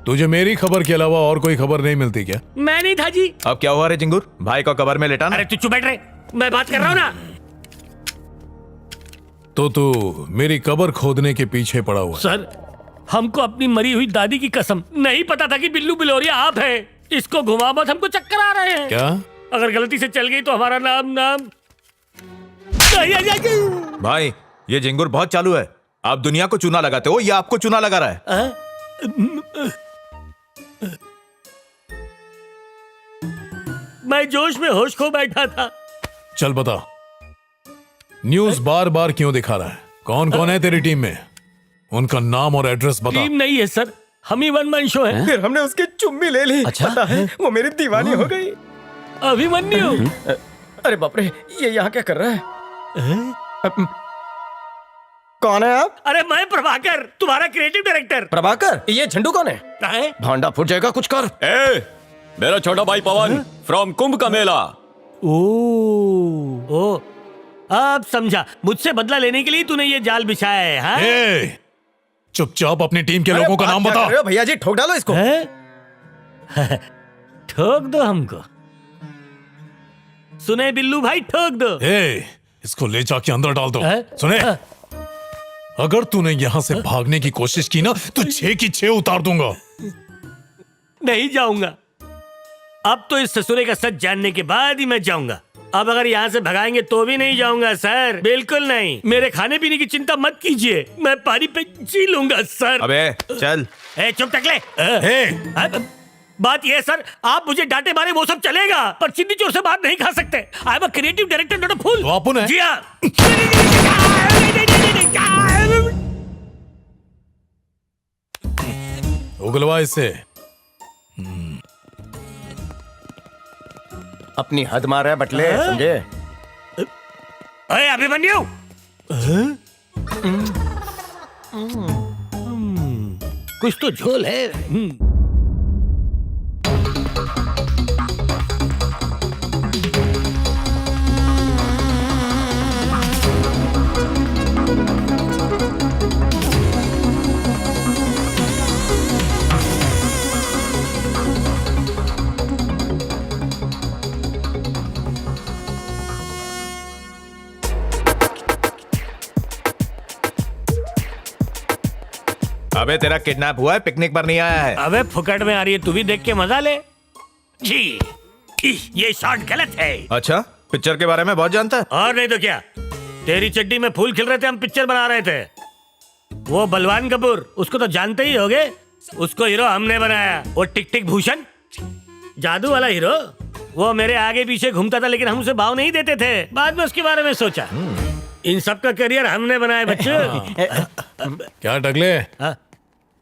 तुझे मेरी खबर के अलावा और कोई खबर नहीं मिलती क्या? मैं नहीं था जी। अब क्या हुआ रे चिंगूर? भाई को कबर में लेटा ना? अरे तू चुप बैठ रहे, मैं बात कर रहा हूँ ना। तो तू मेरी कबर खोदने के पीछे पड़ा हुआ है। सर हमको अपनी मरी हुई दादी की कसम नहीं पता था कि बिल्लू बिलोरिया आप है। इसको घुमा मत, हमको चक्कर आ रहे हैं। क्या? अगर गलती से चल गई तो हमारा नाम भाई ये जिंगूर बहुत चालू है। आप दुनिया को चूना लगाते हो, ये आपको चूना लगा रहा है। मैं जोश में होश खो बैठा था। चल बता, न्यूज बार बार क्यों दिखा रहा है? कौन कौन है तेरी टीम में? उनका नाम और एड्रेस बता। टीम नहीं है सर, हम ही वन मैन शो है। फिर हमने उसकी चुम्मी ले ली। अच्छा? पता है वो मेरी दीवानी हो गई। अभिमन्यु। अरे बाप रे, ये यहाँ क्या कर रहा है? कौन है आप? अरे मैं प्रभाकर, तुम्हारा क्रिएटिव डायरेक्टर। प्रभाकर? ये झंडू कौन है? भांडा फूट जाएगा, कुछ कर। मेरा छोटा भाई पवन फ्रॉम कुंभ का मेला। ओ अब समझा, मुझसे बदला लेने के लिए तूने ये जाल बिछाया है। हाँ? चुपचाप अपनी टीम के लोगों का नाम बता। भैया जी ठोक डालो इसको। ठोक दो हमको। सुने बिल्लू भाई, ठोक दो। इसको ले जाके अंदर डाल दो। सुने, अगर तूने यहाँ से भागने की कोशिश की ना तो 6 की 6 उतार दूंगा। नहीं जाऊंगा। अब तो इस ससुरे का सच जानने के बाद ही मैं जाऊंगा। अब अगर यहाँ से भगाएंगे तो भी नहीं जाऊंगा सर, बिल्कुल नहीं। मेरे खाने पीने की चिंता मत कीजिए, मैं पानी पे जी लूंगा सर। अबे चल। चुप टकले। बात यह है सर, आप मुझे डांटे मारे वो सब चलेगा, पर चिंदी चोर से बात नहीं खा सकते। I am a creative director, not a fool. तो अपन है? जी हाँ। उगलवा इससे। अपनी हद मार रहा है बटले, समझे? अरे अभिमन्यु, कुछ तो झोल है। अबे तेरा किडनैप हुआ है, पिकनिक पर नहीं आया है। अबे फुकट में आ रही है, तू भी देख के मजा ले। जी ये शॉट गलत है। अच्छा, पिक्चर के बारे में बहुत जानता है। और नहीं तो क्या, तेरी चड्डी में फूल खिल रहे थे, हम पिक्चर बना रहे थे। वो बलवान कपूर, उसको तो जानते ही होगे। उसको हीरो हमने बनाया। वो टिक टिक भूषण, जादू वाला हीरो, वो मेरे आगे पीछे घूमता था, लेकिन हम उसे भाव नहीं देते थे। बाद में उसके बारे में सोचा। इन सब का करियर हमने बनाया बच्चों। क्या टकले,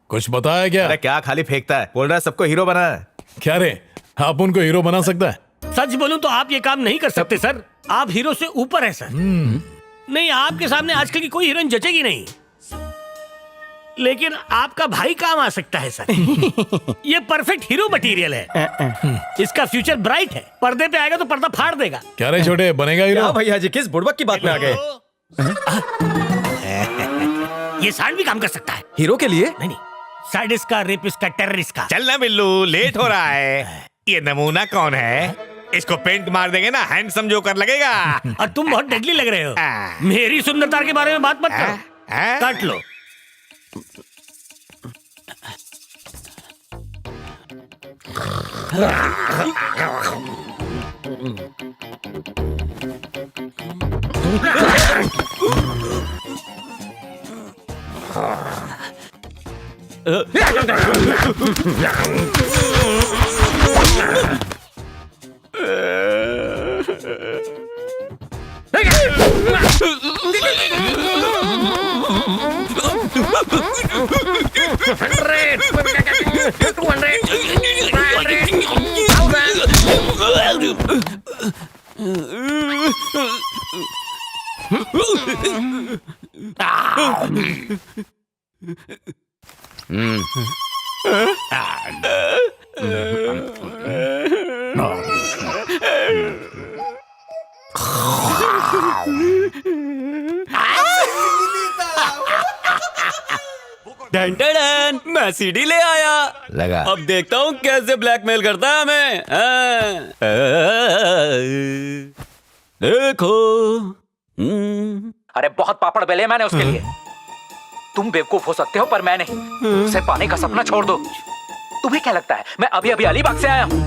कुछ बताया क्या? अरे क्या खाली फेंकता है, बोल रहा है सबको हीरो बना है। क्या रे, आप उनको हीरो बना सकता है? सच बोलूं तो आप ये काम नहीं कर सकते सर, आप हीरो से ऊपर है सर। नहीं, आपके सामने आजकल की कोई हीरोइन जचेगी नहीं, लेकिन आपका भाई काम आ सकता है सर। ये परफेक्ट हीरो मटेरियल है। इसका फ्यूचर ब्राइट है। पर्दे पे आएगा तो पर्दा फाड़ देगा। क्या रे छोटे, बनेगा हीरो? भैया जी किस बुड़बक की बात में आ गए? ये सांड भी काम कर सकता है हीरो के लिए। नहीं, साडिस्ट का, रेपिस्ट का, टेररिस्ट का। चलना बिल्लू, लेट हो रहा है। ये नमूना कौन है? इसको पेंट मार देंगे ना, हैंडसम जोकर लगेगा। और तुम बहुत डेडली लग रहे हो। मेरी सुंदरता के बारे में बात मत करो। काट लो। डन मैं सीडी ले आया। लगा। अब देखता हूँ कैसे ब्लैकमेल करता है हमें। देखो। अरे बहुत पापड़ बेले मैंने उसके लिए। तुम बेवकूफ हो सकते हो पर मैं नहीं। उसे पाने का सपना छोड़ दो। तुम्हें क्या लगता है मैं अभी अभी अलीबाग से आया हूँ?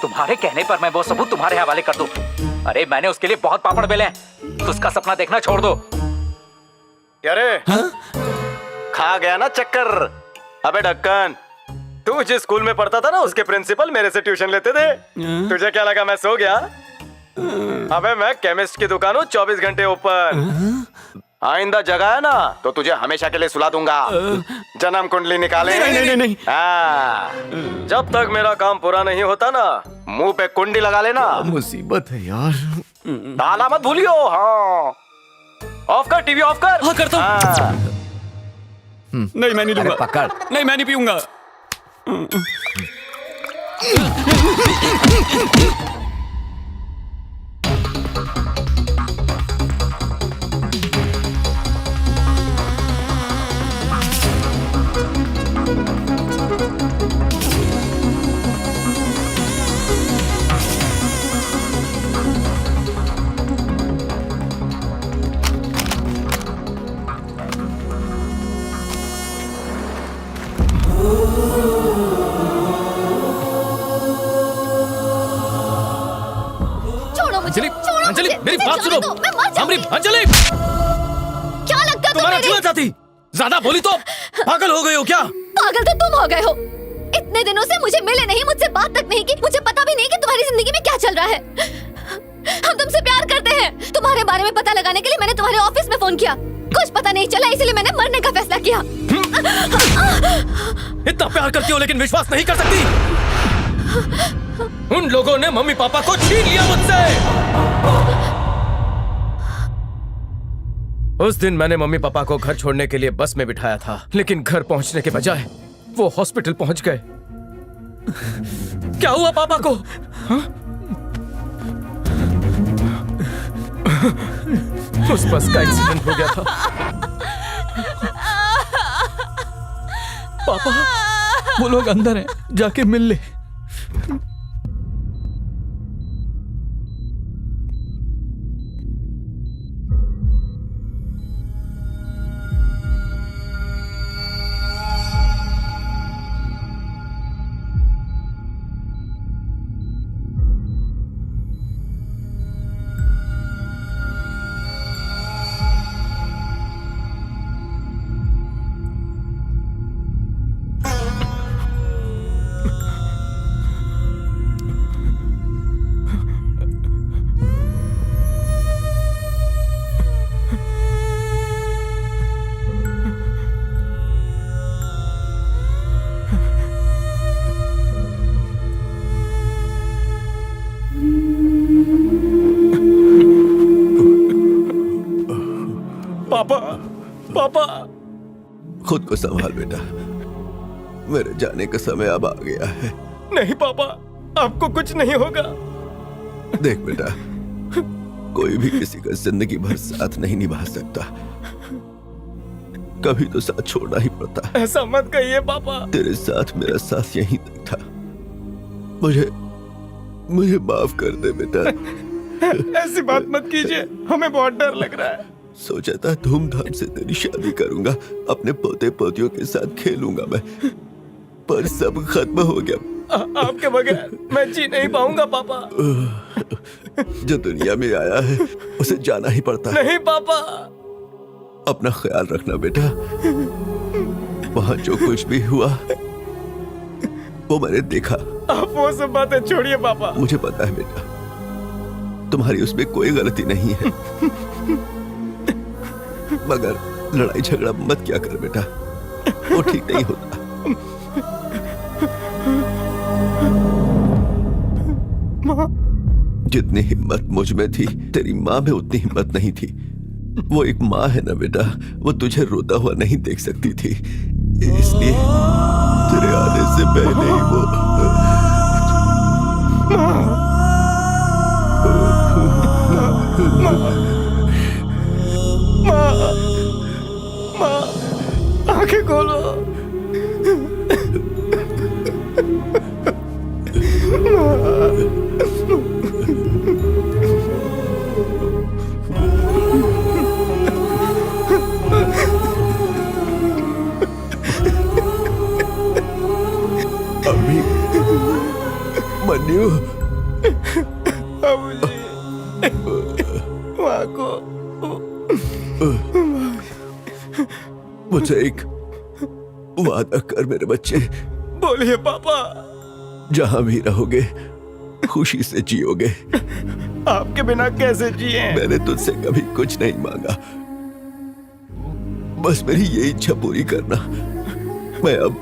तुम्हारे कहने पर मैं वो सबूत तुम्हारे हवाले कर दूं। अरे मैंने उसके लिए बहुत पापड़ बेले हैं। उसका सपना देखना छोड़ दो। अरे खा गया ना चक्कर। अबे ढक्कन, तू जिस स्कूल में पढ़ता था ना उसके प्रिंसिपल मेरे से ट्यूशन लेते थे। तुझे क्या लगा मैं सो गया? अबे मैं केमिस्ट की दुकान हूँ 24 घंटे ओपन। आइंदा जगह है ना तो तुझे हमेशा के लिए सुला दूंगा। जन्म कुंडली निकाले। नहीं। जब तक मेरा काम पूरा नहीं होता ना मुंह पे कुंडी लगा लेना। मुसीबत है यार। ताला मत भूलियो। हाँ ऑफ कर, टीवी ऑफ कर। हाँ करता हूँ। नहीं मैं नहीं लूंगा। पकड़। नहीं मैं नहीं पीऊंगा। अंजलि मेरी बात सुनो। अंजलि क्या लगता तुम्हारा जीवन साथी। ज्यादा बोली तो पागल हो गए हो क्या? पागल तो तुम हो गए हो। इतने दिनों से मुझे मिले नहीं, मुझसे बात तक नहीं की, मुझे पता भी नहीं कि तुम्हारी जिंदगी में क्या चल रहा है। हम तुमसे प्यार करते हैं। तुम्हारे बारे में पता लगाने के लिए मैंने तुम्हारे ऑफिस में फोन किया। कुछ पता नहीं चला इसलिए मैंने मरने का फैसला किया। इतना प्यार करती हो लेकिन विश्वास नहीं कर सकती। उन लोगों ने मम्मी पापा को छीन लिया मुझसे। उस दिन मैंने मम्मी पापा को घर छोड़ने के लिए बस में बिठाया था, लेकिन घर पहुंचने के बजाय वो हॉस्पिटल पहुंच गए। क्या हुआ पापा को? हा? उस बस का एक्सीडेंट हो गया था। पापा वो लोग अंदर हैं, जाके मिल ले। पापा खुद को संभाल बेटा, मेरे जाने का समय अब आ गया है। नहीं पापा, आपको कुछ नहीं होगा। देख बेटा, कोई भी किसी का जिंदगी भर साथ नहीं निभा सकता, कभी तो साथ छोड़ना ही पड़ता। ऐसा मत कहिए पापा। तेरे साथ मेरा साथ यहीं तक था। मुझे माफ कर दे बेटा। ऐसी बात मत कीजिए, हमें बहुत डर लग रहा है। सोचा था धूमधाम से तेरी शादी करूंगा, अपने पोते पोतियों के साथ खेलूंगा मैं, पर सब खत्म हो गया। आपके बगैर मैं जी नहीं पाऊंगा पापा। जो दुनिया में आया है उसे जाना ही पड़ता है। नहीं पापा। अपना ख्याल रखना बेटा। वहां जो कुछ भी हुआ वो मैंने देखा। आप वो सब बातें छोड़िए पापा। मुझे पता है बेटा, तुम्हारी उसमें कोई गलती नहीं है, मगर लड़ाई झगड़ा मत किया कर बेटा, वो ठीक नहीं होता। जितनी हिम्मत मुझ में थी तेरी माँ में उतनी हिम्मत नहीं थी। वो एक माँ है ना बेटा, वो तुझे रोता हुआ नहीं देख सकती थी, इसलिए तेरे आने से पहले ही वो माँ, आंखें खोलो। अभी मन्यू माँ को मुझे एक वादा कर मेरे बच्चे। बोलिए पापा। जहां भी रहोगे खुशी से जियोगे। आपके बिना कैसे जिए? मैंने तुझसे कभी कुछ नहीं मांगा, बस मेरी ये इच्छा पूरी करना। मैं अब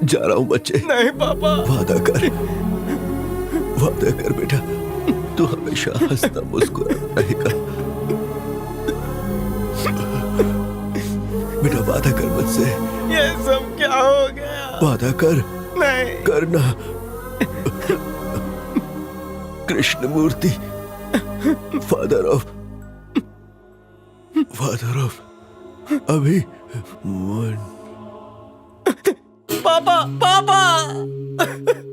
जा रहा हूं बच्चे। नहीं पापा। वादा कर बेटा, तू हमेशा हंसता मुस्कुराता रहेगा। बेटा वादा कर मुझसे। ये सब क्या हो गया? वादा कर। नहीं करना। Krishnamurthy, father of Abhimanyu. पापा पापा।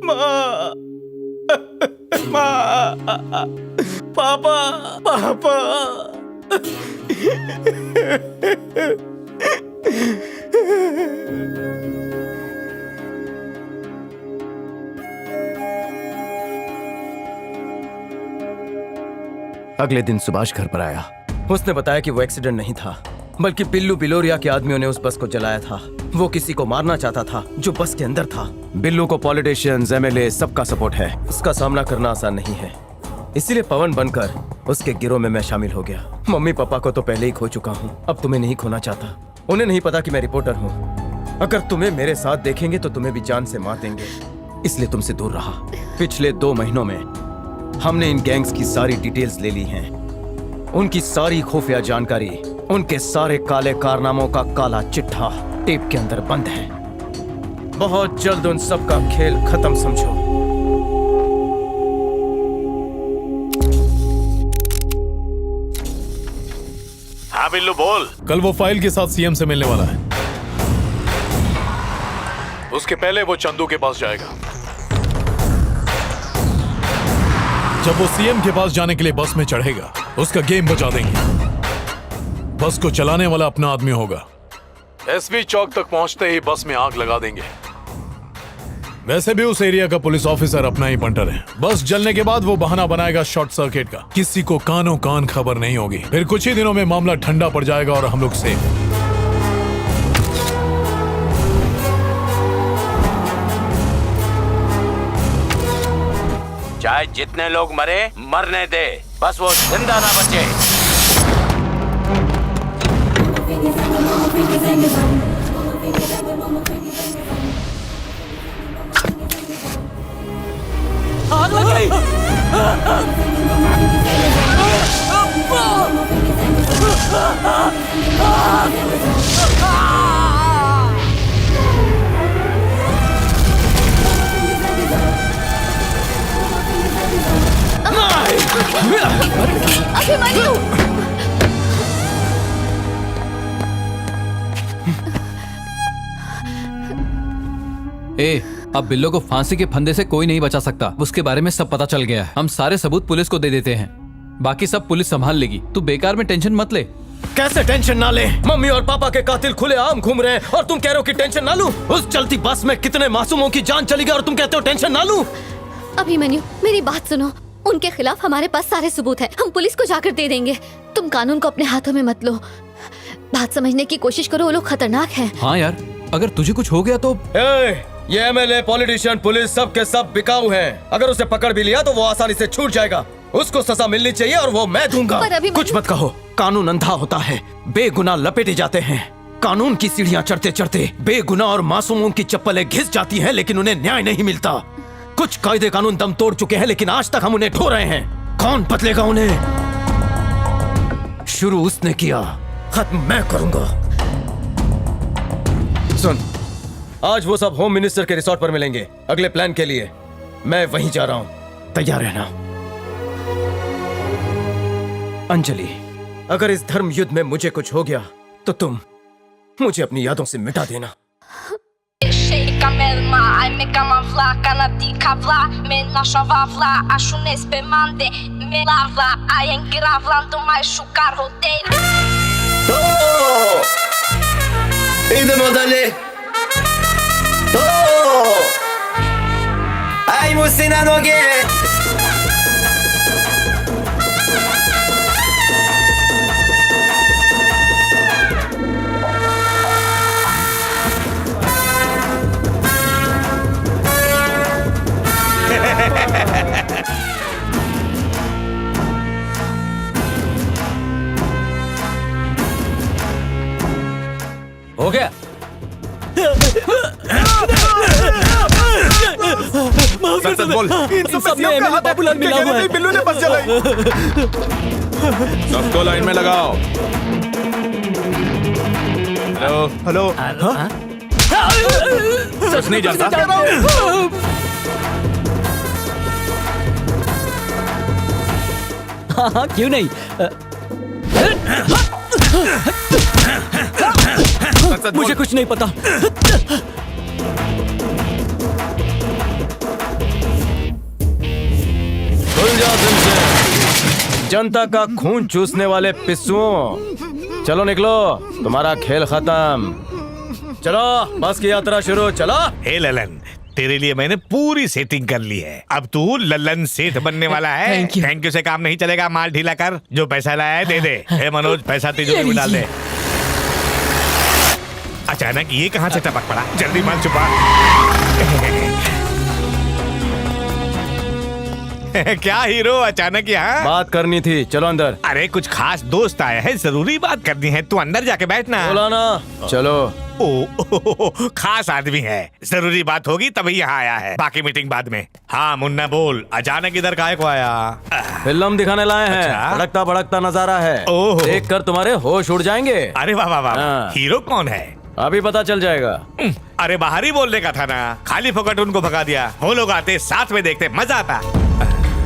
माँ पापा पापा। अगले दिन सुभाष घर पर आया। उसने बताया कि वो एक्सीडेंट नहीं था, बल्कि बिल्लू बिलोरिया के आदमियों ने उस बस को जलाया था। वो किसी को मारना चाहता था जो बस के अंदर था। बिल्लू को पॉलिटिशियंस, एमएलए सबका सपोर्ट है। उसका सामना करना आसान नहीं है, इसीलिए पवन बनकर उसके गिरोह में मैं शामिल हो गया। मम्मी पापा को तो पहले ही खो चुका हूँ, अब तुम्हें नहीं खोना चाहता। उन्हें नहीं पता कि मैं रिपोर्टर हूँ। अगर तुम्हें मेरे साथ देखेंगे तो तुम्हें भी जान से मार देंगे, इसलिए तुमसे दूर रहा। पिछले 2 महीनों में हमने इन गैंग्स की सारी डिटेल्स ले ली हैं। उनकी सारी खुफिया जानकारी, उनके सारे काले कारनामों का काला चिट्ठा टेप के अंदर बंद है। बहुत जल्द उन सब का खेल खत्म समझो। हाँ बिल्लू बोल। कल वो फाइल के साथ सीएम से मिलने वाला है। उसके पहले वो चंदू के पास जाएगा। जब वो सीएम के पास जाने के लिए बस में चढ़ेगा, उसका गेम बजा देंगे। बस को चलाने वाला अपना आदमी होगा। एसवी चौक तक पहुंचते ही बस में आग लगा देंगे। वैसे भी उस एरिया का पुलिस ऑफिसर अपना ही बंटर है। बस जलने के बाद वो बहाना बनाएगा शॉर्ट सर्किट का। किसी को कानों कान खबर नहीं होगी। फिर कुछ ही दिनों में मामला ठंडा पड़ जाएगा और हम लोग सेफ। चाहे जितने लोग मरे मरने दे, बस वो जिंदा ना बचे। आग लग गई। अभिमन्यु! ए, अब बिल्लो को फांसी के फंदे से कोई नहीं बचा सकता। उसके बारे में सब पता चल गया है। हम सारे सबूत पुलिस को दे देते हैं, बाकी सब पुलिस संभाल लेगी। तू बेकार में टेंशन मत ले। कैसे टेंशन ना ले? मम्मी और पापा के कातिल खुलेआम घूम रहे हैं और तुम कह रहे हो कि टेंशन ना लूं? उस चलती बस में कितने मासूमों की जान चली गई और तुम कहते हो टेंशन ना लूं? अभिमन्यु, मेरी बात सुनो। उनके खिलाफ हमारे पास सारे सबूत हैं। हम पुलिस को जाकर दे देंगे। तुम कानून को अपने हाथों में मत लो। बात समझने की कोशिश करो, वो लोग खतरनाक हैं। हाँ यार, अगर तुझे कुछ हो गया तो ये एमएलए, पॉलिटिशियन, पुलिस सब के सब बिकाऊ हैं। अगर उसे पकड़ भी लिया तो वो आसानी से छूट जाएगा। उसको सजा मिलनी चाहिए और वो मैं दूंगा। पर अभी कुछ मत कहो, कानून अंधा होता है, बेगुनाह लपेटे जाते हैं। कानून की सीढ़ियां चढ़ते चढ़ते बेगुनाह और मासूमों की चप्पलें घिस जाती हैं, लेकिन उन्हें न्याय नहीं मिलता। कुछ कायदे कानून दम तोड़ चुके हैं, लेकिन आज तक हम उन्हें ढो रहे हैं। कौन बदलेगा उन्हें? शुरू उसने किया, खत्म मैं करूंगा। सुन, आज वो सब होम मिनिस्टर के रिसोर्ट पर मिलेंगे अगले प्लान के लिए। मैं वहीं जा रहा हूं, तैयार रहना। अंजलि, अगर इस धर्म युद्ध में मुझे कुछ हो गया तो तुम मुझे अपनी यादों से मिटा देना। Shejka melma, aj me kama vla, kanatika vla, me nashava vla, ashu nespe mande, me lavla, aj en gravla, do maj shukar hotel. Idemo dalje. Ajmo si na noge. हो गया? सच बोल। इन सब में एमएलए बाबूलाल मिला हुआ है। बिल्लू ने बस चलाई। सबको लाइन में लगाओ। Hello hello. कुछ नहीं जानता। हाँ, क्यों नहीं? मुझे कुछ नहीं पता। खुल जाओ तुमसे, जनता का खून चूसने वाले पिस्सुओं। चलो निकलो, तुम्हारा खेल खत्म। चलो, बस की यात्रा शुरू। चलो। हे ललन, तेरे लिए मैंने पूरी सेटिंग कर ली है। अब तू ललन सेठ बनने वाला है। थैंक यू से काम नहीं चलेगा, माल ढीला कर। जो पैसा लाया है दे दे। हे मनोज, पैसा तिजोरी में डाल दे। अचानक ये कहाँ से टपक पड़ा? जल्दी माल छुपा। क्या हीरो, अचानक यहाँ? बात करनी थी, चलो अंदर। अरे कुछ खास दोस्त आया है, जरूरी बात करनी है। तू अंदर जाके बैठना। बोला ना, चलो। ओ, खास आदमी है, जरूरी बात होगी तभी यहाँ आया है, बाकी मीटिंग बाद में। हाँ मुन्ना बोल, अचानक इधर काहे को आया? फिल्म दिखाने लाए हैं। अच्छा? भड़कता भड़कता नजारा है, देखकर तुम्हारे होश उड़ जाएंगे। अरे वाह वाह वाह। हीरो कौन है? अभी पता चल जाएगा। अरे बाहर ही बोलने का था ना, खाली फोकट उनको भगा दिया। वो लोग आते, साथ में देखते, मजा आता।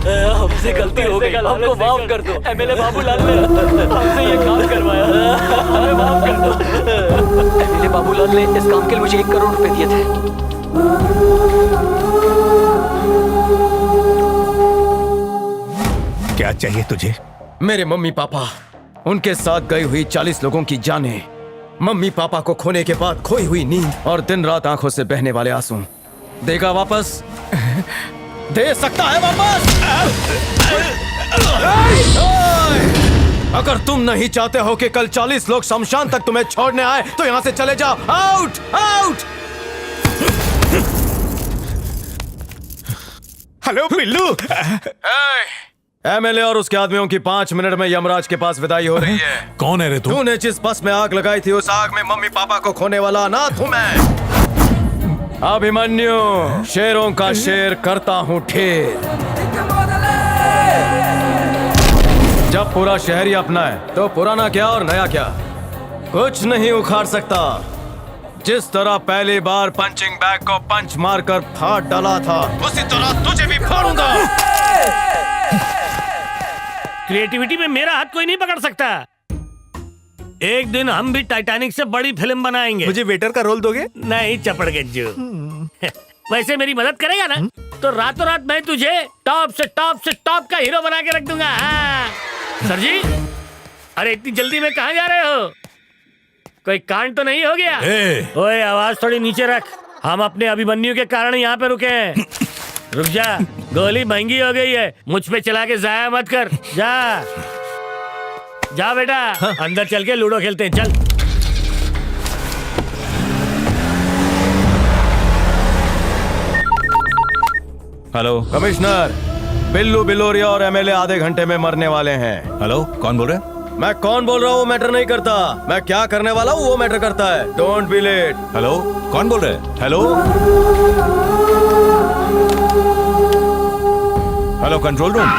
हमसे गलती हो गई, हमको माफ कर दो। एमएलए बाबूलाल ने हमसे ये काम करवाया, हमें माफ कर दो। एमएलए बाबूलाल ने इस काम के लिए मुझे 1 करोड़ रुपए दिए थे। क्या चाहिए तुझे? मेरे मम्मी पापा, उनके साथ गई हुई 40 लोगों की जानें, मम्मी पापा को खोने के बाद खोई हुई नींद और दिन रात आंखों से बहने वाले आंसू। देगा वापस? दे सकता है वापस? अगर तुम नहीं चाहते हो कि कल 40 लोग शमशान तक तुम्हें छोड़ने आए तो यहां से चले जाओ। Out out. Hello Billu. MLA और उसके आदमियों की 5 मिनट में यमराज के पास विदाई हो रही है। कौन है रे तू? तूने जिस बस में आग लगाई थी, उस आग में मम्मी पापा को खोने वाला अनाथ हूं मैं। अभिमन्यु, शेरों का शेर करता हूं ठेर। जब पूरा शहर ही अपना है तो पुराना क्या और नया क्या, कुछ नहीं उखाड़ सकता। जिस तरह पहली बार पंचिंग बैग को पंच मारकर फाड़ डाला था, उसी तरह तुझे भी फाड़ूंगा। क्रिएटिविटी में मेरा हाथ कोई नहीं पकड़ सकता। एक दिन हम भी टाइटैनिक से बड़ी फिल्म बनाएंगे। मुझे वेटर का रोल दोगे? नहीं चपड़ गज्जू। वैसे मेरी मदद करेगा ना तो रातों रात मैं तुझे टॉप से टॉप का हीरो बना के रख दूंगा। हाँ। सर जी, अरे इतनी जल्दी में कहाँ जा रहे हो? कोई कांड तो नहीं हो गया? ओए आवाज थोड़ी नीचे रख, हम अपने अभिमन्यु के कारण यहाँ पे रुके हैं। रुक जा, गोली महंगी हो गई है, मुझ पे चला के जाया मत कर। जा जा बेटा, अंदर चल के लूडो खेलते हैं, चल। हेलो कमिश्नर, बिल्लू बिलोरिया और एमएलए आधे घंटे में मरने वाले हैं। हेलो, कौन बोल रहे हैं? मैं कौन बोल रहा हूँ वो मैटर नहीं करता, मैं क्या करने वाला हूँ वो मैटर करता है। Don't be late. हेलो, कौन बोल रहे हैं? Hello hello, control room.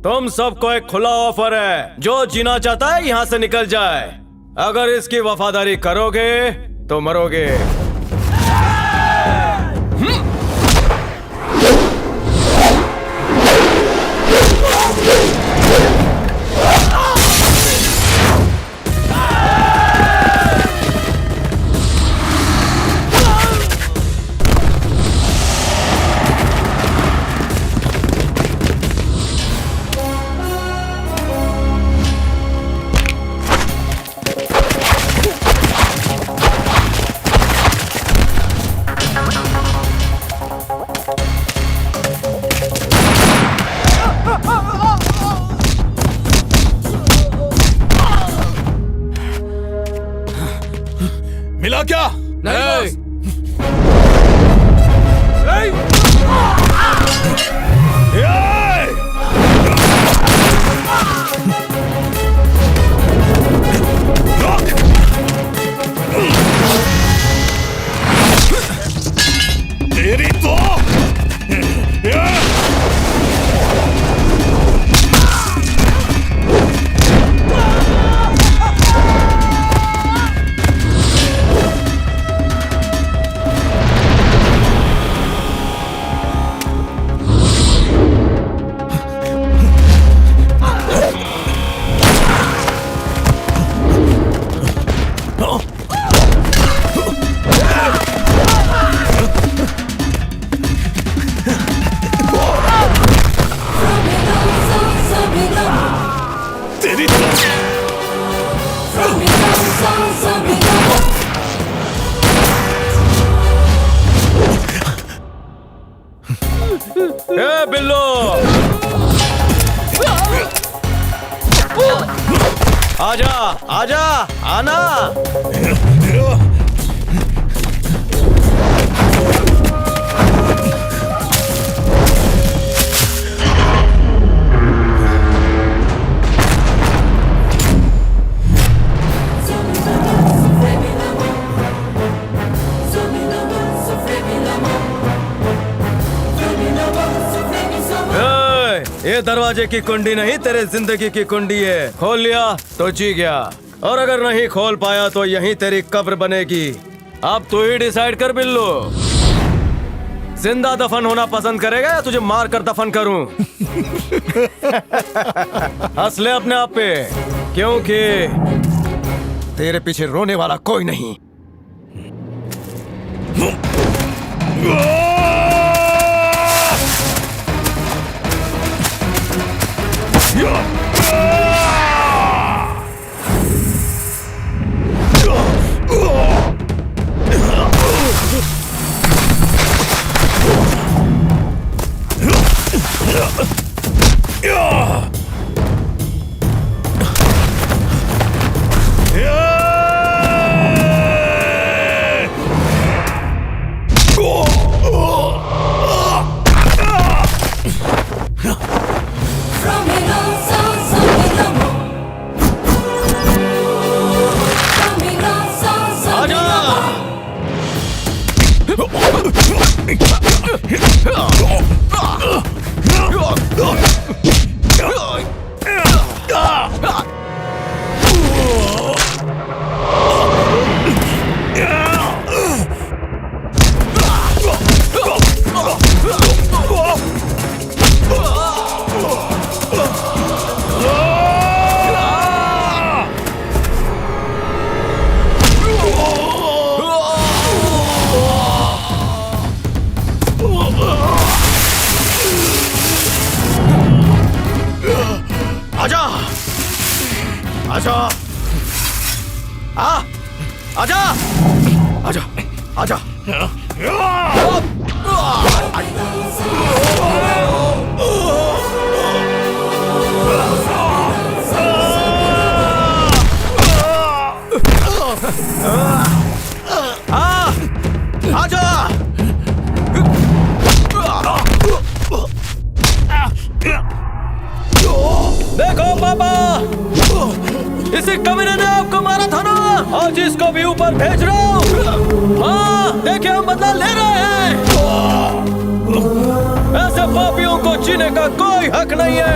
तुम सबको एक खुला ऑफर है, जो जीना चाहता है यहाँ से निकल जाए। अगर इसकी वफादारी करोगे तो मरोगे। मिला क्या? नहीं तेरी तो बिल्लो, आजा आजा, आना। ये दरवाजे की कुंडी नहीं, तेरे जिंदगी की कुंडी है। खोल लिया तो जी गया, और अगर नहीं खोल पाया तो यहीं तेरी कब्र बनेगी। अब तू ही डिसाइड कर बिल्लू, जिंदा दफन होना पसंद करेगा या तुझे मार कर दफन करूं? हंस ले अपने आप पे, क्योंकि तेरे पीछे रोने वाला कोई नहीं। आजा आजा, आजा आजा आजा। उसी कमीने ने आपको मारा था ना, आज इसको भी ऊपर भेज रहा हूँ। हाँ, देखिए हम बदला ले रहे हैं। ऐसे पापियों को जीने का कोई हक नहीं है।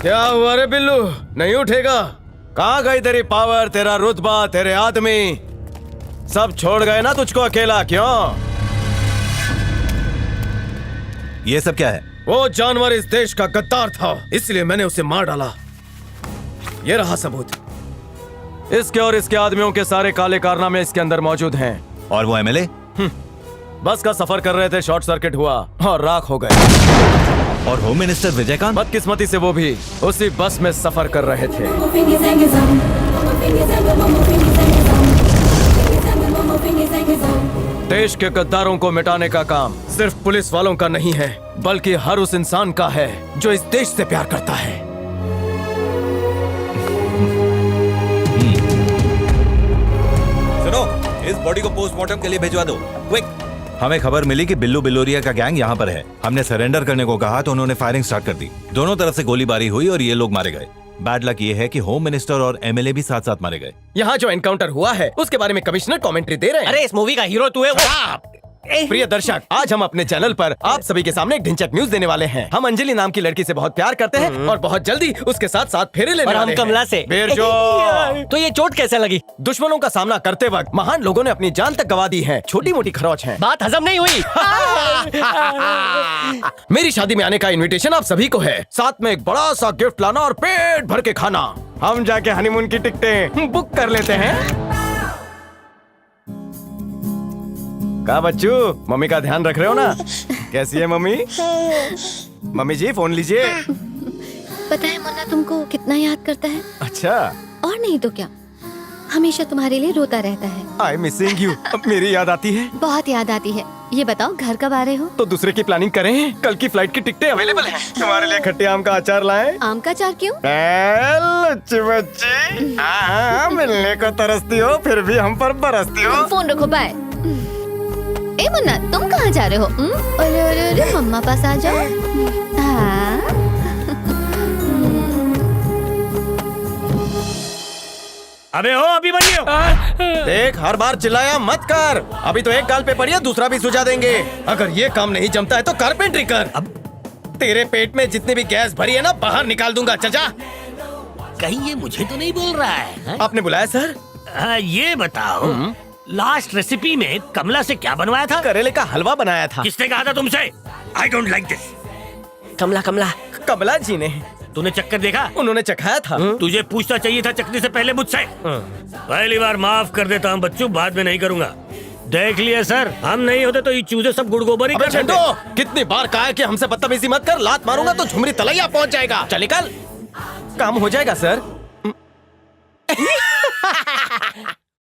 क्या हुआ रे बिल्लू, नहीं उठेगा? कहाँ गई तेरी पावर, तेरा रुतबा, तेरे आदमी? सब छोड़ गए ना तुझको अकेला? क्यों? ये सब क्या है? वो जानवर इस देश का गद्दार था, इसलिए मैंने उसे मार डाला। ये रहा सबूत। इसके और इसके आदमियों के सारे काले कारनामे इसके अंदर मौजूद हैं। और वो एमएलए? बस का सफर कर रहे थे, शॉर्ट सर्किट हुआ और राख हो गए। और होम मिनिस्टर विजयकांत? बदकिस्मती से वो भी उसी बस में सफर कर रहे थे। देश के गद्दारों को मिटाने का काम सिर्फ पुलिस वालों का नहीं है, बल्कि हर उस इंसान का है जो इस देश से प्यार करता है। सुनो, इस बॉडी को पोस्टमार्टम के लिए भिजवा दो, क्विक। हमें खबर मिली कि बिल्लू बिलोरिया का गैंग यहाँ पर है। हमने सरेंडर करने को कहा तो उन्होंने फायरिंग स्टार्ट कर दी। दोनों तरफ से गोलीबारी हुई और ये लोग मारे गए। बैड लक ये है कि होम मिनिस्टर और एमएलए भी साथ साथ मारे गए। यहाँ जो एनकाउंटर हुआ है उसके बारे में कमिश्नर कमेंट्री दे रहे हैं। अरे इस मूवी का हीरो तू है वो। प्रिय दर्शक, आज हम अपने चैनल पर आप सभी के सामने एक ढिंचक न्यूज देने वाले हैं। हम अंजलि नाम की लड़की से बहुत प्यार करते हैं और बहुत जल्दी उसके साथ साथ फेरे लेने वाले हैं। और हम कमला से। बेरजो। तो ये चोट कैसे लगी? दुश्मनों का सामना करते वक्त महान लोगों ने अपनी जान तक गवा दी है। छोटी मोटी खरोच है, बात हजम नहीं हुई। मेरी शादी में आने का इनविटेशन आप सभी को है, साथ में एक बड़ा सा गिफ्ट लाना और पेट भर के खाना। हम जाके हनीमून की टिकटें बुक कर लेते हैं। का बच्चू, मम्मी का ध्यान रख रहे हो ना? कैसी है मम्मी? मम्मी जी फोन लीजिए। पता है मुन्ना तुमको कितना याद करता है? अच्छा, और नहीं तो क्या, हमेशा तुम्हारे लिए रोता रहता है। I missing you. अब मेरी याद आती है। बहुत याद आती है। ये बताओ घर कब आ रहे हो? तो दूसरे की प्लानिंग करें। कल की फ्लाइट की टिकटें अवेलेबल हैं। तुम्हारे लिए खट्टे आम का अचार लाएं। आम का अचार क्यों? लुच्ची बच्ची, मिलने को तरसती हो फिर भी हम पर बरसती हो। फोन रखो, बाय। ए मुन्ना, तुम कहाँ जा रहे हो? अरे अरे अरे, मम्मा पास आ जाओ। हाँ। अबे हो, अभी बनियो। देख, हर बार चिल्लाया मत कर। अभी तो एक गाल पे पड़ी है, दूसरा भी सुझा देंगे। अगर ये काम नहीं जमता है तो कारपेंट्री कर। अब तेरे पेट में जितनी भी गैस भरी है ना, बाहर निकाल दूंगा। चचा, कहीं ये मुझे तो नहीं बोल रहा है? आपने बुलाया सर? ये बताओ, लास्ट रेसिपी में कमला से क्या बनवाया था? करेले का हलवा बनाया था। किसने कहा था तुमसे? I don't like this. Kamla Kamla Kamla ji ने। तूने चक्कर देखा? उन्होंने चखाया था। तुझे पूछना चाहिए था चखने से पहले मुझसे। पहली बार माफ कर देता हूँ बच्चों, बाद में नहीं करूंगा। देख लिया सर, हम नहीं होते तो ये चूजे सब गुड़ गोबर ही कर देते। कितनी बार कहा है कि हमसे बदतमीजी मत कर, लात मारूंगा तो झुमरी तलैया पहुंच जाएगा। चल निकल। काम हो जाएगा सर।